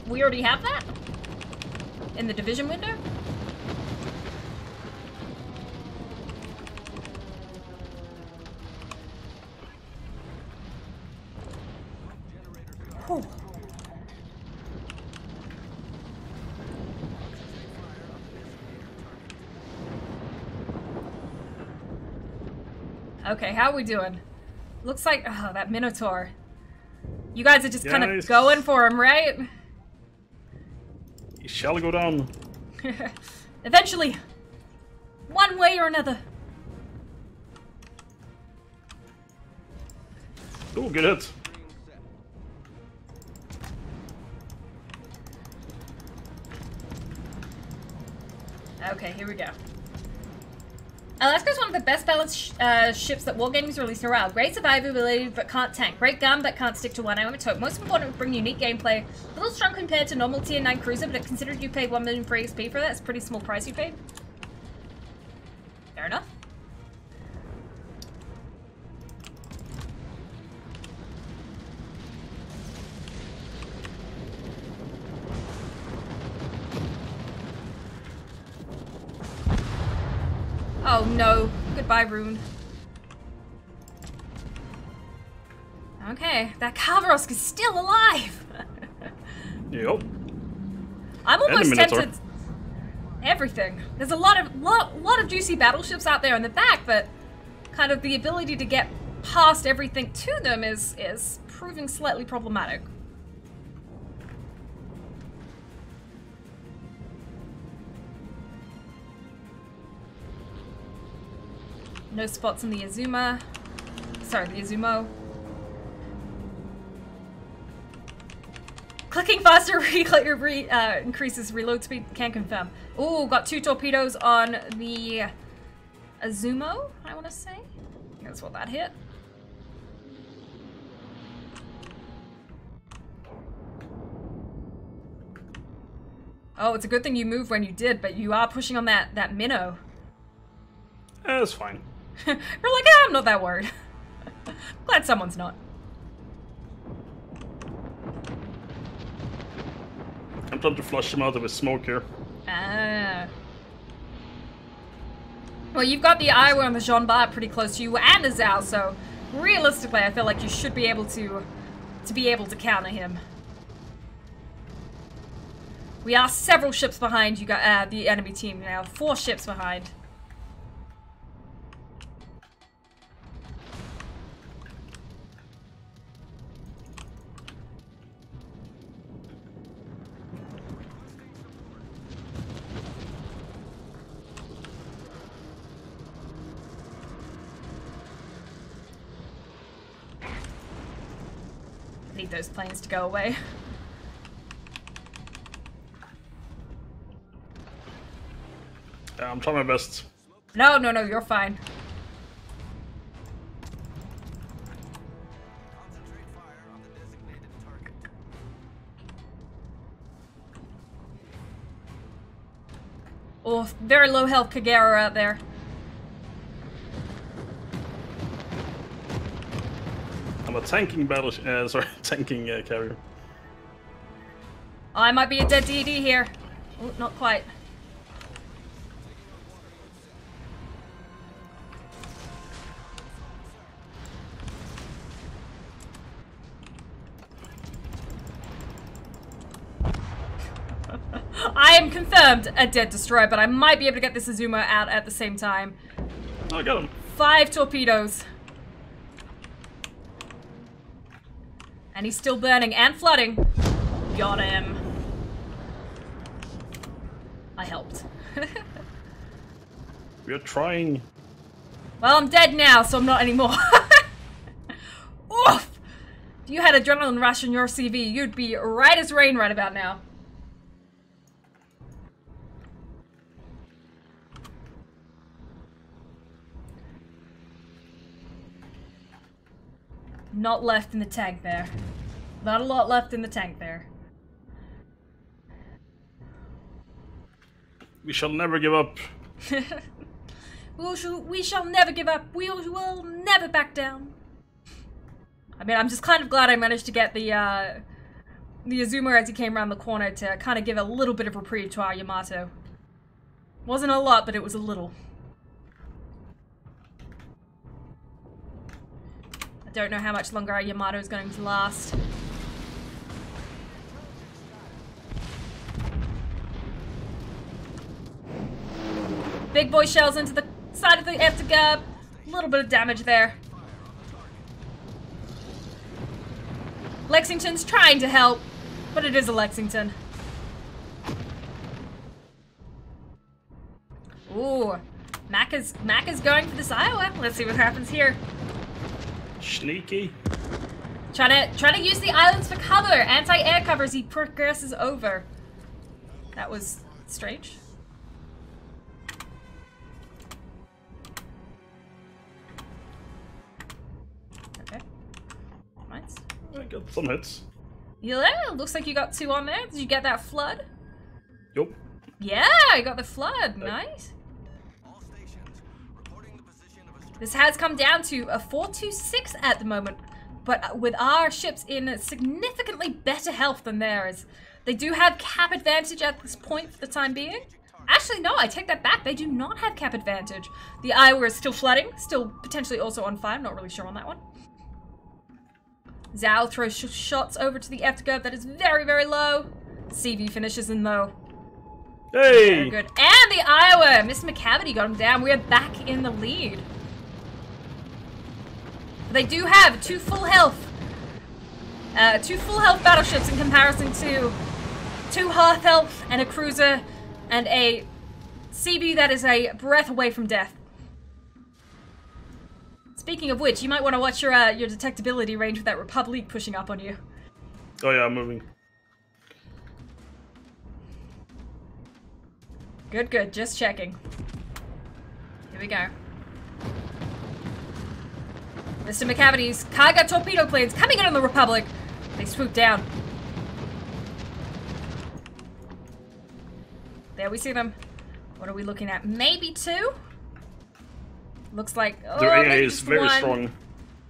We already have that? in the division window. Whew. Okay, how are we doing? Looks like, oh, that Minotaur. You guys are just kind of going for him, right? He shall go down. Eventually. One way or another. Oh, good hit. Okay, here we go. Alaska's one of the best balanced ships that Wargaming's released in a while. Great survivability, but can't tank. Great gun, but can't stick to one element toke. Most important, bring unique gameplay. A little strong compared to normal tier 9 cruiser, but considered you paid 1 million for XP for that. It's a pretty small price you paid. Fair enough. Oh no. Goodbye, Rune. Okay, that Kavarosk is still alive! Yep. I'm almost tempted... Everything. There's a lot of juicy battleships out there in the back, but kind of the ability to get past everything to them is proving slightly problematic. No spots in the Azuma. Sorry, the Azumo. Clicking faster increases reload speed. Can't confirm. Ooh, got 2 torpedoes on the Azumo, I want to say. That's what that hit. Oh, it's a good thing you moved when you did, but you are pushing on that minnow. That's fine. We're like, ah, I'm not that worried. Glad someone's not. I'm trying to flush him out of his smoke here. Ah. Well, you've got the Iowa and the Jean Bart pretty close to you, and the Zhao, so realistically, I feel like you should be able to counter him. We are several ships behind you, the enemy team now. 4 ships behind. Need those planes to go away. I'm trying my best. No, you're fine. Oh, very low health Kagero out there. I'm a tanking tanking carrier. I might be a dead DD here. Oh, not quite. I am confirmed a dead destroyer, but I might be able to get this Azuma out at the same time. Oh, I got him. 5 torpedoes. And he's still burning and flooding. Got him. I helped. We're trying. Well, I'm dead now, so I'm not anymore. Oof! If you had adrenaline rush in your CV, you'd be right as rain right about now. Not left in the tank there. Not a lot left in the tank there. We shall never give up. We shall never give up. We will never back down. I mean, I'm just kind of glad I managed to get the the Azuma as he came around the corner to kind of give a little bit of reprieve to our Yamato. Wasn't a lot, but it was a little. I don't know how much longer our Yamato is going to last. Big boy shells into the side of the afterguard. A little bit of damage there. Lexington's trying to help, but it is a Lexington. Ooh, Mac is going for this Iowa. Let's see what happens here. Sneaky. Trying to use the islands for cover. Anti-air cover as he progresses over. That was strange. Okay. Nice. I got some hits. Yeah, looks like you got 2 on there. Did you get that flood? Yup. Yeah, I got the flood. Nice. This has come down to a 4-2-6 at the moment, but with our ships in significantly better health than theirs. They do have cap advantage at this point for the time being. Actually, no, I take that back. They do not have cap advantage. The Iowa is still flooding, still potentially also on fire. I'm not really sure on that one. Zhao throws shots over to the afterguard that is very, very low. CV finishes in low. Hey! Very good. And the Iowa! MrMacavity got him down. We are back in the lead. They do have 2 full health. 2 full health battleships in comparison to 2 half health and a cruiser and a CV that is a breath away from death. Speaking of which, you might want to watch your detectability range with that Republic pushing up on you. Oh yeah, I'm moving. Good, good. Just checking. Here we go. MrMacavity's cargo torpedo planes coming in on the Republic. They swoop down. There we see them. What are we looking at? Maybe 2? Looks like... Oh, Their AA maybe is just very 1. strong.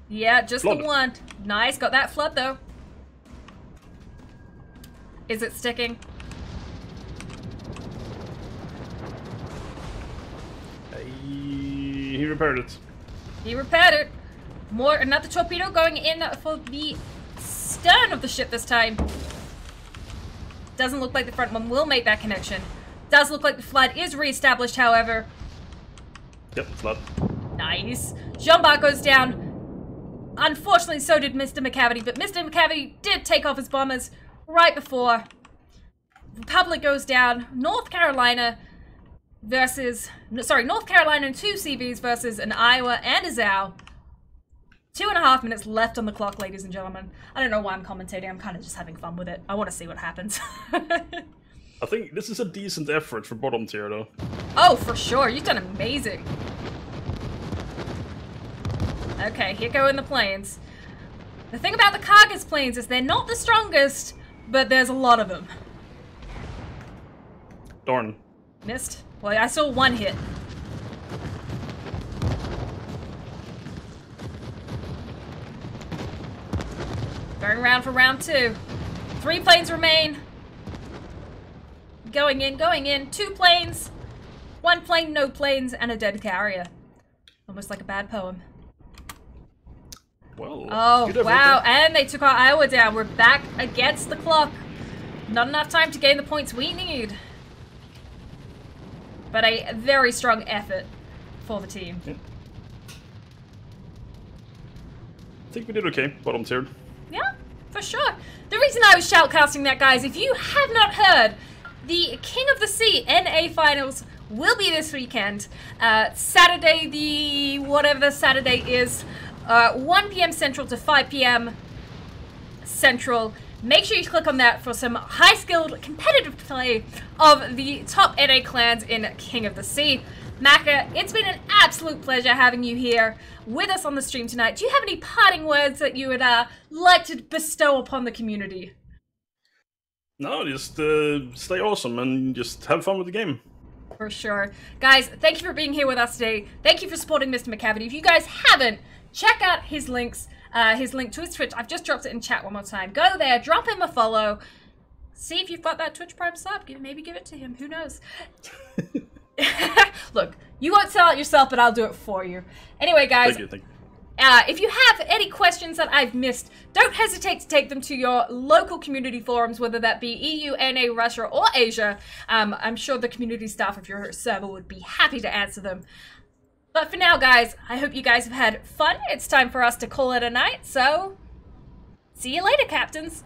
Yeah, just Flood. the 1. Nice, got that flood though. Is it sticking? He repaired it. He repaired it. Another torpedo going in for the stern of the ship this time. Doesn't look like the front one will make that connection. Does look like the flood is reestablished, however. Yep, flood. Nice. Jean-Bart goes down. Unfortunately, so did MrMacavity, but MrMacavity did take off his bombers right before. Republic goes down. North Carolina versus... Sorry, North Carolina and 2 CVs versus an Iowa and a Zhao. 2.5 minutes left on the clock, ladies and gentlemen. I don't know why I'm commentating. I'm kind of just having fun with it. I want to see what happens. I think this is a decent effort for bottom tier, though. Oh, for sure. You've done amazing. Okay, here go in the planes. The thing about the Kargas planes is they're not the strongest, but there's a lot of them. Darn. Missed? Well, I saw 1 hit. Going around for round 2. 3 planes remain. Going in. 2 planes. 1 plane, no planes, and a dead carrier. Almost like a bad poem. Well, oh, wow. And they took our Iowa down. We're back against the clock. Not enough time to gain the points we need. But a very strong effort for the team. Yeah. I think we did okay, bottom tier. Yeah, for sure. The reason I was shoutcasting that, guys, if you have not heard, the King of the Sea NA Finals will be this weekend. Saturday, the whatever the Saturday is, 1 p.m. Central to 5 p.m. Central. Make sure you click on that for some high-skilled competitive play of the top NA clans in King of the Sea. Macca, it's been an absolute pleasure having you here with us on the stream tonight. Do you have any parting words that you would like to bestow upon the community? No, just stay awesome and just have fun with the game. For sure. Guys, thank you for being here with us today. Thank you for supporting MrMacavity. If you guys haven't, check out his links his link to his Twitch. I've just dropped it in chat one more time. Go there, drop him a follow. See if you've got that Twitch Prime sub. Maybe give it to him. Who knows? Look, you won't sell it yourself, but I'll do it for you. Anyway, guys. Thank you. If you have any questions that I've missed, don't hesitate to take them to your local community forums, whether that be EU, NA, Russia, or Asia. I'm sure the community staff of your server would be happy to answer them. But for now, guys, I hope you guys have had fun. It's time for us to call it a night, so see you later, captains.